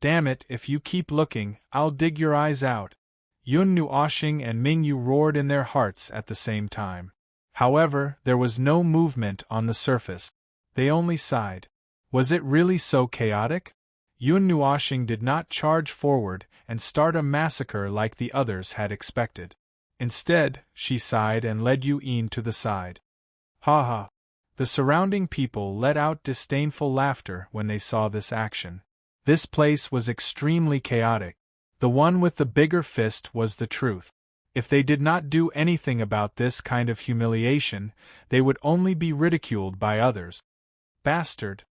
Damn it, if you keep looking, I'll dig your eyes out. Yun Nuoshing and Mingyu roared in their hearts at the same time. However, there was no movement on the surface. They only sighed. Was it really so chaotic? Yun Nuoshing did not charge forward and start a massacre like the others had expected. Instead, she sighed and led Yuan to the side. Ha ha! The surrounding people let out disdainful laughter when they saw this action. This place was extremely chaotic. The one with the bigger fist was the truth. If they did not do anything about this kind of humiliation, they would only be ridiculed by others. Bastard!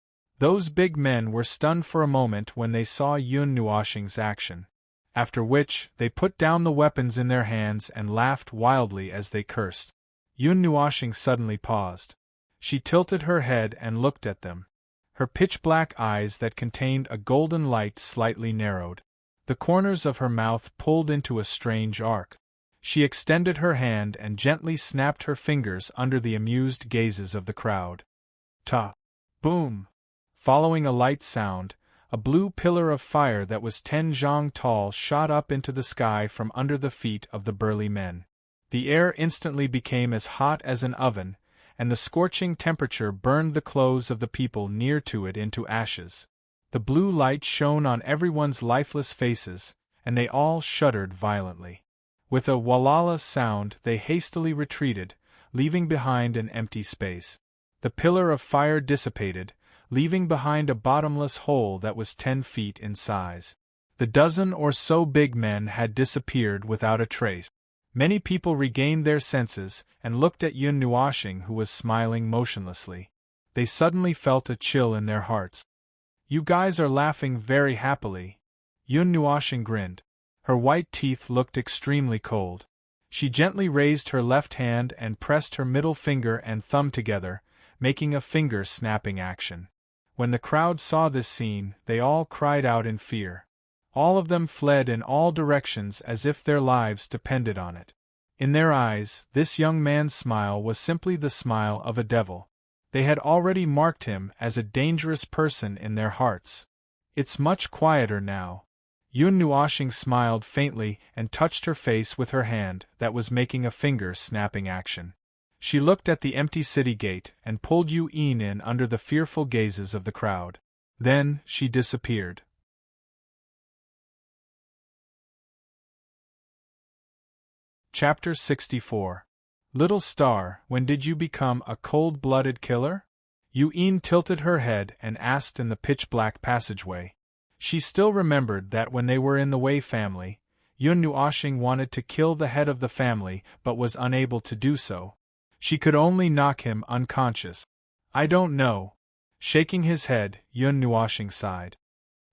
Those big men were stunned for a moment when they saw Yun Nuoshing's action, after which they put down the weapons in their hands and laughed wildly as they cursed. Yun Nuoshing suddenly paused. She tilted her head and looked at them. Her pitch-black eyes that contained a golden light slightly narrowed. The corners of her mouth pulled into a strange arc. She extended her hand and gently snapped her fingers under the amused gazes of the crowd. Ta! Boom! Following a light sound, a blue pillar of fire that was 10 zhang tall shot up into the sky from under the feet of the burly men. The air instantly became as hot as an oven, and the scorching temperature burned the clothes of the people near to it into ashes. The blue light shone on everyone's lifeless faces, and they all shuddered violently. With a walala sound they hastily retreated, leaving behind an empty space. The pillar of fire dissipated, leaving behind a bottomless hole that was 10 feet in size. The dozen or so big men had disappeared without a trace. Many people regained their senses and looked at Yun Nuoshing, who was smiling motionlessly. They suddenly felt a chill in their hearts. "You guys are laughing very happily." Yun Nuoshing grinned. Her white teeth looked extremely cold. She gently raised her left hand and pressed her middle finger and thumb together, making a finger-snapping action. When the crowd saw this scene, they all cried out in fear. All of them fled in all directions as if their lives depended on it. In their eyes, this young man's smile was simply the smile of a devil. They had already marked him as a dangerous person in their hearts. "It's much quieter now." Yun Nuoshing smiled faintly and touched her face with her hand that was making a finger-snapping action. She looked at the empty city gate and pulled Yu Yin in under the fearful gazes of the crowd. Then she disappeared. Chapter 64. Little Star, when did you become a cold-blooded killer? Yu Yin tilted her head and asked in the pitch-black passageway. She still remembered that when they were in the Wei family, Yun Nuoshing wanted to kill the head of the family but was unable to do so. She could only knock him unconscious. "I don't know." Shaking his head, Yun Nuoshing sighed.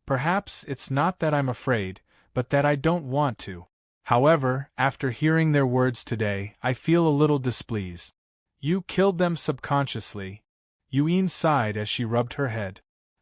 "Perhaps it's not that I'm afraid, but that I don't want to. However, after hearing their words today, I feel a little displeased." "You killed them subconsciously." Yu Yin sighed as she rubbed her head.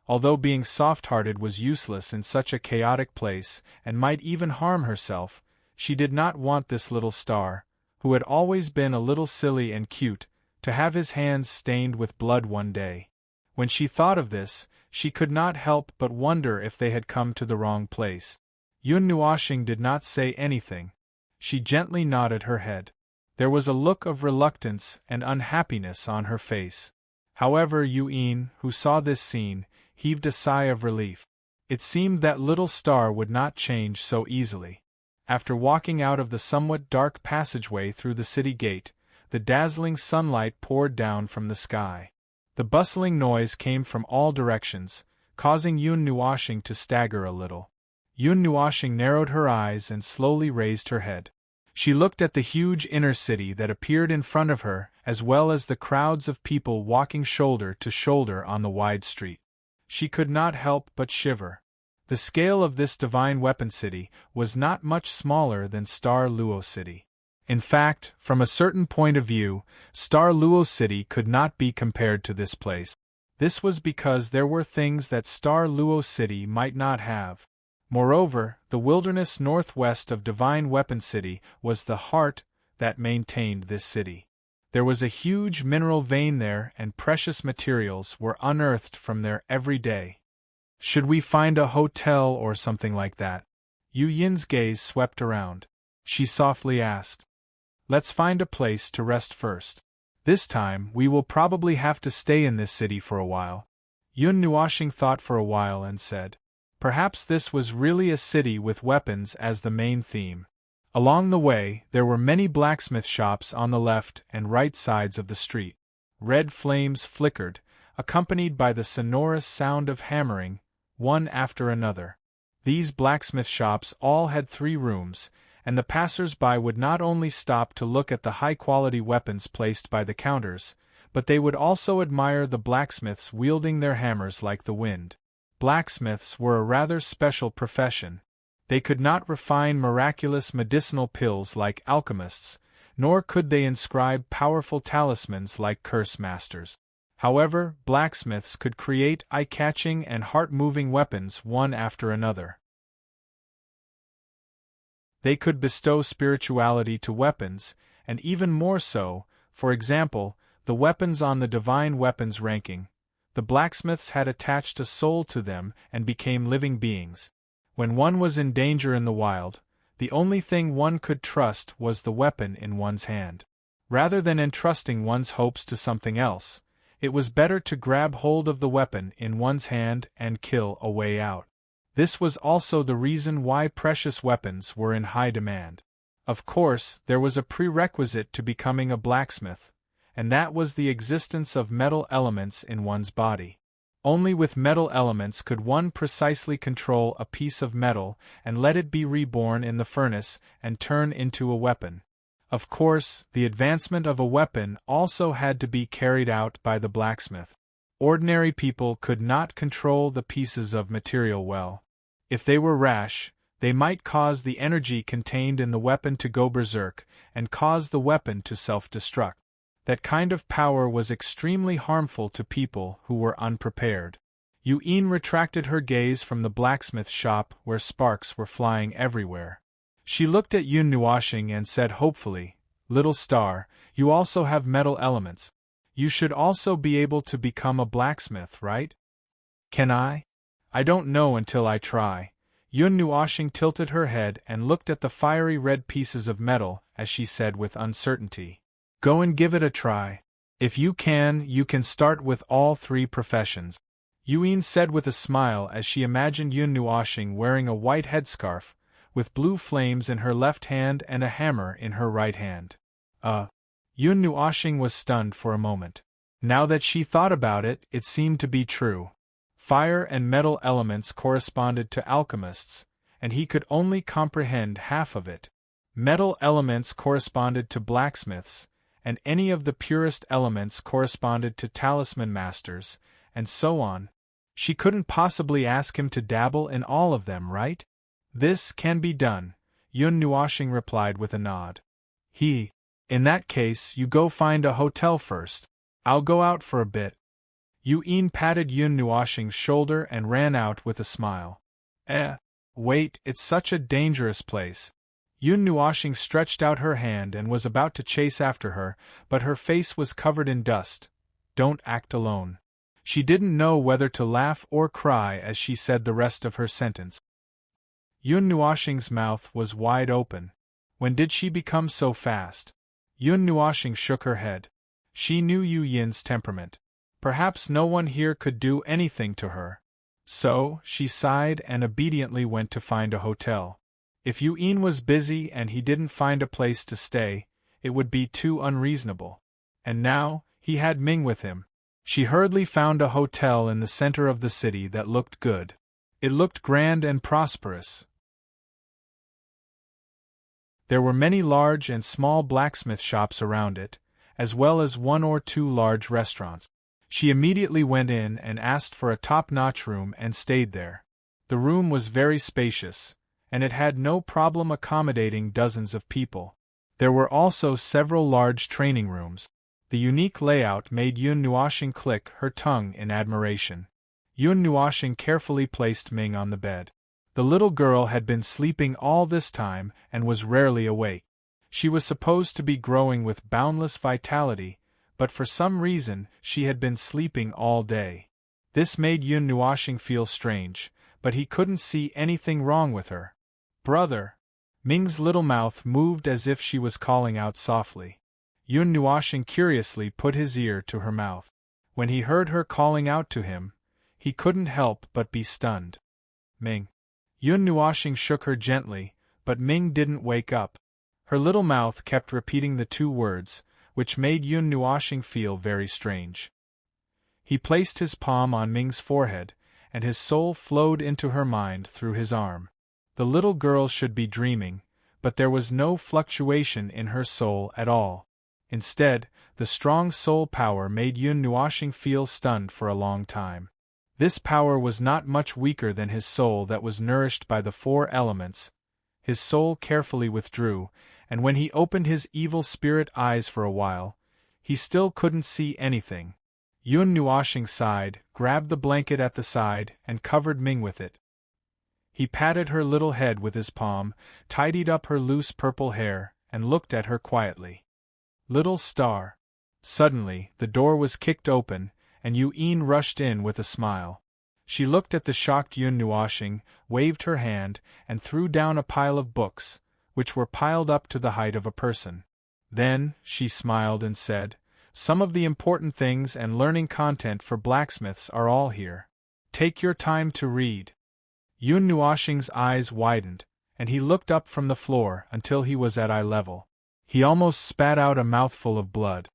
Although being soft-hearted was useless in such a chaotic place, and might even harm herself, she did not want this little star, who had always been a little silly and cute, to have his hands stained with blood one day. When she thought of this, she could not help but wonder if they had come to the wrong place. Yun Nuoshing did not say anything. She gently nodded her head. There was a look of reluctance and unhappiness on her face. However, Yu Yin, who saw this scene, heaved a sigh of relief. It seemed that little star would not change so easily. After walking out of the somewhat dark passageway through the city gate, the dazzling sunlight poured down from the sky. The bustling noise came from all directions, causing Yun Nuoshing to stagger a little. Yun Nuoshing narrowed her eyes and slowly raised her head. She looked at the huge inner city that appeared in front of her, as well as the crowds of people walking shoulder to shoulder on the wide street. She could not help but shiver. The scale of this divine weapon city was not much smaller than Star Luo City. In fact, from a certain point of view, Star Luo City could not be compared to this place. This was because there were things that Star Luo City might not have. Moreover, the wilderness northwest of Divine Weapon City was the heart that maintained this city. There was a huge mineral vein there, and precious materials were unearthed from there every day. "Should we find a hotel or something like that?" Yu Yin's gaze swept around. She softly asked. "Let's find a place to rest first. This time, we will probably have to stay in this city for a while." Yun Nuoshing thought for a while and said, "Perhaps this was really a city with weapons as the main theme." Along the way, there were many blacksmith shops on the left and right sides of the street. Red flames flickered, accompanied by the sonorous sound of hammering, one after another. These blacksmith shops all had 3 rooms, and the passers-by would not only stop to look at the high-quality weapons placed by the counters, but they would also admire the blacksmiths wielding their hammers like the wind. Blacksmiths were a rather special profession. They could not refine miraculous medicinal pills like alchemists, nor could they inscribe powerful talismans like curse masters. However, blacksmiths could create eye-catching and heart-moving weapons one after another. They could bestow spirituality to weapons, and even more so, for example, the weapons on the divine weapons ranking. The blacksmiths had attached a soul to them and became living beings. When one was in danger in the wild, the only thing one could trust was the weapon in one's hand. Rather than entrusting one's hopes to something else, it was better to grab hold of the weapon in one's hand and kill a way out. This was also the reason why precious weapons were in high demand. Of course, there was a prerequisite to becoming a blacksmith, and that was the existence of metal elements in one's body. Only with metal elements could one precisely control a piece of metal and let it be reborn in the furnace and turn into a weapon. Of course, the advancement of a weapon also had to be carried out by the blacksmith. Ordinary people could not control the pieces of material well. If they were rash, they might cause the energy contained in the weapon to go berserk and cause the weapon to self-destruct. That kind of power was extremely harmful to people who were unprepared. Yuen retracted her gaze from the blacksmith shop where sparks were flying everywhere. She looked at Yun Nuoshing and said hopefully, "Little star, you also have metal elements. You should also be able to become a blacksmith, right?" "Can I? I don't know until I try." Yun Nuoshing tilted her head and looked at the fiery red pieces of metal as she said with uncertainty, "Go and give it a try. If you can start with all three professions." Yuen said with a smile as she imagined Yun Nuoshing wearing a white headscarf, with blue flames in her left hand and a hammer in her right hand. Yun Nuoshing was stunned for a moment. Now that she thought about it, it seemed to be true. Fire and metal elements corresponded to alchemists, and he could only comprehend half of it. Metal elements corresponded to blacksmiths, and any of the purest elements corresponded to talisman masters, and so on. She couldn't possibly ask him to dabble in all of them, right? "This can be done," Yun Nuoshing replied with a nod. "In that case, you go find a hotel first. I'll go out for a bit." Yuen patted Yun Nuoshing's shoulder and ran out with a smile. Wait, it's such a dangerous place." Yun Nuoshing stretched out her hand and was about to chase after her, but her face was covered in dust. "Don't act alone." She didn't know whether to laugh or cry as she said the rest of her sentence. Yun Nuoshing's mouth was wide open. When did she become so fast? Yun Nuoshing shook her head. She knew Yun's temperament. Perhaps no one here could do anything to her. So, she sighed and obediently went to find a hotel. If Yuen was busy and he didn't find a place to stay, it would be too unreasonable. And now, he had Ming with him. She hurriedly found a hotel in the center of the city that looked good. It looked grand and prosperous. There were many large and small blacksmith shops around it, as well as one or two large restaurants. She immediately went in and asked for a top-notch room and stayed there. The room was very spacious, and it had no problem accommodating dozens of people. There were also several large training rooms. The unique layout made Yun Nuoshing click her tongue in admiration. Yun Nuoshing carefully placed Ming on the bed. The little girl had been sleeping all this time and was rarely awake. She was supposed to be growing with boundless vitality, but for some reason she had been sleeping all day. This made Yun Nuoshing feel strange, but he couldn't see anything wrong with her. "Brother!" Ming's little mouth moved as if she was calling out softly. Yun Nuoshing curiously put his ear to her mouth. When he heard her calling out to him, he couldn't help but be stunned. "Ming." Yun Nuoshing shook her gently, but Ming didn't wake up. Her little mouth kept repeating the two words, which made Yun Nuoshing feel very strange. He placed his palm on Ming's forehead, and his soul flowed into her mind through his arm. The little girl should be dreaming, but there was no fluctuation in her soul at all. Instead, the strong soul power made Yun Nuoxing feel stunned for a long time. This power was not much weaker than his soul that was nourished by the 4 elements. His soul carefully withdrew, and when he opened his evil spirit eyes for a while, he still couldn't see anything. Yun Nuoxing sighed, grabbed the blanket at the side, and covered Ming with it. He patted her little head with his palm, tidied up her loose purple hair, and looked at her quietly. Little star. Suddenly, the door was kicked open, and Yun rushed in with a smile. She looked at the shocked Yun Nuoxing, waved her hand, and threw down a pile of books, which were piled up to the height of a person. Then, she smiled and said, "Some of the important things and learning content for blacksmiths are all here. Take your time to read." Yun Nuoxing's eyes widened, and he looked up from the floor until he was at eye level. He almost spat out a mouthful of blood.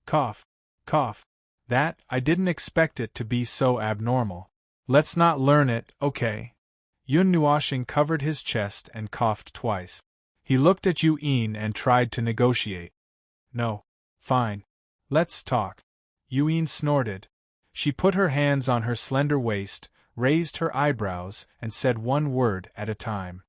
Cough, cough. I didn't expect it to be so abnormal. Let's not learn it, okay? Yun Nuoxing covered his chest and coughed twice. He looked at Yun and tried to negotiate. No. Fine. Let's talk. Yun snorted. She put her hands on her slender waist, raised her eyebrows, and said one word at a time.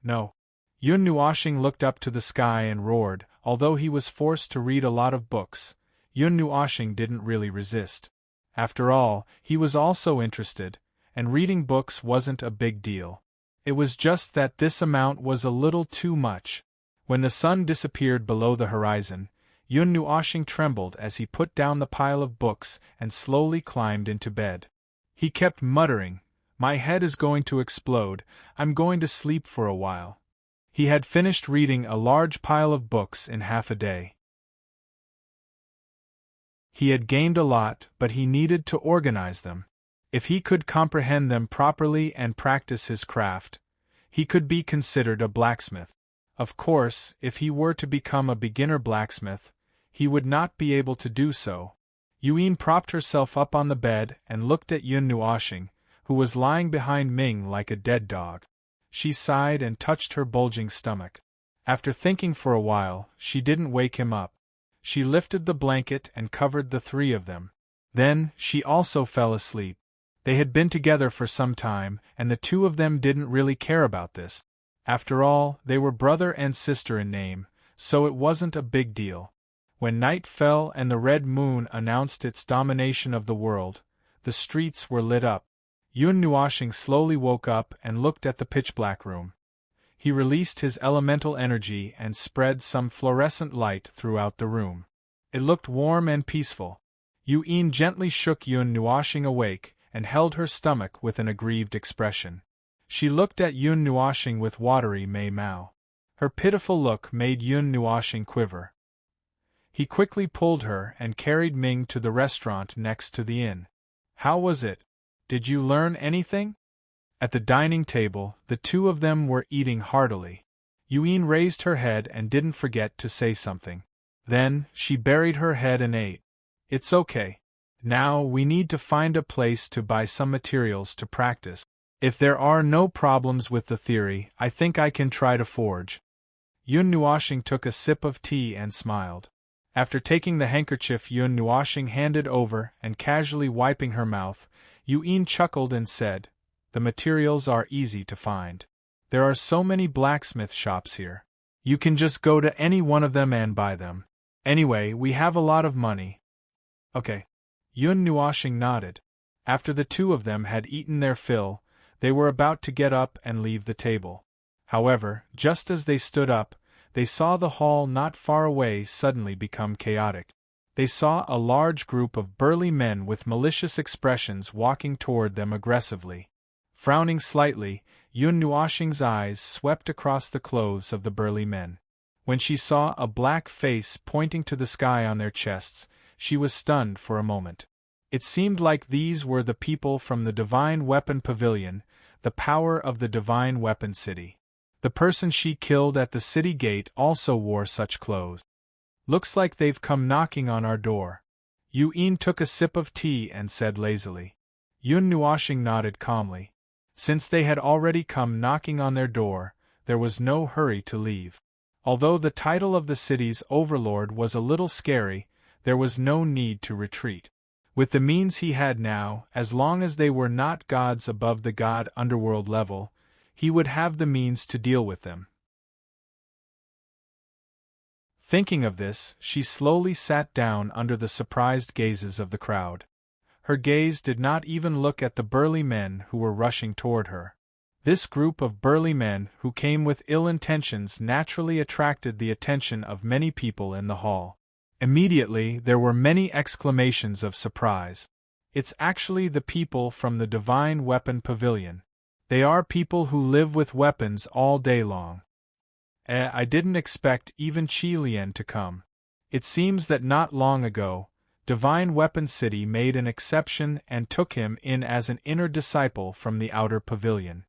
No. Yun Nuoxing looked up to the sky and roared. Although he was forced to read a lot of books, Yun Nuoxing didn't really resist. After all, he was also interested, and reading books wasn't a big deal. It was just that this amount was a little too much. When the sun disappeared below the horizon, Yun Nuoxing trembled as he put down the pile of books and slowly climbed into bed. He kept muttering, "My head is going to explode, I'm going to sleep for a while." He had finished reading a large pile of books in half a day. He had gained a lot, but he needed to organize them. If he could comprehend them properly and practice his craft, he could be considered a blacksmith. Of course, if he were to become a beginner blacksmith, he would not be able to do so. Yun propped herself up on the bed and looked at Yun Nuoxing, who was lying behind Ming like a dead dog. She sighed and touched her bulging stomach. After thinking for a while, she didn't wake him up. She lifted the blanket and covered the 3 of them. Then, she also fell asleep. They had been together for some time, and the 2 of them didn't really care about this. After all, they were brother and sister in name, so it wasn't a big deal. When night fell and the red moon announced its domination of the world, the streets were lit up. Yun Nuoxing slowly woke up and looked at the pitch-black room. He released his elemental energy and spread some fluorescent light throughout the room. It looked warm and peaceful. Yun gently shook Yun Nuoxing awake and held her stomach with an aggrieved expression. She looked at Yun Nuoxing with watery mei-mao. Her pitiful look made Yun Nuoxing quiver. He quickly pulled her and carried Ming to the restaurant next to the inn. "How was it? Did you learn anything?" At the dining table, the 2 of them were eating heartily. Yun raised her head and didn't forget to say something. Then, she buried her head and ate. "It's okay. Now we need to find a place to buy some materials to practice. If there are no problems with the theory, I think I can try to forge." Yun Nuoxing took a sip of tea and smiled. After taking the handkerchief Yun Nuoxing handed over and casually wiping her mouth, Yun chuckled and said, "The materials are easy to find. There are so many blacksmith shops here. You can just go to any one of them and buy them. Anyway, we have a lot of money." "Okay." Yun Nuoxing nodded. After the 2 of them had eaten their fill, they were about to get up and leave the table. However, just as they stood up, they saw the hall not far away suddenly become chaotic. They saw a large group of burly men with malicious expressions walking toward them aggressively. Frowning slightly, Yun Nuoxing's eyes swept across the clothes of the burly men. When she saw a black face pointing to the sky on their chests, she was stunned for a moment. It seemed like these were the people from the Divine Weapon Pavilion, the power of the Divine Weapon City. The person she killed at the city gate also wore such clothes. "Looks like they've come knocking on our door." Yun took a sip of tea and said lazily. Yun Nuoxing nodded calmly. Since they had already come knocking on their door, there was no hurry to leave. Although the title of the city's overlord was a little scary, there was no need to retreat. With the means he had now, as long as they were not gods above the god underworld level, he would have the means to deal with them. Thinking of this, she slowly sat down under the surprised gazes of the crowd. Her gaze did not even look at the burly men who were rushing toward her. This group of burly men who came with ill intentions naturally attracted the attention of many people in the hall. Immediately there were many exclamations of surprise. "It's actually the people from the Divine Weapon Pavilion. They are people who live with weapons all day long. I didn't expect even Qi Lian to come. It seems that not long ago, Divine Weapon City made an exception and took him in as an inner disciple from the outer pavilion.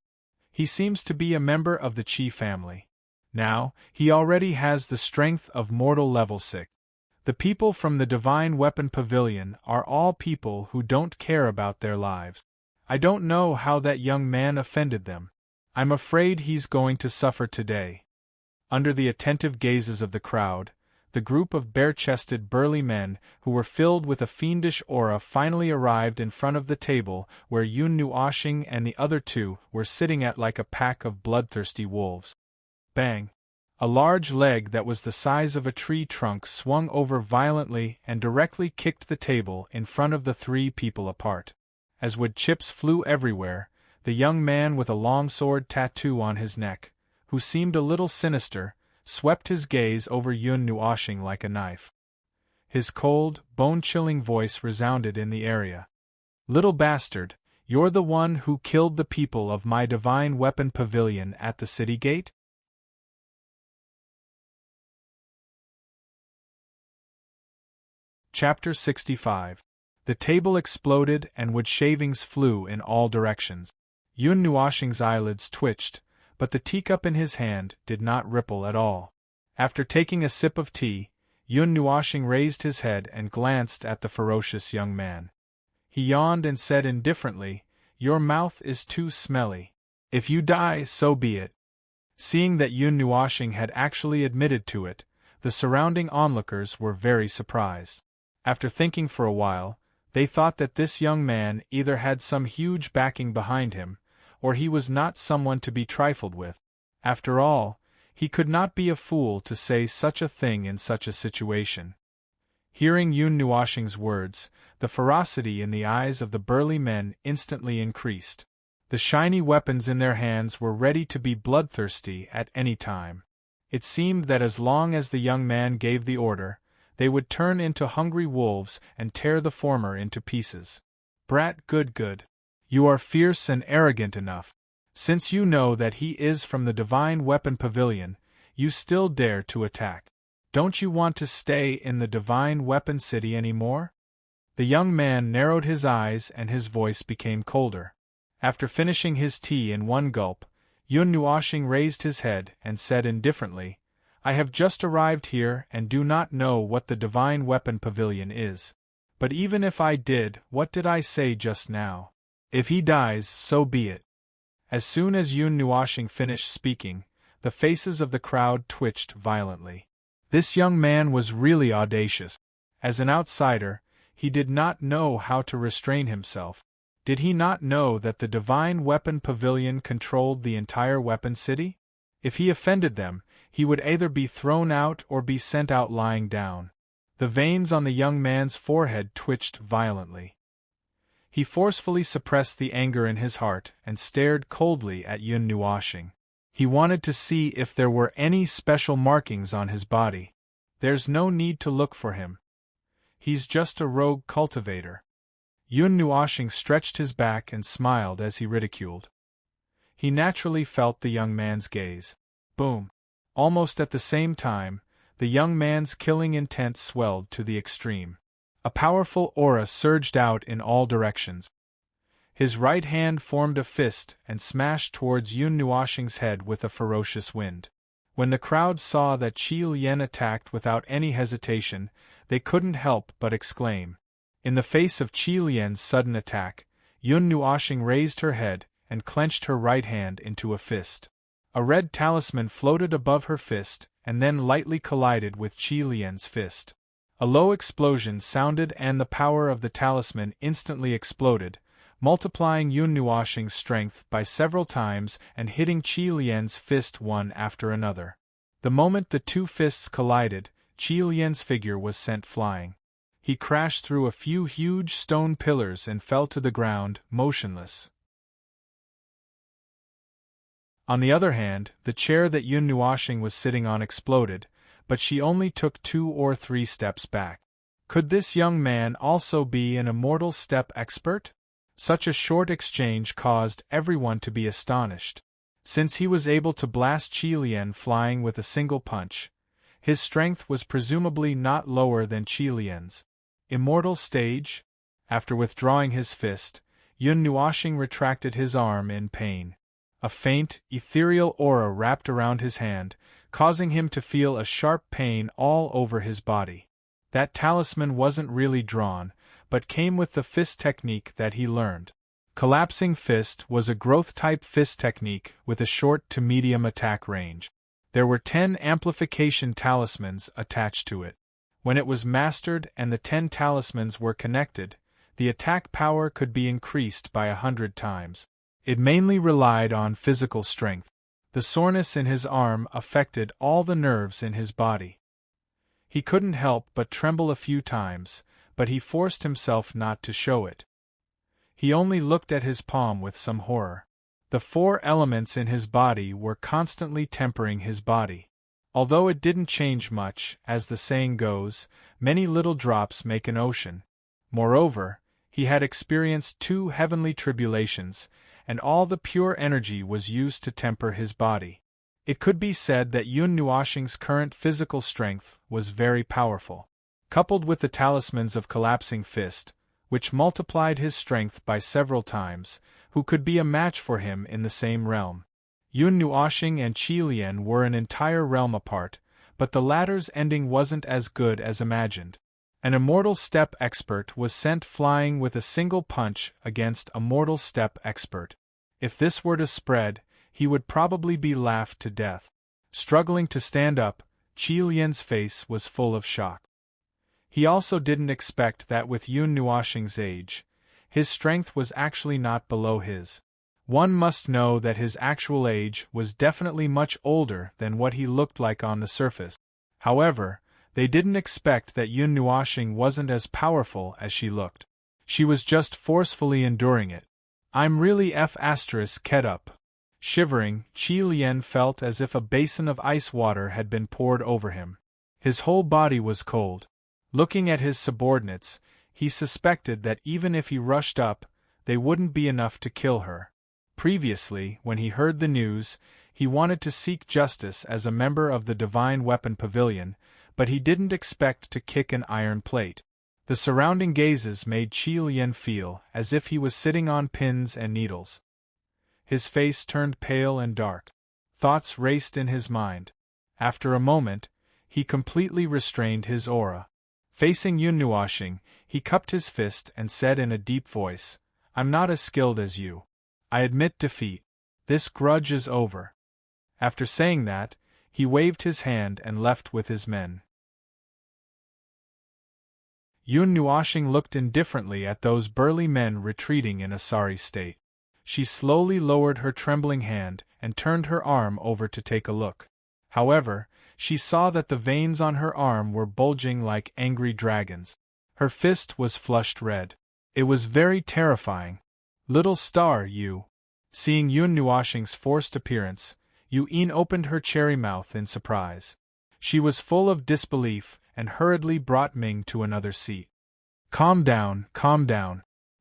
He seems to be a member of the Qi family. Now, he already has the strength of mortal level 6. The people from the Divine Weapon Pavilion are all people who don't care about their lives. I don't know how that young man offended them. I'm afraid he's going to suffer today." Under the attentive gazes of the crowd, the group of bare-chested burly men who were filled with a fiendish aura finally arrived in front of the table where Yun Nuoxing and the other two were sitting at like a pack of bloodthirsty wolves. Bang! A large leg that was the size of a tree trunk swung over violently and directly kicked the table in front of the three people apart. As wood chips flew everywhere, the young man with a long sword tattoo on his neck, who seemed a little sinister, swept his gaze over Yun Nuoxing like a knife. His cold, bone-chilling voice resounded in the area. "Little bastard, you're the one who killed the people of my Divine Weapon Pavilion at the city gate?" Chapter 65. The table exploded and wood shavings flew in all directions. Yun Nuoxing's eyelids twitched, but the teacup in his hand did not ripple at all. After taking a sip of tea, Yun Nuoxing raised his head and glanced at the ferocious young man. He yawned and said indifferently, "Your mouth is too smelly. If you die, so be it." Seeing that Yun Nuoxing had actually admitted to it, the surrounding onlookers were very surprised. After thinking for a while, they thought that this young man either had some huge backing behind him, or he was not someone to be trifled with. After all, he could not be a fool to say such a thing in such a situation. Hearing Yun Nuoxing's words, the ferocity in the eyes of the burly men instantly increased. The shiny weapons in their hands were ready to be bloodthirsty at any time. It seemed that as long as the young man gave the order, they would turn into hungry wolves and tear the former into pieces. "Brat, good. You are fierce and arrogant enough. Since you know that he is from the Divine Weapon Pavilion, you still dare to attack. Don't you want to stay in the Divine Weapon City anymore?" The young man narrowed his eyes and his voice became colder. After finishing his tea in one gulp, Yun Nuoxing raised his head and said indifferently, "I have just arrived here and do not know what the Divine Weapon Pavilion is. But even if I did, what did I say just now? If he dies, so be it." As soon as Yun Nuoxing finished speaking, the faces of the crowd twitched violently. This young man was really audacious. As an outsider, he did not know how to restrain himself. Did he not know that the Divine Weapon Pavilion controlled the entire weapon city? If he offended them, he would either be thrown out or be sent out lying down. The veins on the young man's forehead twitched violently. He forcefully suppressed the anger in his heart and stared coldly at Yun Nuoxing. He wanted to see if there were any special markings on his body. There's no need to look for him. He's just a rogue cultivator. Yun Nuoxing stretched his back and smiled as he ridiculed. He naturally felt the young man's gaze. Boom! Almost at the same time, the young man's killing intent swelled to the extreme. A powerful aura surged out in all directions. His right hand formed a fist and smashed towards Yun Nuoxing's head with a ferocious wind. When the crowd saw that Qi Lian attacked without any hesitation, they couldn't help but exclaim. In the face of Qi Lian's sudden attack, Yun Nuoxing raised her head and clenched her right hand into a fist. A red talisman floated above her fist and then lightly collided with Qi Lian's fist. A low explosion sounded and the power of the talisman instantly exploded, multiplying Yun Nuoxing's strength by several times and hitting Qi Lian's fist one after another. The moment the two fists collided, Qi Lian's figure was sent flying. He crashed through a few huge stone pillars and fell to the ground, motionless. On the other hand, the chair that Yun Nuoxing was sitting on exploded, but she only took 2 or 3 steps back. Could this young man also be an immortal step expert? Such a short exchange caused everyone to be astonished. Since he was able to blast Qi Lian flying with a single punch, his strength was presumably not lower than Qi Lian's. Immortal stage? After withdrawing his fist, Yun Nuoxing retracted his arm in pain. A faint, ethereal aura wrapped around his hand, causing him to feel a sharp pain all over his body. That talisman wasn't really drawn, but came with the fist technique that he learned. Collapsing Fist was a growth-type fist technique with a short to medium attack range. There were 10 amplification talismans attached to it. When it was mastered and the 10 talismans were connected, the attack power could be increased by 100 times. It mainly relied on physical strength. The soreness in his arm affected all the nerves in his body. He couldn't help but tremble a few times, but he forced himself not to show it. He only looked at his palm with some horror. The 4 elements in his body were constantly tempering his body. Although it didn't change much, as the saying goes, many little drops make an ocean. Moreover, he had experienced 2 heavenly tribulations, and all the pure energy was used to temper his body. It could be said that Yun Nuoxing's current physical strength was very powerful. Coupled with the talismans of Collapsing Fist, which multiplied his strength by several times, who could be a match for him in the same realm? Yun Nuoxing and Qi Lian were an entire realm apart, but the latter's ending wasn't as good as imagined. An immortal step expert was sent flying with a single punch against a mortal step expert. If this were to spread, he would probably be laughed to death. Struggling to stand up, Qi Lian's face was full of shock. He also didn't expect that with Yun Nuoxing's age, his strength was actually not below his. One must know that his actual age was definitely much older than what he looked like on the surface. However, they didn't expect that Yun Nuoxing wasn't as powerful as she looked. She was just forcefully enduring it. I'm really ket up. Shivering, Qi Lian felt as if a basin of ice water had been poured over him. His whole body was cold. Looking at his subordinates, he suspected that even if he rushed up, they wouldn't be enough to kill her. Previously, when he heard the news, he wanted to seek justice as a member of the Divine Weapon Pavilion, but he didn't expect to kick an iron plate. The surrounding gazes made Qi Lian feel as if he was sitting on pins and needles. His face turned pale and dark. Thoughts raced in his mind. After a moment, he completely restrained his aura. Facing Yun Nuoxing, he cupped his fist and said in a deep voice, "I'm not as skilled as you. I admit defeat. This grudge is over." After saying that, he waved his hand and left with his men. Yun Nuoxing looked indifferently at those burly men retreating in a sorry state. She slowly lowered her trembling hand and turned her arm over to take a look. However, she saw that the veins on her arm were bulging like angry dragons. Her fist was flushed red. It was very terrifying. "Little star, you." Seeing Yun Nuoxing's forced appearance, Yun opened her cherry mouth in surprise. She was full of disbelief and hurriedly brought Ming to another seat. Calm down.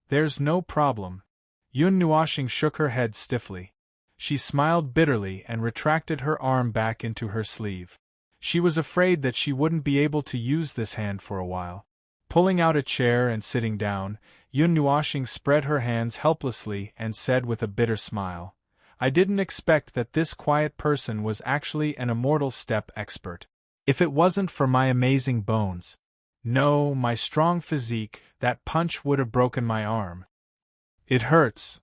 There's no problem." Yun Nuoxing shook her head stiffly. She smiled bitterly and retracted her arm back into her sleeve. She was afraid that she wouldn't be able to use this hand for a while. Pulling out a chair and sitting down, Yun Nuoxing spread her hands helplessly and said with a bitter smile, "I didn't expect that this quiet person was actually an immortal step expert. If it wasn't for my amazing bones, no, my strong physique, that punch would have broken my arm. It hurts.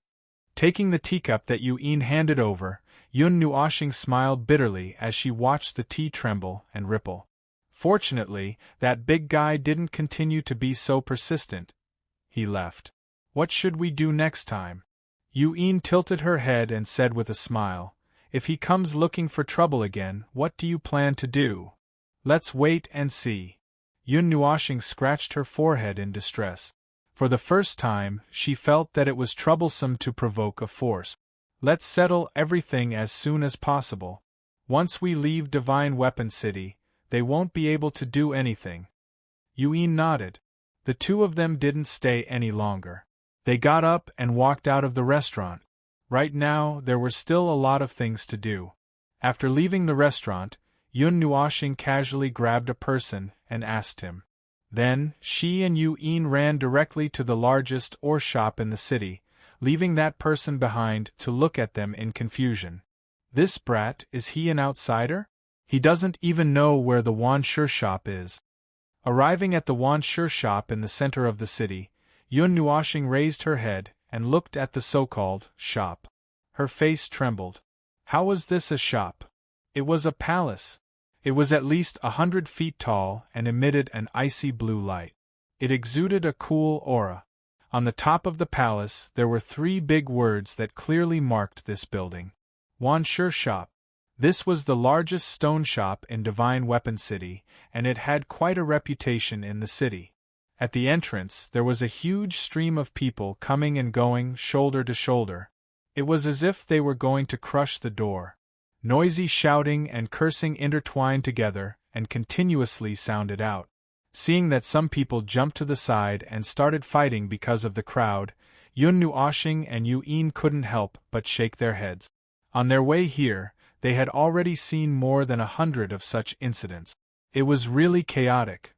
Taking the teacup that Yun handed over, Yun Nuoshing smiled bitterly as she watched the tea tremble and ripple. Fortunately, that big guy didn't continue to be so persistent. He left. What should we do next time? Yun tilted her head and said with a smile, if he comes looking for trouble again, what do you plan to do? Let's wait and see. Yun Nuoshing scratched her forehead in distress. For the first time, she felt that it was troublesome to provoke a force. Let's settle everything as soon as possible. Once we leave Divine Weapon City, they won't be able to do anything. Yun nodded. The two of them didn't stay any longer. They got up and walked out of the restaurant. Right now, there were still a lot of things to do. After leaving the restaurant, Yun Nuoshing casually grabbed a person and asked him. Then, she and Yun ran directly to the largest ore shop in the city, leaving that person behind to look at them in confusion. This brat, is he an outsider? He doesn't even know where the Wanshu shop is. Arriving at the Wanshu shop in the center of the city, Yun Nuoshing raised her head and looked at the so-called shop. Her face trembled. How was this a shop? It was a palace. It was at least 100 feet tall and emitted an icy blue light. It exuded a cool aura. On the top of the palace there were 3 big words that clearly marked this building. Wanshu shop. This was the largest stone shop in Divine Weapon City, and it had quite a reputation in the city. At the entrance there was a huge stream of people coming and going shoulder to shoulder. It was as if they were going to crush the door. Noisy shouting and cursing intertwined together and continuously sounded out. Seeing that some people jumped to the side and started fighting because of the crowd, Yun Nuoshing and Yun couldn't help but shake their heads. On their way here, they had already seen more than 100 of such incidents. It was really chaotic.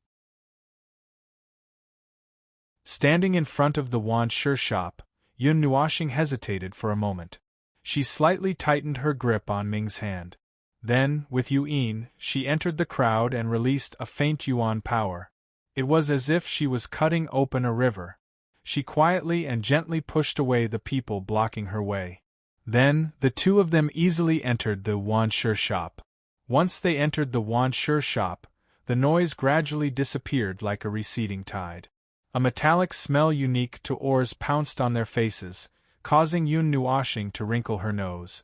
Standing in front of the Wanshu shop, Yun Nuoshing hesitated for a moment. She slightly tightened her grip on Ming's hand. Then, with Yun, she entered the crowd and released a faint yuan power. It was as if she was cutting open a river. She quietly and gently pushed away the people blocking her way. Then, the two of them easily entered the Wanshu shop. Once they entered the Wanshu shop, the noise gradually disappeared like a receding tide. A metallic smell unique to ores pounced on their faces, causing Yun Nuoshing to wrinkle her nose.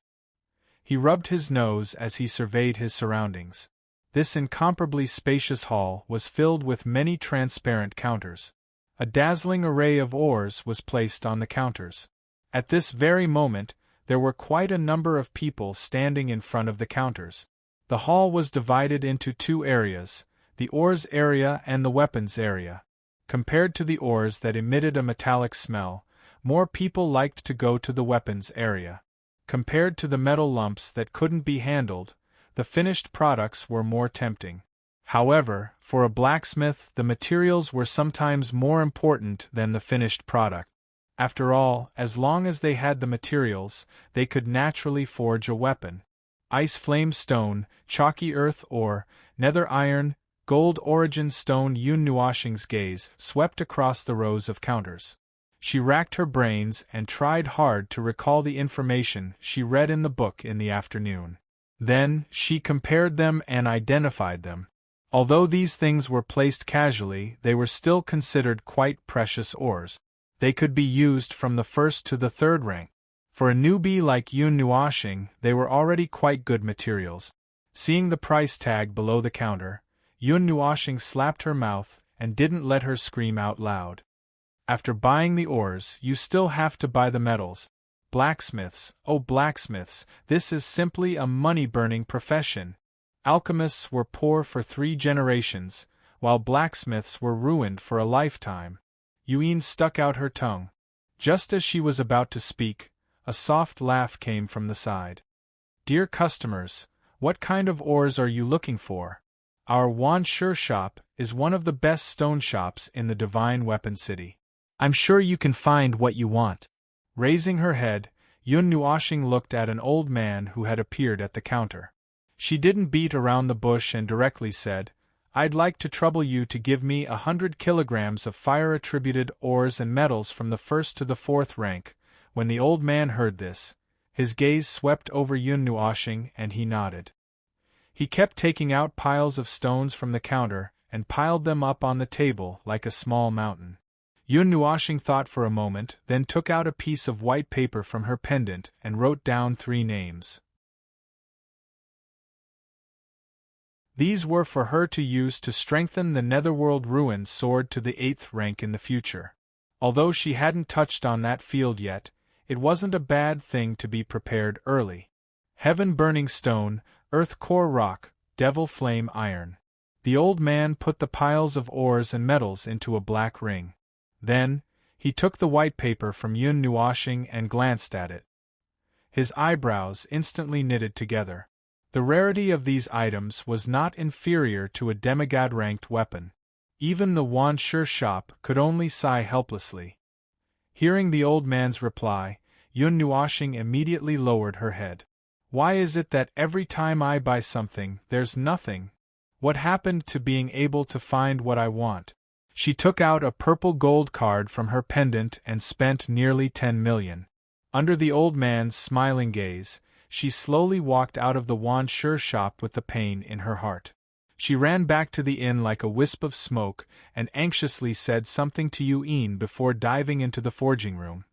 He rubbed his nose as he surveyed his surroundings. This incomparably spacious hall was filled with many transparent counters. A dazzling array of ores was placed on the counters. At this very moment, there were quite a number of people standing in front of the counters. The hall was divided into 2 areas, the ores area and the weapons area. Compared to the ores that emitted a metallic smell, more people liked to go to the weapons area. Compared to the metal lumps that couldn't be handled, the finished products were more tempting. However, for a blacksmith, the materials were sometimes more important than the finished product. After all, as long as they had the materials, they could naturally forge a weapon. Ice flame stone, chalky earth ore, nether iron, gold origin stone. Yun Nuoshing's gaze swept across the rows of counters. She racked her brains and tried hard to recall the information she read in the book in the afternoon. Then, she compared them and identified them. Although these things were placed casually, they were still considered quite precious ores. They could be used from the 1st to the 3rd rank. For a newbie like Yun Nuoshing, they were already quite good materials. Seeing the price tag below the counter, Yun Nuoshing slapped her mouth and didn't let her scream out loud. After buying the ores, you still have to buy the metals. Blacksmiths, oh blacksmiths, this is simply a money-burning profession. Alchemists were poor for 3 generations, while blacksmiths were ruined for a lifetime. Yun stuck out her tongue. Just as she was about to speak, a soft laugh came from the side. Dear customers, what kind of ores are you looking for? Our Wanshu shop is one of the best stone shops in the Divine Weapon City. I'm sure you can find what you want. Raising her head, Yun Nuoshing looked at an old man who had appeared at the counter. She didn't beat around the bush and directly said, I'd like to trouble you to give me 100 kilograms of fire-attributed ores and metals from the 1st to the 4th rank, When the old man heard this, his gaze swept over Yun Nuoshing and he nodded. He kept taking out piles of stones from the counter and piled them up on the table like a small mountain. Yun Nuoshing thought for a moment, then took out a piece of white paper from her pendant and wrote down 3 names. These were for her to use to strengthen the Netherworld Ruin sword to the 8th rank in the future. Although she hadn't touched on that field yet, it wasn't a bad thing to be prepared early. Heaven Burning Stone, Earth Core Rock, Devil Flame Iron. The old man put the piles of ores and metals into a black ring. Then, he took the white paper from Yun Nuoshing and glanced at it. His eyebrows instantly knitted together. The rarity of these items was not inferior to a demigod-ranked weapon. Even the Wansher shop could only sigh helplessly. Hearing the old man's reply, Yun Nuoshing immediately lowered her head. Why is it that every time I buy something, there's nothing? What happened to being able to find what I want? She took out a purple gold card from her pendant and spent nearly 10 million. Under the old man's smiling gaze, she slowly walked out of the Wansher shop with the pain in her heart. She ran back to the inn like a wisp of smoke and anxiously said something to Yu'in before diving into the forging room.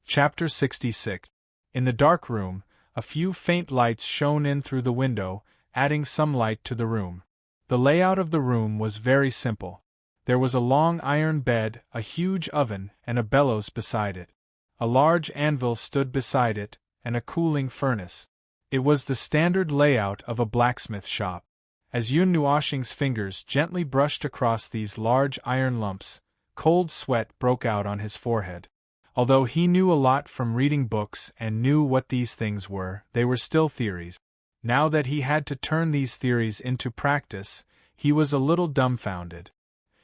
Chapter 66. In the dark room, a few faint lights shone in through the window, adding some light to the room. The layout of the room was very simple. There was a long iron bed, a huge oven, and a bellows beside it. A large anvil stood beside it, and a cooling furnace. It was the standard layout of a blacksmith shop. As Yun Nuoshing's fingers gently brushed across these large iron lumps, cold sweat broke out on his forehead. Although he knew a lot from reading books and knew what these things were, they were still theories. Now that he had to turn these theories into practice, he was a little dumbfounded.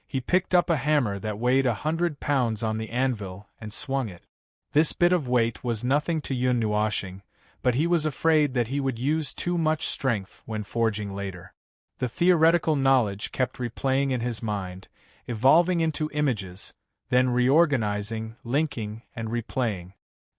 He picked up a hammer that weighed 100 pounds on the anvil and swung it. This bit of weight was nothing to Yun Nuoshing, but he was afraid that he would use too much strength when forging later. The theoretical knowledge kept replaying in his mind, evolving into images, then reorganizing, linking, and replaying.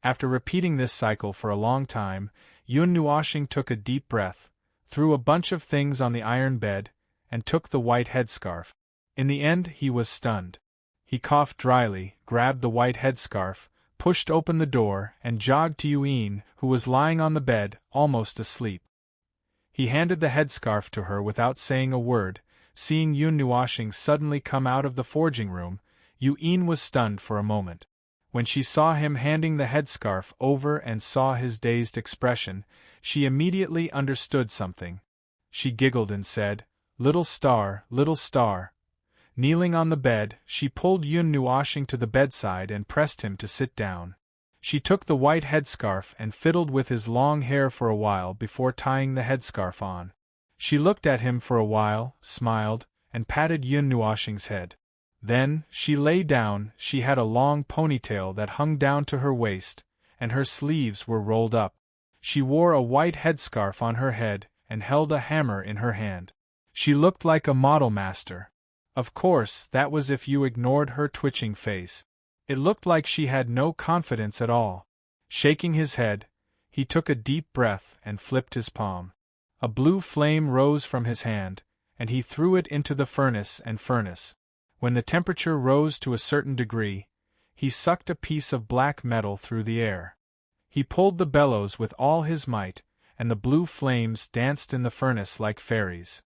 After repeating this cycle for a long time, Yun Nuoshing took a deep breath, threw a bunch of things on the iron bed, and took the white headscarf. In the end, he was stunned. He coughed dryly, grabbed the white headscarf, pushed open the door, and jogged to Yu'in, who was lying on the bed, almost asleep. He handed the headscarf to her without saying a word. Seeing Yun Nuoshing suddenly come out of the forging room, Yu'in was stunned for a moment. When she saw him handing the headscarf over and saw his dazed expression, she immediately understood something. She giggled and said, little star." Kneeling on the bed, she pulled Yun Nuoshing to the bedside and pressed him to sit down. She took the white headscarf and fiddled with his long hair for a while before tying the headscarf on. She looked at him for a while, smiled, and patted Yun Nuoshing's head. Then, she lay down. She had a long ponytail that hung down to her waist, and her sleeves were rolled up. She wore a white headscarf on her head and held a hammer in her hand. She looked like a model master. Of course, that was if you ignored her twitching face. It looked like she had no confidence at all. Shaking his head, he took a deep breath and flipped his palm. A blue flame rose from his hand, and he threw it into the furnace. When the temperature rose to a certain degree, he sucked a piece of black metal through the air. He pulled the bellows with all his might, and the blue flames danced in the furnace like fairies.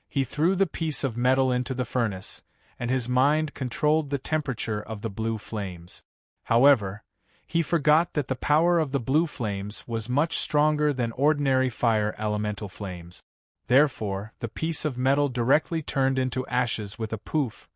He threw the piece of metal into the furnace, and his mind controlled the temperature of the blue flames. However, he forgot that the power of the blue flames was much stronger than ordinary fire elemental flames. Therefore, the piece of metal directly turned into ashes with a poof.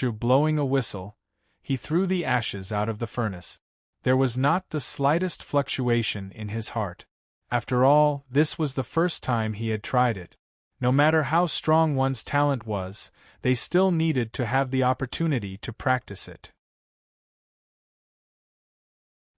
Blowing a whistle, he threw the ashes out of the furnace. There was not the slightest fluctuation in his heart. After all, this was the first time he had tried it. No matter how strong one's talent was, they still needed to have the opportunity to practice it.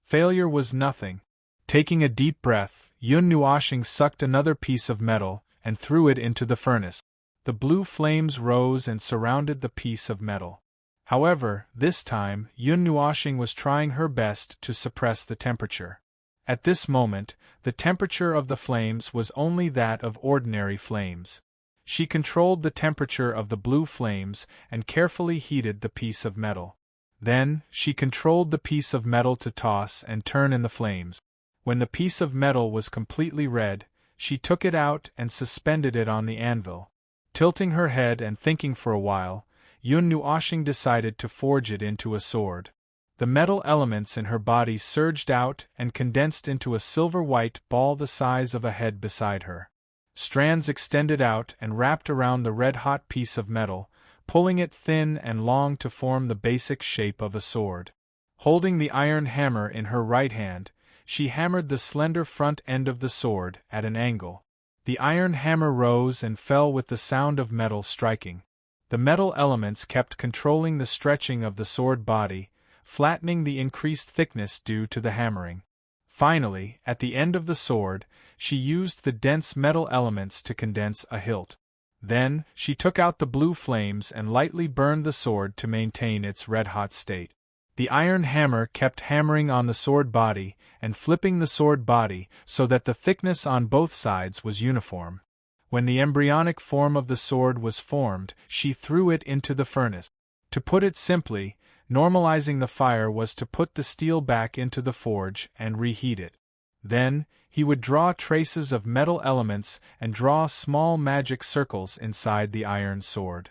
Failure was nothing. Taking a deep breath, Yun Nuoshing sucked another piece of metal and threw it into the furnace. the blue flames rose and surrounded the piece of metal. However, this time, Yun Nuoxing was trying her best to suppress the temperature. At this moment, the temperature of the flames was only that of ordinary flames. She controlled the temperature of the blue flames and carefully heated the piece of metal. Then, she controlled the piece of metal to toss and turn in the flames. When the piece of metal was completely red, she took it out and suspended it on the anvil. Tilting her head and thinking for a while, Yun Nuoxing decided to forge it into a sword. The metal elements in her body surged out and condensed into a silver-white ball the size of a head beside her. Strands extended out and wrapped around the red-hot piece of metal, pulling it thin and long to form the basic shape of a sword. Holding the iron hammer in her right hand, she hammered the slender front end of the sword at an angle. The iron hammer rose and fell with the sound of metal striking. The metal elements kept controlling the stretching of the sword body, flattening the increased thickness due to the hammering. Finally, at the end of the sword, she used the dense metal elements to condense a hilt. Then, she took out the blue flames and lightly burned the sword to maintain its red-hot state. The iron hammer kept hammering on the sword body and flipping the sword body so that the thickness on both sides was uniform. When the embryonic form of the sword was formed, she threw it into the furnace. To put it simply, normalizing the fire was to put the steel back into the forge and reheat it. Then, he would draw traces of metal elements and draw small magic circles inside the iron sword.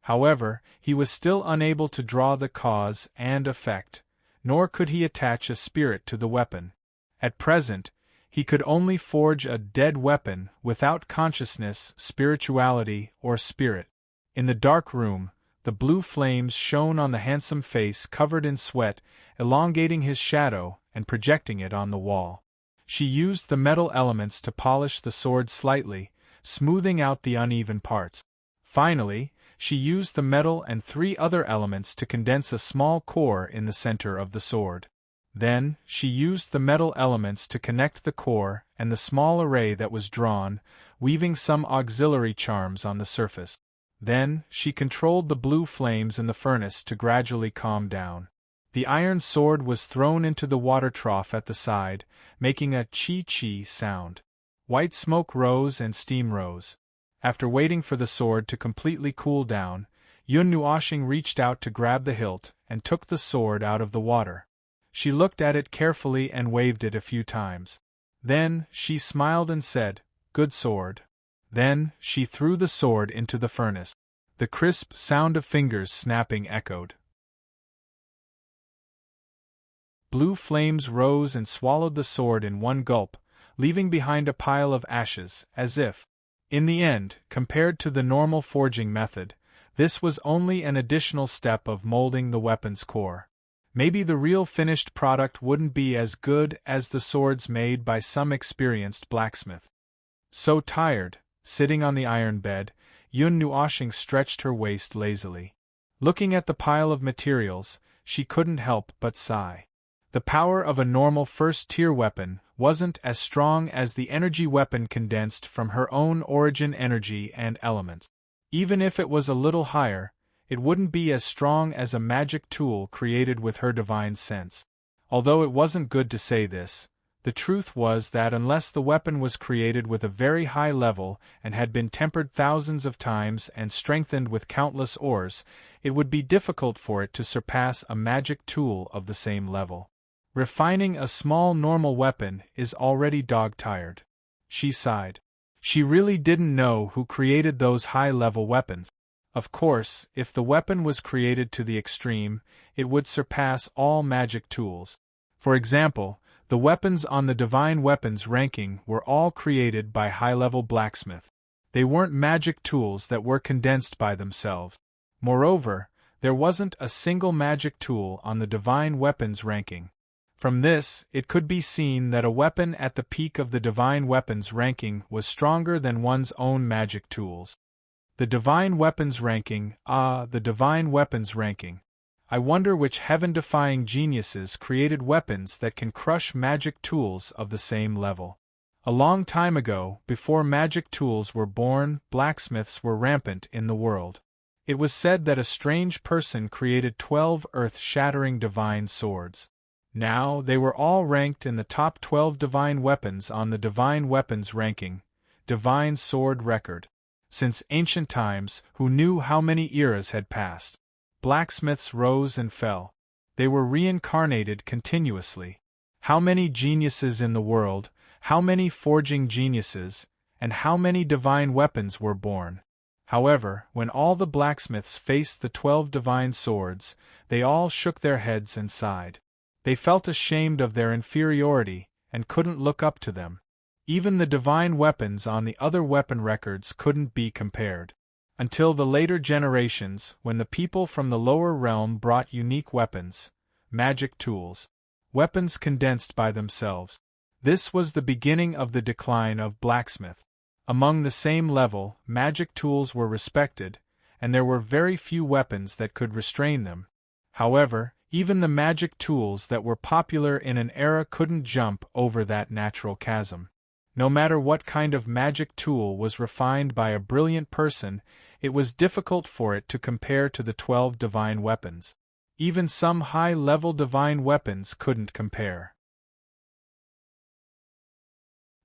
However, he was still unable to draw the cause and effect, nor could he attach a spirit to the weapon. At present, he could only forge a dead weapon without consciousness, spirituality, or spirit. In the dark room, the blue flames shone on the handsome face covered in sweat, elongating his shadow and projecting it on the wall. She used the metal elements to polish the sword slightly, smoothing out the uneven parts. Finally, she used the metal and 3 other elements to condense a small core in the center of the sword. Then, she used the metal elements to connect the core and the small array that was drawn, weaving some auxiliary charms on the surface. Then, she controlled the blue flames in the furnace to gradually calm down. The iron sword was thrown into the water trough at the side, making a chi-chi sound. White smoke rose and steam rose. After waiting for the sword to completely cool down, Yun Nuoxing reached out to grab the hilt and took the sword out of the water. She looked at it carefully and waved it a few times. Then, she smiled and said, "Good sword." Then, she threw the sword into the furnace. The crisp sound of fingers snapping echoed. Blue flames rose and swallowed the sword in one gulp, leaving behind a pile of ashes, as if, in the end, compared to the normal forging method, this was only an additional step of molding the weapon's core. Maybe the real finished product wouldn't be as good as the swords made by some experienced blacksmith. So tired, sitting on the iron bed, Yun Nuoxing stretched her waist lazily. Looking at the pile of materials, she couldn't help but sigh. The power of a normal first-tier weapon wasn't as strong as the energy weapon condensed from her own origin energy and elements. Even if it was a little higher, it wouldn't be as strong as a magic tool created with her divine sense. Although it wasn't good to say this, the truth was that unless the weapon was created with a very high level and had been tempered thousands of times and strengthened with countless ores, it would be difficult for it to surpass a magic tool of the same level. Refining a small normal weapon is already dog-tired. She sighed. She really didn't know who created those high-level weapons. Of course, if the weapon was created to the extreme, it would surpass all magic tools. For example, the weapons on the divine weapons ranking were all created by high-level blacksmith. They weren't magic tools that were condensed by themselves. Moreover, there wasn't a single magic tool on the divine weapons ranking. From this, it could be seen that a weapon at the peak of the divine weapons ranking was stronger than one's own magic tools. The divine weapons ranking, the divine weapons ranking. I wonder which heaven-defying geniuses created weapons that can crush magic tools of the same level. A long time ago, before magic tools were born, blacksmiths were rampant in the world. It was said that a strange person created 12 earth-shattering divine swords. Now, they were all ranked in the top 12 divine weapons on the Divine Weapons Ranking, Divine Sword Record. Since ancient times, who knew how many eras had passed? Blacksmiths rose and fell. They were reincarnated continuously. How many geniuses in the world, how many forging geniuses, and how many divine weapons were born? However, when all the blacksmiths faced the 12 divine swords, they all shook their heads and sighed. They felt ashamed of their inferiority, and couldn't look up to them. Even the divine weapons on the other weapon records couldn't be compared. Until the later generations, when the people from the lower realm brought unique weapons, magic tools, weapons condensed by themselves. This was the beginning of the decline of blacksmith. Among the same level, magic tools were respected, and there were very few weapons that could restrain them. However, even the magic tools that were popular in an era couldn't jump over that natural chasm. No matter what kind of magic tool was refined by a brilliant person, it was difficult for it to compare to the 12 divine weapons. Even some high-level divine weapons couldn't compare.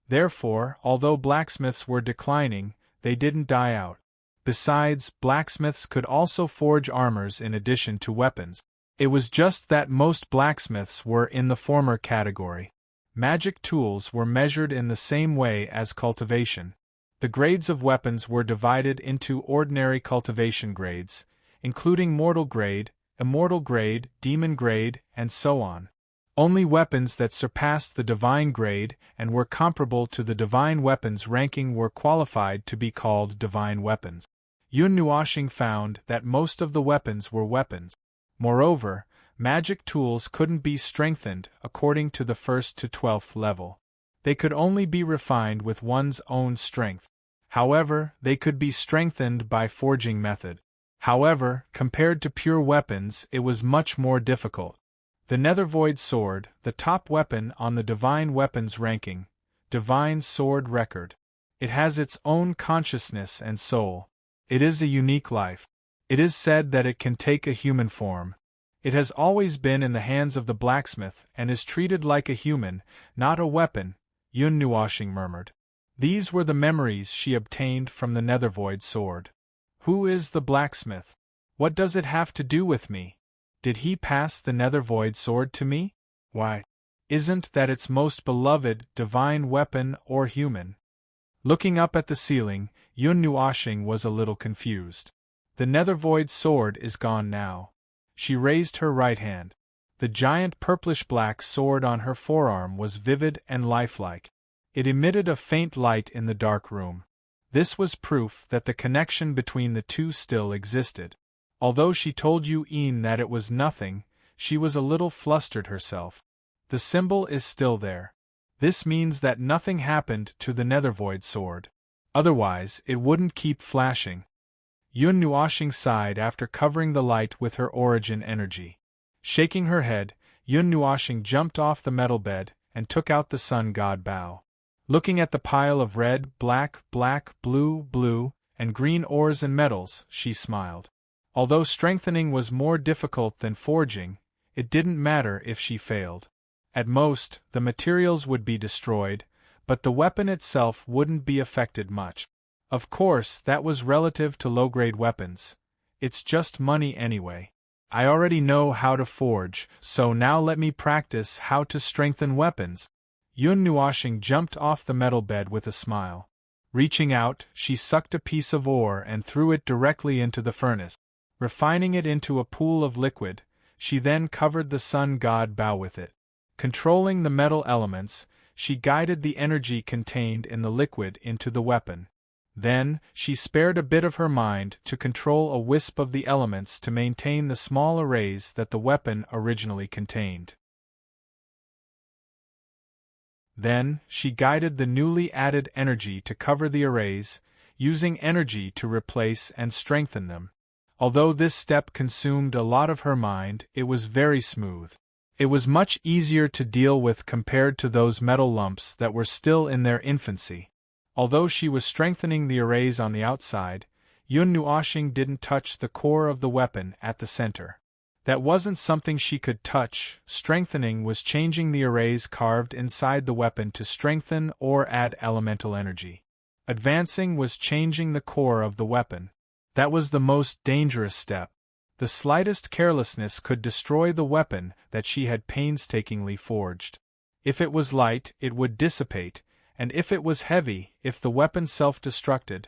Therefore, although blacksmiths were declining, they didn't die out. Besides, blacksmiths could also forge armors in addition to weapons. It was just that most blacksmiths were in the former category. Magic tools were measured in the same way as cultivation. The grades of weapons were divided into ordinary cultivation grades, including mortal grade, immortal grade, demon grade, and so on. Only weapons that surpassed the divine grade and were comparable to the divine weapons ranking were qualified to be called divine weapons. Yun Nuoxing found that most of the weapons were weapons. Moreover, magic tools couldn't be strengthened according to the 1st to 12th level. They could only be refined with one's own strength. However, they could be strengthened by forging method. However, compared to pure weapons, it was much more difficult. The Nethervoid Sword, the top weapon on the Divine Weapons Ranking, Divine Sword Record. It has its own consciousness and soul. It is a unique life. It is said that it can take a human form. It has always been in the hands of the blacksmith and is treated like a human, not a weapon, Yun Nuoxing murmured. These were the memories she obtained from the Nethervoid Sword. Who is the blacksmith? What does it have to do with me? Did he pass the Nethervoid Sword to me? Why? Isn't that its most beloved divine weapon or human? Looking up at the ceiling, Yun Nuoxing was a little confused. The Nethervoid Sword is gone now. She raised her right hand. The giant purplish-black sword on her forearm was vivid and lifelike. It emitted a faint light in the dark room. This was proof that the connection between the two still existed. Although she told Yin that it was nothing, she was a little flustered herself. The symbol is still there. This means that nothing happened to the Nethervoid Sword. Otherwise, it wouldn't keep flashing. Yun Nuoxing sighed after covering the light with her origin energy. Shaking her head, Yun Nuoxing jumped off the metal bed and took out the sun god bow. Looking at the pile of red, black, blue, and green ores and metals, she smiled. Although strengthening was more difficult than forging, it didn't matter if she failed. At most, the materials would be destroyed, but the weapon itself wouldn't be affected much. Of course, that was relative to low-grade weapons. It's just money anyway. I already know how to forge, so now let me practice how to strengthen weapons. Yun Nuoxing jumped off the metal bed with a smile. Reaching out, she sucked a piece of ore and threw it directly into the furnace. Refining it into a pool of liquid, she then covered the sun god bow with it. Controlling the metal elements, she guided the energy contained in the liquid into the weapon. Then, she spared a bit of her mind to control a wisp of the elements to maintain the small arrays that the weapon originally contained. Then, she guided the newly added energy to cover the arrays, using energy to replace and strengthen them. Although this step consumed a lot of her mind, it was very smooth. It was much easier to deal with compared to those metal lumps that were still in their infancy. Although she was strengthening the arrays on the outside, Yun Nuoxing didn't touch the core of the weapon at the center. That wasn't something she could touch. Strengthening was changing the arrays carved inside the weapon to strengthen or add elemental energy. Advancing was changing the core of the weapon. That was the most dangerous step. The slightest carelessness could destroy the weapon that she had painstakingly forged. If it was light, it would dissipate, and if it was heavy, if the weapon self-destructed,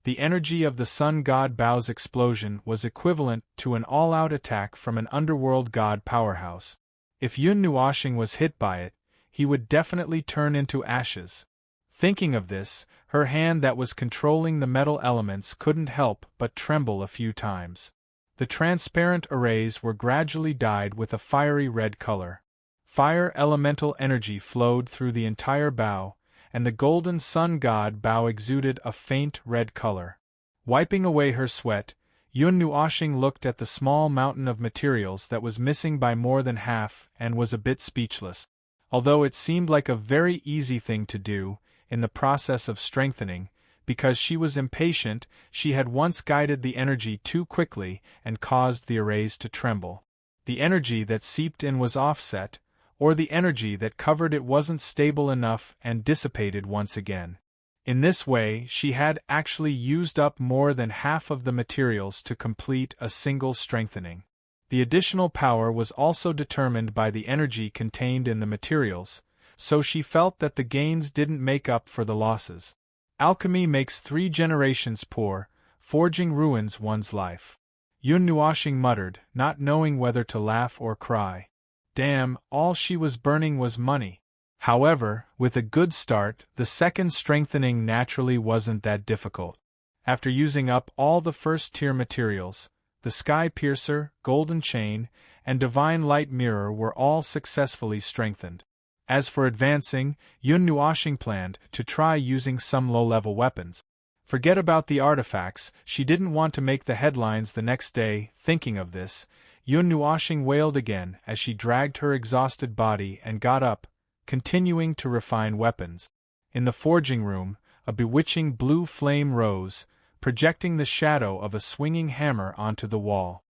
the energy of the Sun God Bao's explosion was equivalent to an all-out attack from an underworld god powerhouse. If Yun Nuoxing was hit by it, he would definitely turn into ashes. Thinking of this, her hand that was controlling the metal elements couldn't help but tremble a few times. The transparent arrays were gradually dyed with a fiery red color. Fire elemental energy flowed through the entire Bao, and the golden sun god Bao exuded a faint red color. Wiping away her sweat, Yun Nuoxing looked at the small mountain of materials that was missing by more than half and was a bit speechless. Although it seemed like a very easy thing to do, in the process of strengthening, because she was impatient, she had once guided the energy too quickly and caused the arrays to tremble. The energy that seeped in was offset, or the energy that covered it wasn't stable enough and dissipated once again. In this way, she had actually used up more than half of the materials to complete a single strengthening. The additional power was also determined by the energy contained in the materials, so she felt that the gains didn't make up for the losses. Alchemy makes 3 generations poor, forging ruins one's life. Yun Nuoxing muttered, not knowing whether to laugh or cry. Damn, all she was burning was money. However, with a good start, the second strengthening naturally wasn't that difficult. After using up all the first-tier materials, the Sky Piercer, Golden Chain, and Divine Light Mirror were all successfully strengthened. As for advancing, Yun Nuoxing planned to try using some low-level weapons. Forget about the artifacts, she didn't want to make the headlines the next day. Thinking of this, Yun Nuoxing wailed again as she dragged her exhausted body and got up, continuing to refine weapons. In the forging room, a bewitching blue flame rose, projecting the shadow of a swinging hammer onto the wall.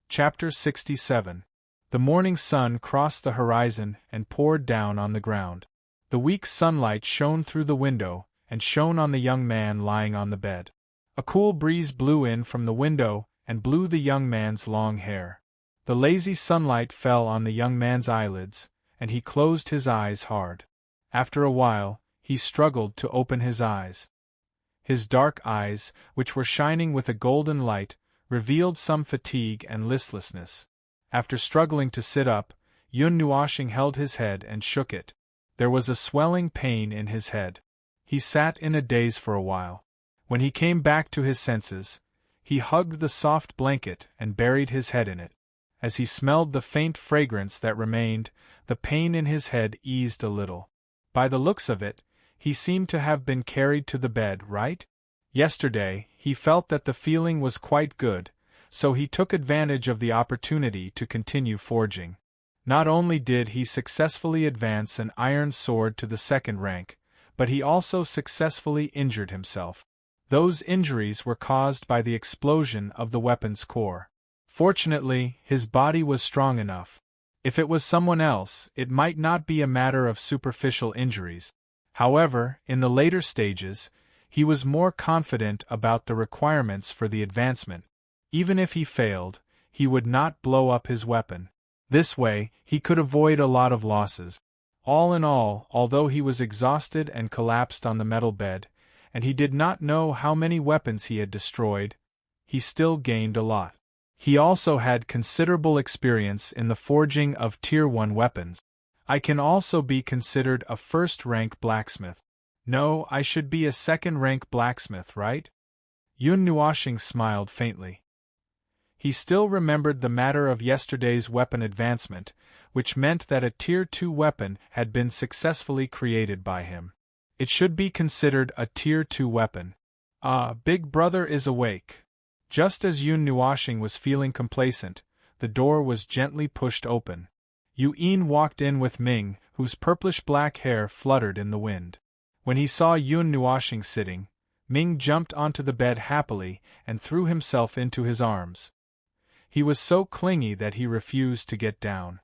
Chapter 67. The morning sun crossed the horizon and poured down on the ground. The weak sunlight shone through the window and shone on the young man lying on the bed. A cool breeze blew in from the window and blew the young man's long hair. The lazy sunlight fell on the young man's eyelids, and he closed his eyes hard. After a while, he struggled to open his eyes. His dark eyes, which were shining with a golden light, revealed some fatigue and listlessness. After struggling to sit up, Yun Nuoxing held his head and shook it. There was a swelling pain in his head. He sat in a daze for a while. When he came back to his senses, he hugged the soft blanket and buried his head in it. As he smelled the faint fragrance that remained, the pain in his head eased a little. By the looks of it, he seemed to have been carried to the bed, right? Yesterday, he felt that the feeling was quite good, so he took advantage of the opportunity to continue forging. Not only did he successfully advance an iron sword to the 2nd rank, but he also successfully injured himself. Those injuries were caused by the explosion of the weapon's core. Fortunately, his body was strong enough. If it was someone else, it might not be a matter of superficial injuries. However, in the later stages, he was more confident about the requirements for the advancement. Even if he failed, he would not blow up his weapon. This way, he could avoid a lot of losses. All in all, although he was exhausted and collapsed on the metal bed, and he did not know how many weapons he had destroyed, he still gained a lot. He also had considerable experience in the forging of Tier 1 weapons. I can also be considered a first-rank blacksmith. No, I should be a second-rank blacksmith, right? Yun Nuoxing smiled faintly. He still remembered the matter of yesterday's weapon advancement, which meant that a Tier 2 weapon had been successfully created by him. It should be considered a Tier 2 weapon. Ah, Big Brother is awake. Just as Yun Nuoshing was feeling complacent, the door was gently pushed open. Yun walked in with Ming, whose purplish-black hair fluttered in the wind. When he saw Yun Nuoshing sitting, Ming jumped onto the bed happily and threw himself into his arms. He was so clingy that he refused to get down.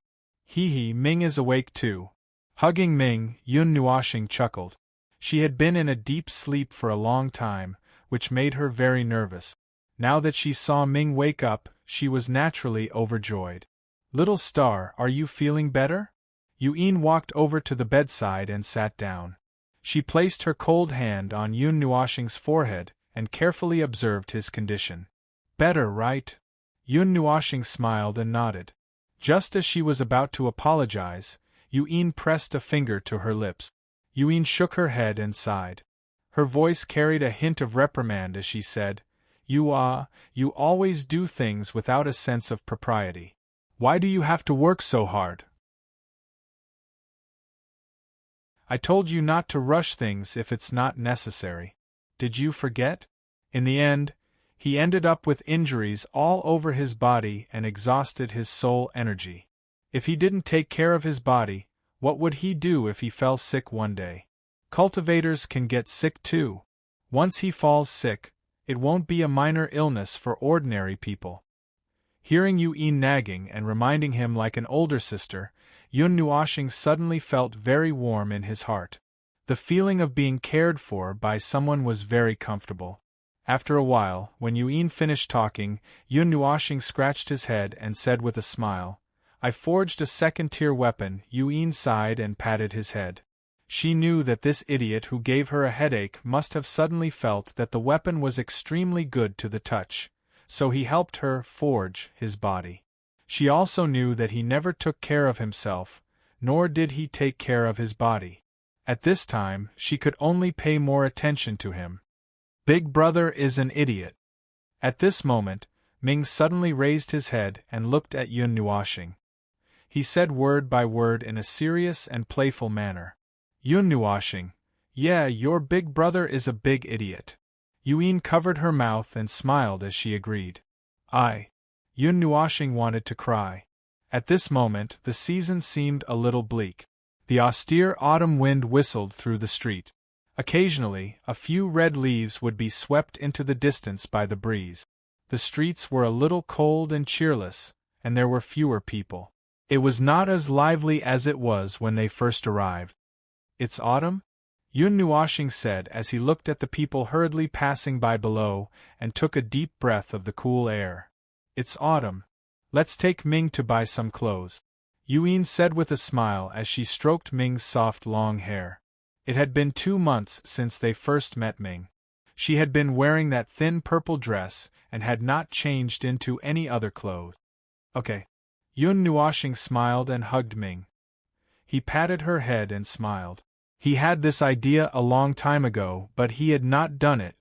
Hee, Ming is awake too. Hugging Ming, Yun Nuoshing chuckled. She had been in a deep sleep for a long time, which made her very nervous. Now that she saw Ming wake up, she was naturally overjoyed. Little star, are you feeling better? Yun walked over to the bedside and sat down. She placed her cold hand on Yun Nuoshing's forehead and carefully observed his condition. Better, right? Yun Nuoshing smiled and nodded. Just as she was about to apologize, Yun pressed a finger to her lips. Yun shook her head and sighed. Her voice carried a hint of reprimand as she said, You always do things without a sense of propriety. Why do you have to work so hard? I told you not to rush things if it's not necessary. Did you forget? In the end, he ended up with injuries all over his body and exhausted his soul energy. If he didn't take care of his body, what would he do if he fell sick one day? Cultivators can get sick too. Once he falls sick, it won't be a minor illness for ordinary people. Hearing Yun nagging and reminding him like an older sister, Yun Nuoshing suddenly felt very warm in his heart. The feeling of being cared for by someone was very comfortable. After a while, when Yun finished talking, Yun Nuoshing scratched his head and said with a smile, I forged a second-tier weapon. Yun sighed and patted his head. She knew that this idiot who gave her a headache must have suddenly felt that the weapon was extremely good to the touch, so he helped her forge his body. She also knew that he never took care of himself, nor did he take care of his body. At this time, she could only pay more attention to him. Big brother is an idiot. At this moment, Ming suddenly raised his head and looked at Yun Nuoshing. He said word by word in a serious and playful manner. Yun Nuoshing, yeah, your big brother is a big idiot. Yun covered her mouth and smiled as she agreed. Yun Nuoshing wanted to cry. At this moment, the season seemed a little bleak. The austere autumn wind whistled through the street. Occasionally, a few red leaves would be swept into the distance by the breeze. The streets were a little cold and cheerless, and there were fewer people. It was not as lively as it was when they first arrived. It's autumn? Yun Nuoshing said as he looked at the people hurriedly passing by below and took a deep breath of the cool air. It's autumn. Let's take Ming to buy some clothes. Yun said with a smile as she stroked Ming's soft long hair. It had been 2 months since they first met Ming. She had been wearing that thin purple dress and had not changed into any other clothes. Okay. Yun Nuoshing smiled and hugged Ming. He patted her head and smiled. He had this idea a long time ago, but he had not done it.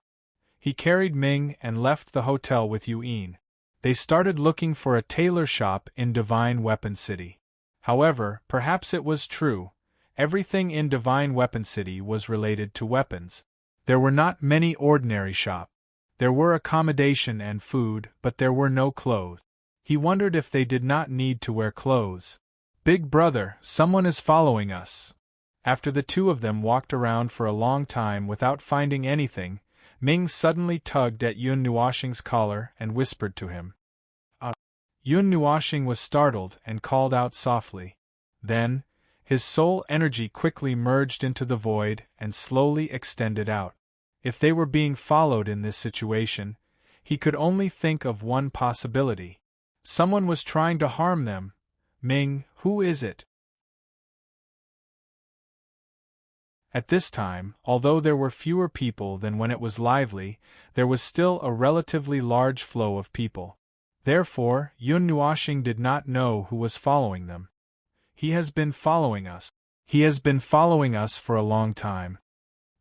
He carried Ming and left the hotel with Yun. They started looking for a tailor shop in Divine Weapon City. However, perhaps it was true, everything in Divine Weapon City was related to weapons. There were not many ordinary shops. There were accommodation and food, but there were no clothes. He wondered if they did not need to wear clothes. Big brother, someone is following us. After the two of them walked around for a long time without finding anything, Ming suddenly tugged at Yun Nuoshing's collar and whispered to him. Yun Nuoshing was startled and called out softly. Then, his soul energy quickly merged into the void and slowly extended out. If they were being followed in this situation, he could only think of one possibility. Someone was trying to harm them. Ming, who is it? At this time, although there were fewer people than when it was lively, there was still a relatively large flow of people. Therefore, Yun Nuoshing did not know who was following them. He has been following us. He has been following us for a long time,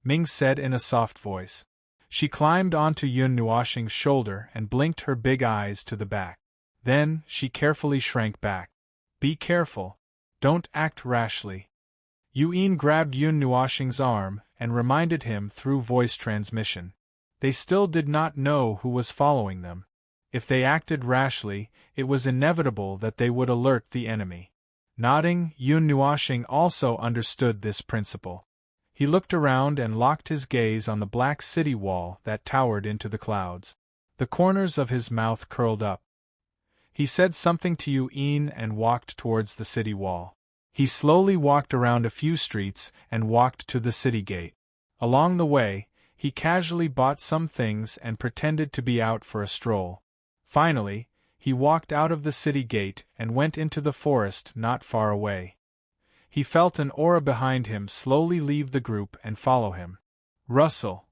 Ming said in a soft voice. She climbed onto Yun Nuoshing's shoulder and blinked her big eyes to the back. Then, she carefully shrank back. Be careful. Don't act rashly. Yun grabbed Yun Nuoshing's arm and reminded him through voice transmission. They still did not know who was following them. If they acted rashly, it was inevitable that they would alert the enemy. Nodding, Yun Nuoxing also understood this principle. He looked around and locked his gaze on the black city wall that towered into the clouds. The corners of his mouth curled up. He said something to Yu Yin and walked towards the city wall. He slowly walked around a few streets and walked to the city gate. Along the way, he casually bought some things and pretended to be out for a stroll. Finally, he walked out of the city gate and went into the forest not far away. He felt an aura behind him slowly leave the group and follow him. Rustle.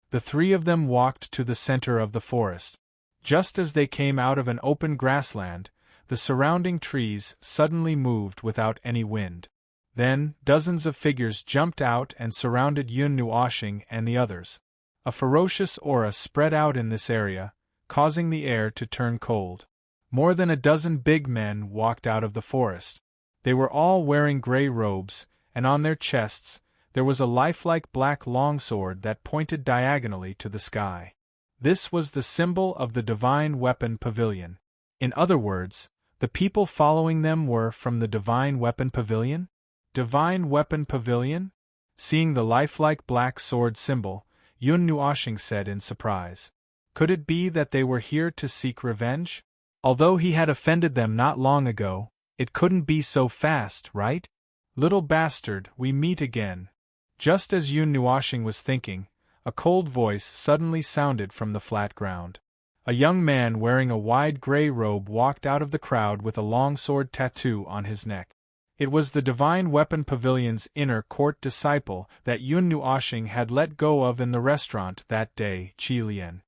The three of them walked to the center of the forest. Just as they came out of an open grassland, the surrounding trees suddenly moved without any wind. Then, dozens of figures jumped out and surrounded Yun Nuoxing and the others. A ferocious aura spread out in this area, causing the air to turn cold. More than a dozen big men walked out of the forest. They were all wearing gray robes, and on their chests, there was a lifelike black longsword that pointed diagonally to the sky. This was the symbol of the Divine Weapon Pavilion. In other words, the people following them were from the Divine Weapon Pavilion? Divine Weapon Pavilion? Seeing the lifelike black sword symbol, Yun Nuoxing said in surprise. Could it be that they were here to seek revenge? Although he had offended them not long ago, it couldn't be so fast, right? Little bastard, we meet again. Just as Yun Nuoxing was thinking, a cold voice suddenly sounded from the flat ground. A young man wearing a wide gray robe walked out of the crowd with a long sword tattoo on his neck. It was the Divine Weapon Pavilion's inner court disciple that Yun Nuoxing had let go of in the restaurant that day, Qi Lian.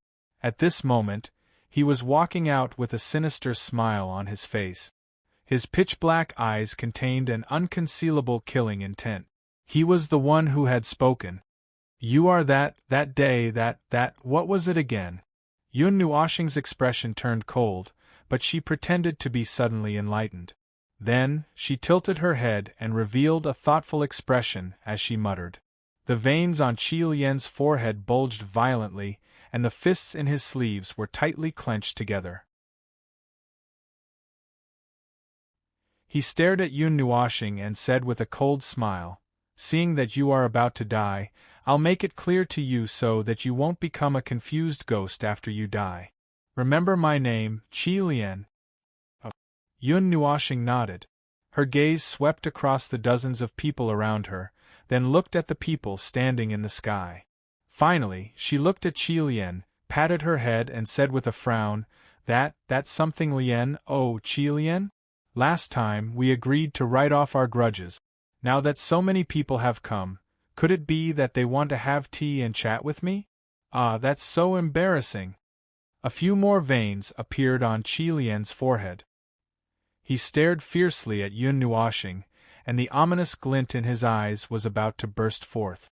At this moment, he was walking out with a sinister smile on his face. His pitch-black eyes contained an unconcealable killing intent. He was the one who had spoken. You are that day, what was it again? Yun Nuoxing's expression turned cold, but she pretended to be suddenly enlightened. Then, she tilted her head and revealed a thoughtful expression as she muttered. The veins on Qi Lian's forehead bulged violently, and the fists in his sleeves were tightly clenched together. He stared at Yun Nuoxing and said with a cold smile, "Seeing that you are about to die, I'll make it clear to you so that you won't become a confused ghost after you die. Remember my name, Qi Lian." Yun Nuoxing nodded. Her gaze swept across the dozens of people around her, then looked at the people standing in the sky. Finally, she looked at Qi Lian, patted her head and said with a frown, That's something Lian, oh Qi Lian? Last time, we agreed to write off our grudges. Now that so many people have come, could it be that they want to have tea and chat with me? Ah, that's so embarrassing." A few more veins appeared on Qi Lian's forehead. He stared fiercely at Yun Nuoxing, and the ominous glint in his eyes was about to burst forth.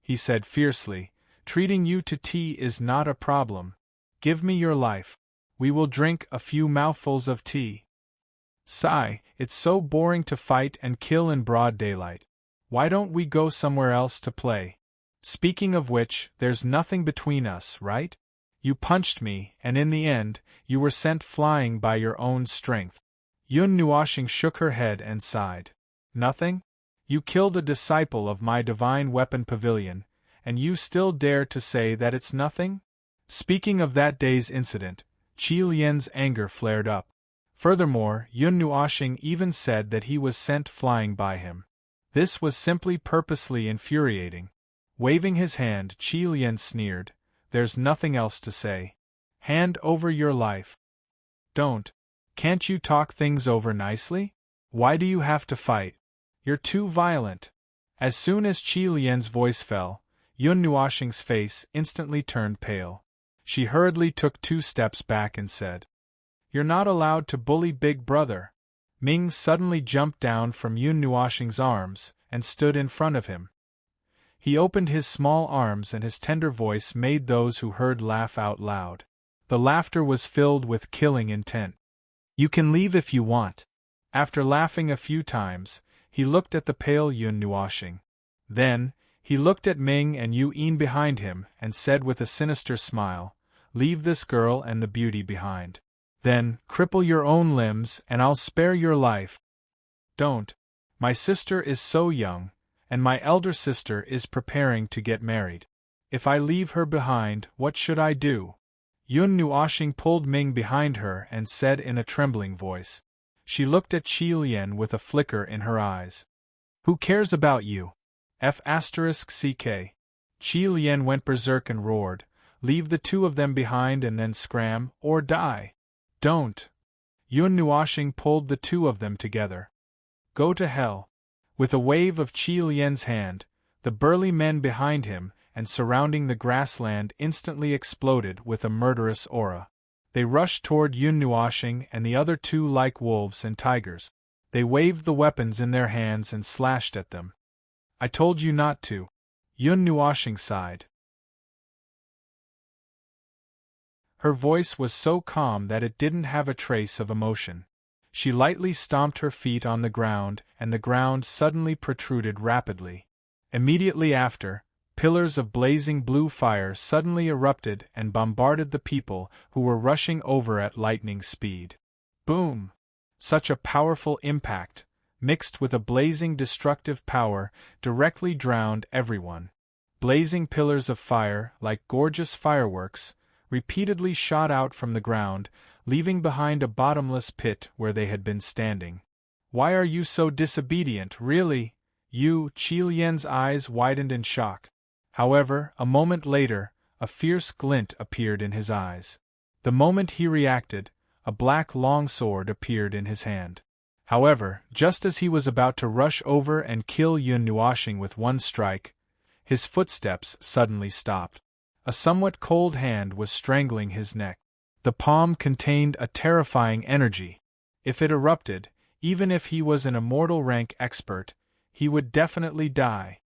He said fiercely, "Treating you to tea is not a problem. Give me your life. We will drink a few mouthfuls of tea." "Sigh, it's so boring to fight and kill in broad daylight. Why don't we go somewhere else to play? Speaking of which, there's nothing between us, right? You punched me, and in the end, you were sent flying by your own strength." Yun Nuoxing shook her head and sighed. "Nothing? You killed a disciple of my Divine Weapon Pavilion, and you still dare to say that it's nothing?" Speaking of that day's incident, Qi Lian's anger flared up. Furthermore, Yun Nuoxing even said that he was sent flying by him. This was simply purposely infuriating. Waving his hand, Qi Lian sneered, "There's nothing else to say. Hand over your life." "Don't. Can't you talk things over nicely? Why do you have to fight? You're too violent." As soon as Qi Lian's voice fell, Yun Nuoxing's face instantly turned pale. She hurriedly took 2 steps back and said, "You're not allowed to bully Big Brother." Ming suddenly jumped down from Yun Nuoxing's arms and stood in front of him. He opened his small arms and his tender voice made those who heard laugh out loud. The laughter was filled with killing intent. "You can leave if you want." After laughing a few times, he looked at the pale Yun Nuoxing. Then, he looked at Ming and Yu Yin behind him and said with a sinister smile, leave this girl and the beauty behind. Then, cripple your own limbs and I'll spare your life. Don't. My sister is so young, and my elder sister is preparing to get married. If I leave her behind, what should I do? Yun Nuoxing pulled Ming behind her and said in a trembling voice. She looked at Qi Lian with a flicker in her eyes. Who cares about you? F***ck. Qi Lian went berserk and roared, leave the two of them behind and then scram, or die. Don't. Yun Nuoxing pulled the two of them together. Go to hell. With a wave of Qi Lian's hand, the burly men behind him and surrounding the grassland instantly exploded with a murderous aura. They rushed toward Yun Nuoxing and the other two like wolves and tigers. They waved the weapons in their hands and slashed at them. I told you not to. Yun Nuoxing sighed. Her voice was so calm that it didn't have a trace of emotion. She lightly stomped her feet on the ground, and the ground suddenly protruded rapidly. Immediately after, pillars of blazing blue fire suddenly erupted and bombarded the people who were rushing over at lightning speed. Boom! Such a powerful impact, mixed with a blazing destructive power, directly drowned everyone. Blazing pillars of fire, like gorgeous fireworks, repeatedly shot out from the ground, leaving behind a bottomless pit where they had been standing. Why are you so disobedient, really? Qi Lian's eyes widened in shock. However, a moment later, a fierce glint appeared in his eyes. The moment he reacted, a black longsword appeared in his hand. However, just as he was about to rush over and kill Yun Nuoxing with one strike, his footsteps suddenly stopped. A somewhat cold hand was strangling his neck. The palm contained a terrifying energy. If it erupted, even if he was an immortal rank expert, he would definitely die.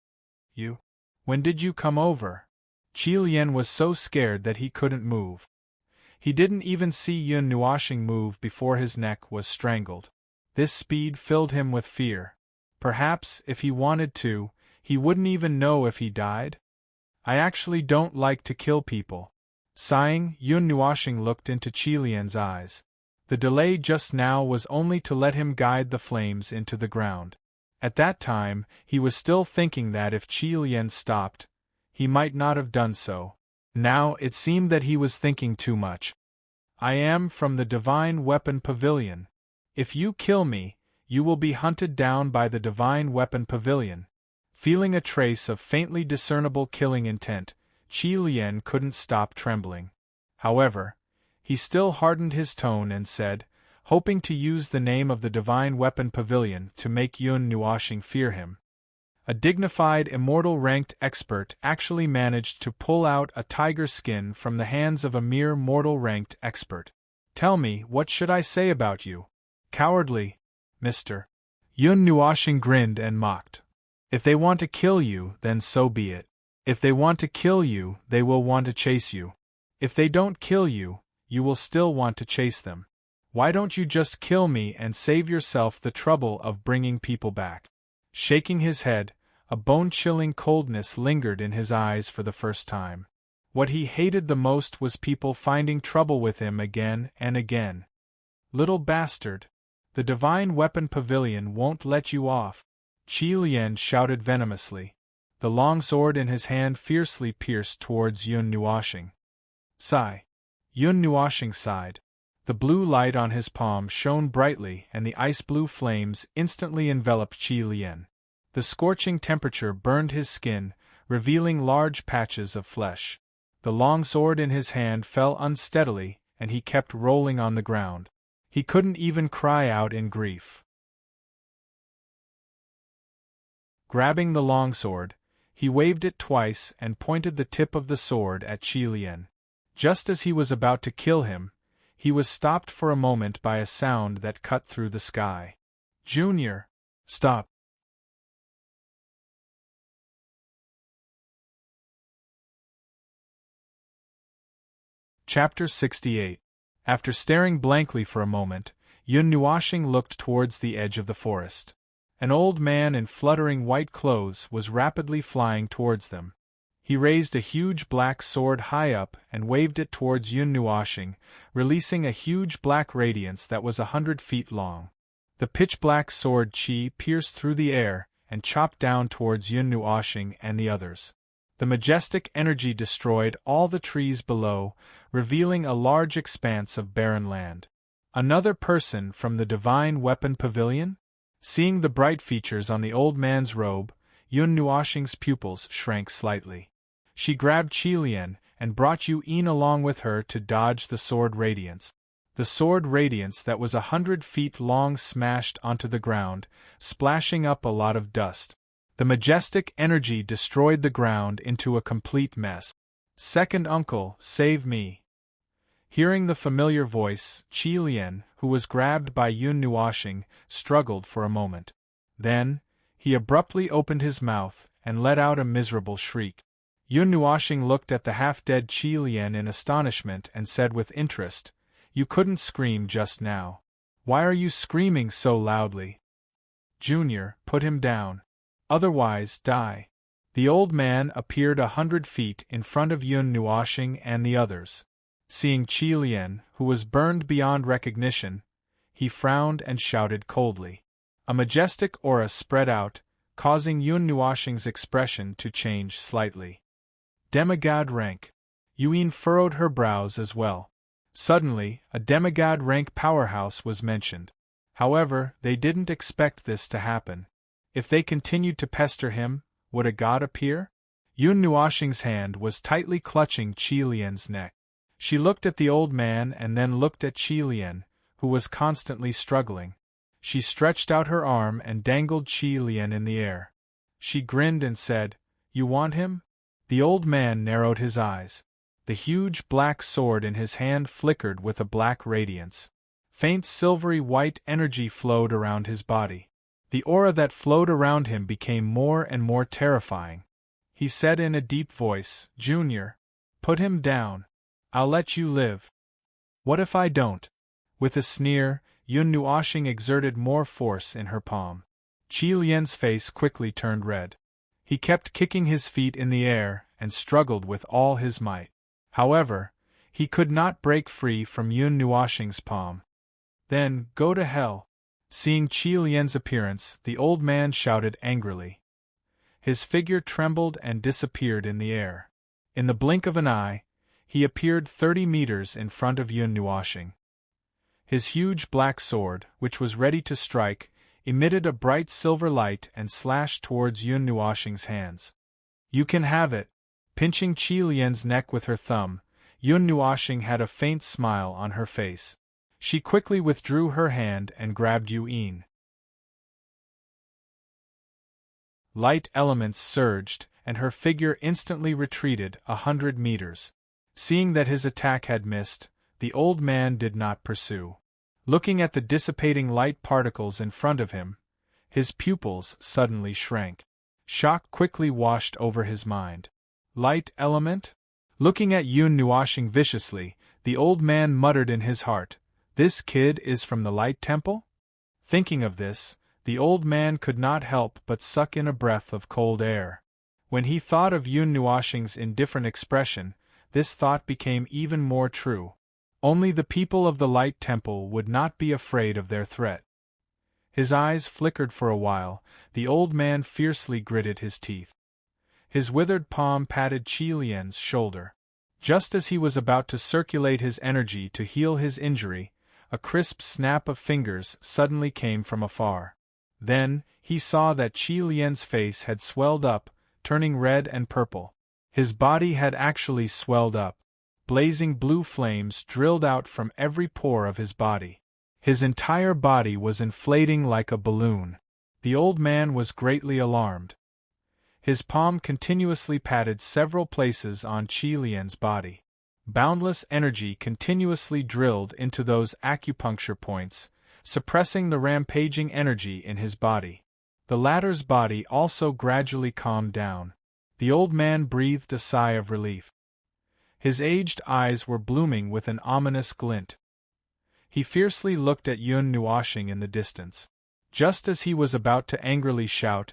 You? When did you come over? Qi Lian was so scared that he couldn't move. He didn't even see Yun Nuoxing move before his neck was strangled. This speed filled him with fear. Perhaps, if he wanted to, he wouldn't even know if he died? I actually don't like to kill people. Sighing, Yun Nuoxing looked into Qi Lian's eyes. The delay just now was only to let him guide the flames into the ground. At that time, he was still thinking that if Qi Lian stopped, he might not have done so. Now it seemed that he was thinking too much. I am from the Divine Weapon Pavilion. If you kill me, you will be hunted down by the Divine Weapon Pavilion. Feeling a trace of faintly discernible killing intent, Qi Lian couldn't stop trembling. However, he still hardened his tone and said, hoping to use the name of the Divine Weapon Pavilion to make Yun Nuoxing fear him. A dignified immortal-ranked expert actually managed to pull out a tiger skin from the hands of a mere mortal-ranked expert. Tell me, what should I say about you? Cowardly, Mr. Yun Nuoxing grinned and mocked. If they want to kill you, then so be it. If they want to kill you, they will want to chase you. If they don't kill you, you will still want to chase them. Why don't you just kill me and save yourself the trouble of bringing people back? Shaking his head, a bone-chilling coldness lingered in his eyes for the first time. What he hated the most was people finding trouble with him again and again. Little bastard! The Divine Weapon Pavilion won't let you off! Qi Lian shouted venomously. The longsword in his hand fiercely pierced towards Yun Nuoxing. Sigh. Yun Nuoxing sighed. The blue light on his palm shone brightly and the ice-blue flames instantly enveloped Qi Lian. The scorching temperature burned his skin, revealing large patches of flesh. The longsword in his hand fell unsteadily, and he kept rolling on the ground. He couldn't even cry out in grief. Grabbing the longsword, he waved it twice and pointed the tip of the sword at Qi Lian. Just as he was about to kill him, he was stopped for a moment by a sound that cut through the sky. Junior! Stop! Chapter 68. After staring blankly for a moment, Yun Nuoxing looked towards the edge of the forest. An old man in fluttering white clothes was rapidly flying towards them. He raised a huge black sword high up and waved it towards Yun Nuoxing, releasing a huge black radiance that was 100 feet long. The pitch-black sword Qi pierced through the air and chopped down towards Yun Nuoxing and the others. The majestic energy destroyed all the trees below, revealing a large expanse of barren land. Another person from the Divine Weapon Pavilion? Seeing the bright features on the old man's robe, Yun Nuoxing's pupils shrank slightly. She grabbed Qilian and brought Yin along with her to dodge the sword radiance. The sword radiance that was 100 feet long smashed onto the ground, splashing up a lot of dust. The majestic energy destroyed the ground into a complete mess. "Second uncle, save me." Hearing the familiar voice, Qilian, who was grabbed by Yun Nuoxing, struggled for a moment. Then, he abruptly opened his mouth and let out a miserable shriek. Yun Nuoxing looked at the half-dead Qilian in astonishment and said with interest, "You couldn't scream just now. Why are you screaming so loudly? Junior, put him down. Otherwise, die." The old man appeared 100 feet in front of Yun Nuoxing and the others. Seeing Qilian, who was burned beyond recognition, he frowned and shouted coldly. A majestic aura spread out, causing Yun Nuoxing's expression to change slightly. Demigod rank. Yin furrowed her brows as well. Suddenly, a demigod rank powerhouse was mentioned. However, they didn't expect this to happen. If they continued to pester him, would a god appear? Yun Nuoxing's hand was tightly clutching Qilian's neck. She looked at the old man and then looked at Qilian, who was constantly struggling. She stretched out her arm and dangled Qilian in the air. She grinned and said, "You want him?" The old man narrowed his eyes. The huge black sword in his hand flickered with a black radiance. Faint silvery white energy flowed around his body. The aura that flowed around him became more and more terrifying. He said in a deep voice, "Junior, put him down. I'll let you live." "What if I don't?" With a sneer, Yun Nuoxing exerted more force in her palm. Qilian's face quickly turned red. He kept kicking his feet in the air and struggled with all his might. However, he could not break free from Yun Nuoxing's palm. "Then, go to hell." Seeing Qilian's appearance, the old man shouted angrily. His figure trembled and disappeared in the air. In the blink of an eye, he appeared 30 meters in front of Yun Nuoxing. His huge black sword, which was ready to strike, emitted a bright silver light and slashed towards Yun Nuoxing's hands. "You can have it." Pinching Qilian's neck with her thumb, Yun Nuoxing had a faint smile on her face. She quickly withdrew her hand and grabbed Yin. Light elements surged, and her figure instantly retreated 100 meters. Seeing that his attack had missed, the old man did not pursue. Looking at the dissipating light particles in front of him, his pupils suddenly shrank. Shock quickly washed over his mind. Light element? Looking at Yun Nuoxing viciously, the old man muttered in his heart, "This kid is from the Light Temple?" Thinking of this, the old man could not help but suck in a breath of cold air. When he thought of Yun Nuoxing's indifferent expression, this thought became even more true. Only the people of the Light Temple would not be afraid of their threat. His eyes flickered for a while, the old man fiercely gritted his teeth. His withered palm patted Qilian's shoulder. Just as he was about to circulate his energy to heal his injury, a crisp snap of fingers suddenly came from afar. Then, he saw that Qilian's face had swelled up, turning red and purple. His body had actually swelled up. Blazing blue flames drilled out from every pore of his body. His entire body was inflating like a balloon. The old man was greatly alarmed. His palm continuously patted several places on Qilian's body. Boundless energy continuously drilled into those acupuncture points, suppressing the rampaging energy in his body. The latter's body also gradually calmed down. The old man breathed a sigh of relief. His aged eyes were blooming with an ominous glint. He fiercely looked at Yun Nuoxing in the distance. Just as he was about to angrily shout,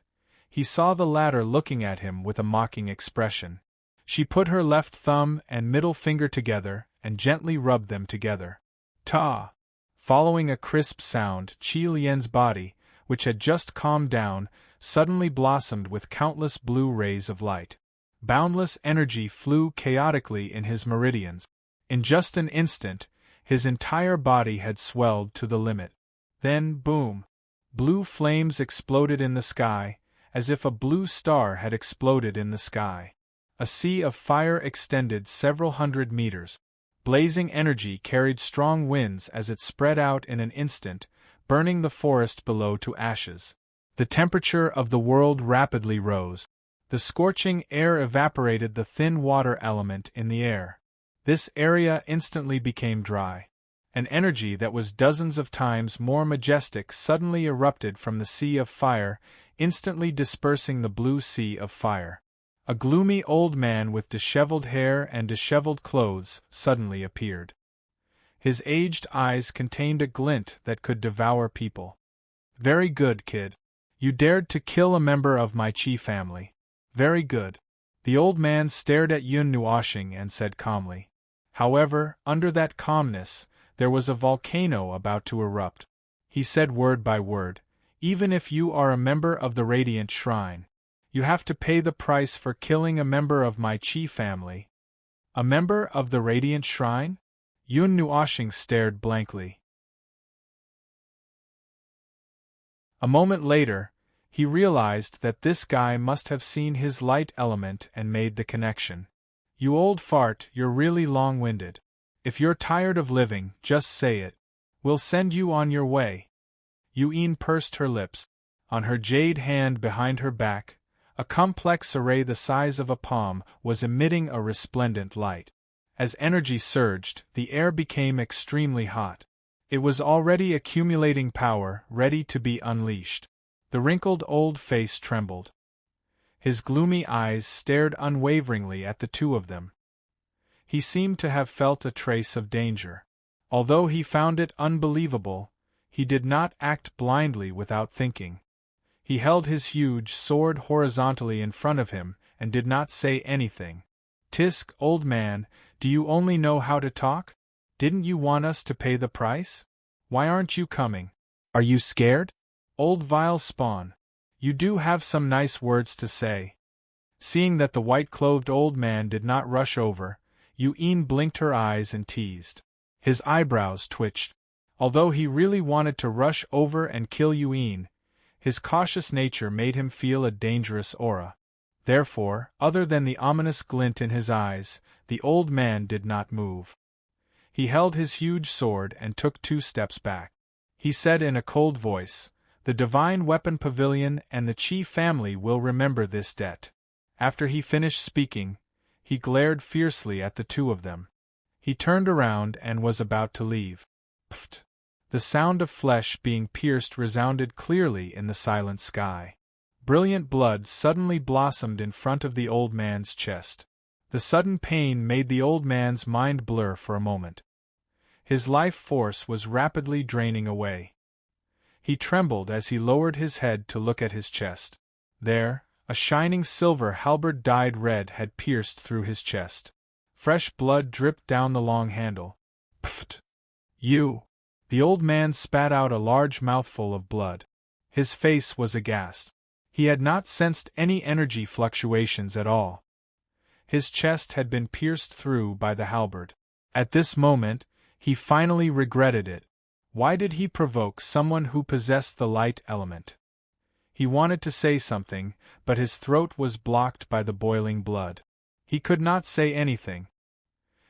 he saw the latter looking at him with a mocking expression. She put her left thumb and middle finger together and gently rubbed them together. Ta! Following a crisp sound, Qi Lian's body, which had just calmed down, suddenly blossomed with countless blue rays of light. Boundless energy flew chaotically in his meridians. In just an instant, his entire body had swelled to the limit. Then, boom! Blue flames exploded in the sky, as if a blue star had exploded in the sky. A sea of fire extended several hundred meters. Blazing energy carried strong winds as it spread out in an instant, burning the forest below to ashes. The temperature of the world rapidly rose. The scorching air evaporated the thin water element in the air. This area instantly became dry. An energy that was dozens of times more majestic suddenly erupted from the sea of fire, instantly dispersing the blue sea of fire. A gloomy old man with disheveled hair and disheveled clothes suddenly appeared. His aged eyes contained a glint that could devour people. "Very good, kid. You dared to kill a member of my Qi family. Very good." The old man stared at Yun Nuoxing and said calmly. However, under that calmness, there was a volcano about to erupt. He said word by word, "Even if you are a member of the Radiant Shrine, you have to pay the price for killing a member of my Qi family." "A member of the Radiant Shrine?" Yun Nuoxing stared blankly. A moment later, he realized that this guy must have seen his light element and made the connection. "You old fart, you're really long-winded. If you're tired of living, just say it. We'll send you on your way." Yun pursed her lips. On her jade hand behind her back, a complex array the size of a palm was emitting a resplendent light. As energy surged, the air became extremely hot. It was already accumulating power, ready to be unleashed. The wrinkled old face trembled. His gloomy eyes stared unwaveringly at the two of them. He seemed to have felt a trace of danger. Although he found it unbelievable, he did not act blindly without thinking. He held his huge sword horizontally in front of him and did not say anything. "Tisk, old man, do you only know how to talk? Didn't you want us to pay the price? Why aren't you coming? Are you scared? Old vile spawn. You do have some nice words to say." Seeing that the white-clothed old man did not rush over, Yun blinked her eyes and teased. His eyebrows twitched. Although he really wanted to rush over and kill Yun, his cautious nature made him feel a dangerous aura. Therefore, other than the ominous glint in his eyes, the old man did not move. He held his huge sword and took 2 steps back. He said in a cold voice, "The Divine Weapon Pavilion and the Qi family will remember this debt." After he finished speaking, he glared fiercely at the two of them. He turned around and was about to leave. Pft! The sound of flesh being pierced resounded clearly in the silent sky. Brilliant blood suddenly blossomed in front of the old man's chest. The sudden pain made the old man's mind blur for a moment. His life force was rapidly draining away. He trembled as he lowered his head to look at his chest. There, a shining silver halberd dyed red had pierced through his chest. Fresh blood dripped down the long handle. Pfft! You! The old man spat out a large mouthful of blood. His face was aghast. He had not sensed any energy fluctuations at all. His chest had been pierced through by the halberd. At this moment, he finally regretted it. Why did he provoke someone who possessed the light element? He wanted to say something, but his throat was blocked by the boiling blood. He could not say anything.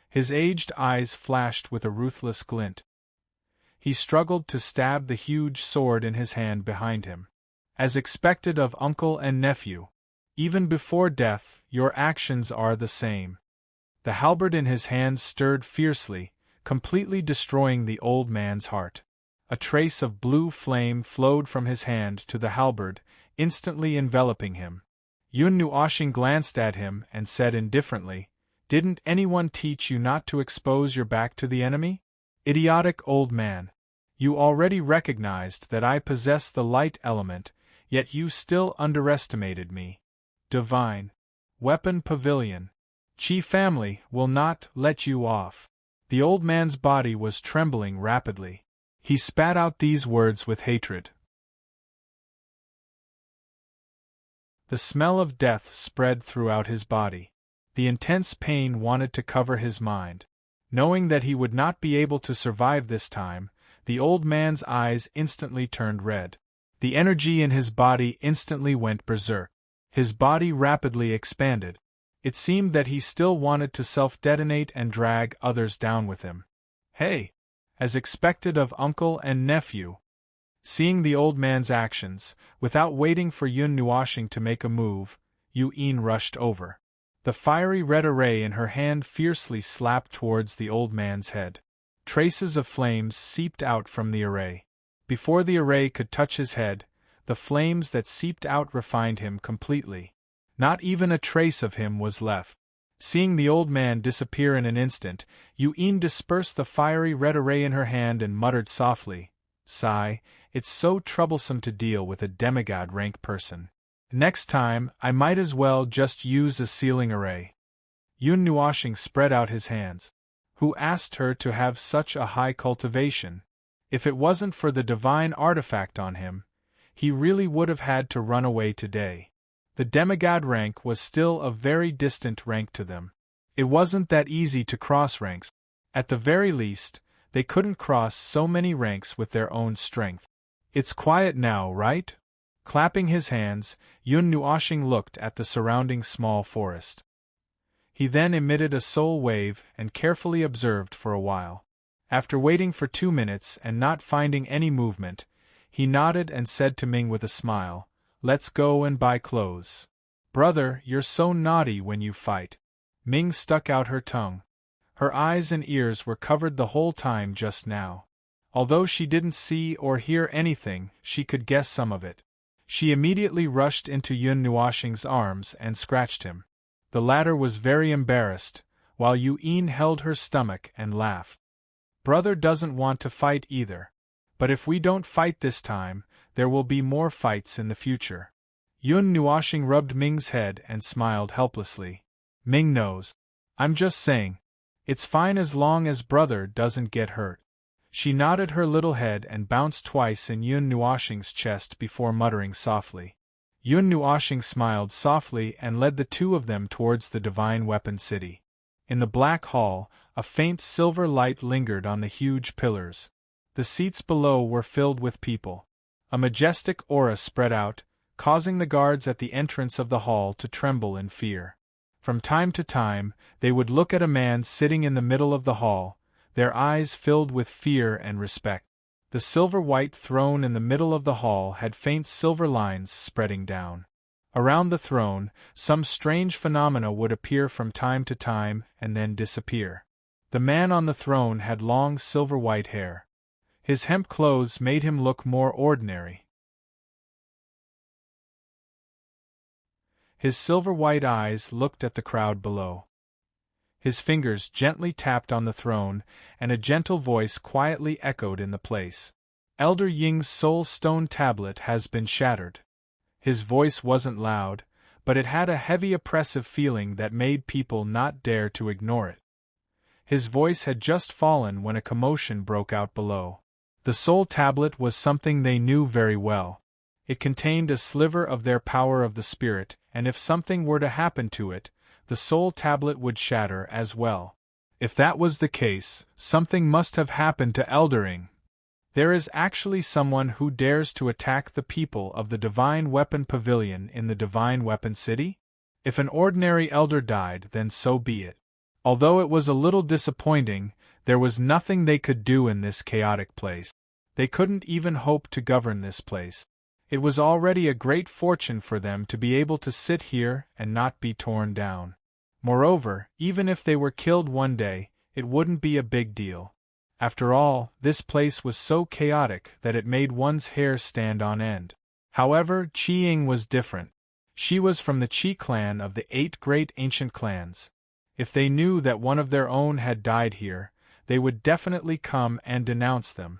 His aged eyes flashed with a ruthless glint. He struggled to stab the huge sword in his hand behind him. As expected of uncle and nephew, even before death, your actions are the same. The halberd in his hand stirred fiercely, completely destroying the old man's heart. A trace of blue flame flowed from his hand to the halberd, instantly enveloping him. Yun Nuoxing glanced at him and said indifferently, "Didn't anyone teach you not to expose your back to the enemy? Idiotic old man. You already recognized that I possess the light element, yet you still underestimated me. Divine Weapon Pavilion. Qi family will not let you off. The old man's body was trembling rapidly. He spat out these words with hatred. The smell of death spread throughout his body. The intense pain wanted to cover his mind. Knowing that he would not be able to survive this time, the old man's eyes instantly turned red. The energy in his body instantly went berserk. His body rapidly expanded. It seemed that he still wanted to self-detonate and drag others down with him. Hey! As expected of uncle and nephew. Seeing the old man's actions, without waiting for Yun Nuoshing to make a move, Yin rushed over. The fiery red array in her hand fiercely slapped towards the old man's head. Traces of flames seeped out from the array. Before the array could touch his head, the flames that seeped out refined him completely. Not even a trace of him was left. Seeing the old man disappear in an instant, Yin dispersed the fiery red array in her hand and muttered softly, "Sigh, it's so troublesome to deal with a demigod-rank person. Next time, I might as well just use a sealing array." Yun Nuoshing spread out his hands. Who asked her to have such a high cultivation? If it wasn't for the divine artifact on him, he really would have had to run away today. The demigod rank was still a very distant rank to them. It wasn't that easy to cross ranks. At the very least, they couldn't cross so many ranks with their own strength. "It's quiet now, right?" Clapping his hands, Yun Nuoshing looked at the surrounding small forest. He then emitted a soul wave and carefully observed for a while. After waiting for 2 minutes and not finding any movement, he nodded and said to Ming with a smile, "Let's go and buy clothes." "Brother, you're so naughty when you fight." Ming stuck out her tongue. Her eyes and ears were covered the whole time just now. Although she didn't see or hear anything, she could guess some of it. She immediately rushed into Yun Nuoshing's arms and scratched him. The latter was very embarrassed, while Yin held her stomach and laughed. "Brother doesn't want to fight either. But if we don't fight this time, there will be more fights in the future." Yun Nuoshing rubbed Ming's head and smiled helplessly. "Ming knows. I'm just saying. It's fine as long as brother doesn't get hurt." She nodded her little head and bounced twice in Yun Nuoshing's chest before muttering softly. Yun Nuoshing smiled softly and led the two of them towards the Divine Weapon City. In the Black Hall, a faint silver light lingered on the huge pillars. The seats below were filled with people. A majestic aura spread out, causing the guards at the entrance of the hall to tremble in fear. From time to time, they would look at a man sitting in the middle of the hall, their eyes filled with fear and respect. The silver-white throne in the middle of the hall had faint silver lines spreading down. Around the throne, some strange phenomena would appear from time to time and then disappear. The man on the throne had long silver-white hair. His hemp clothes made him look more ordinary. His silver-white eyes looked at the crowd below. His fingers gently tapped on the throne, and a gentle voice quietly echoed in the place. "Elder Ying's soul stone tablet has been shattered." His voice wasn't loud, but it had a heavy oppressive feeling that made people not dare to ignore it. His voice had just fallen when a commotion broke out below. The soul tablet was something they knew very well. It contained a sliver of their power of the spirit, and if something were to happen to it, the soul tablet would shatter as well. If that was the case, something must have happened to Eldering. There is actually someone who dares to attack the people of the Divine Weapon Pavilion in the Divine Weapon City? If an ordinary elder died, then so be it. Although it was a little disappointing, there was nothing they could do in this chaotic place. They couldn't even hope to govern this place. It was already a great fortune for them to be able to sit here and not be torn down. Moreover, even if they were killed one day, it wouldn't be a big deal. After all, this place was so chaotic that it made one's hair stand on end. However, Qi was different. She was from the Qi clan of the 8 great ancient clans. If they knew that one of their own had died here, they would definitely come and denounce them.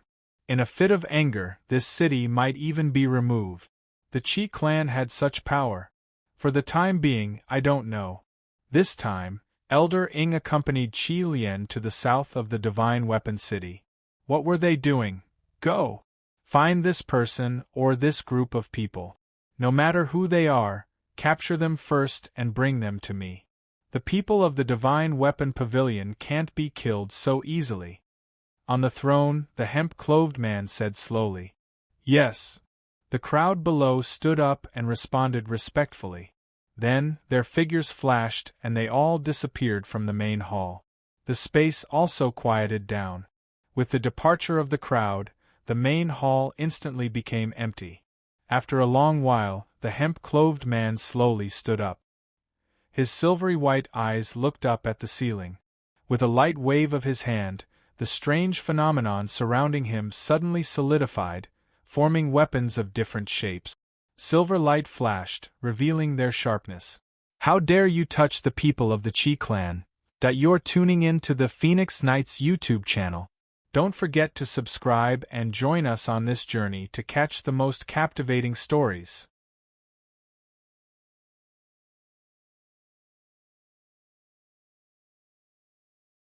In a fit of anger, this city might even be removed. The Qi clan had such power. For the time being, I don't know. This time, Elder Ing accompanied Qi Lian to the south of the Divine Weapon City. What were they doing? Go! Find this person or this group of people. No matter who they are, capture them first and bring them to me. The people of the Divine Weapon Pavilion can't be killed so easily. On the throne, the hemp-clothed man said slowly. Yes. The crowd below stood up and responded respectfully. Then, their figures flashed and they all disappeared from the main hall. The space also quieted down. With the departure of the crowd, the main hall instantly became empty. After a long while, the hemp-clothed man slowly stood up. His silvery white eyes looked up at the ceiling. With a light wave of his hand, the strange phenomenon surrounding him suddenly solidified, forming weapons of different shapes. Silver light flashed, revealing their sharpness. How dare you touch the people of the Qi clan? That you're tuning in to the Phoenix Knights YouTube channel. Don't forget to subscribe and join us on this journey to catch the most captivating stories.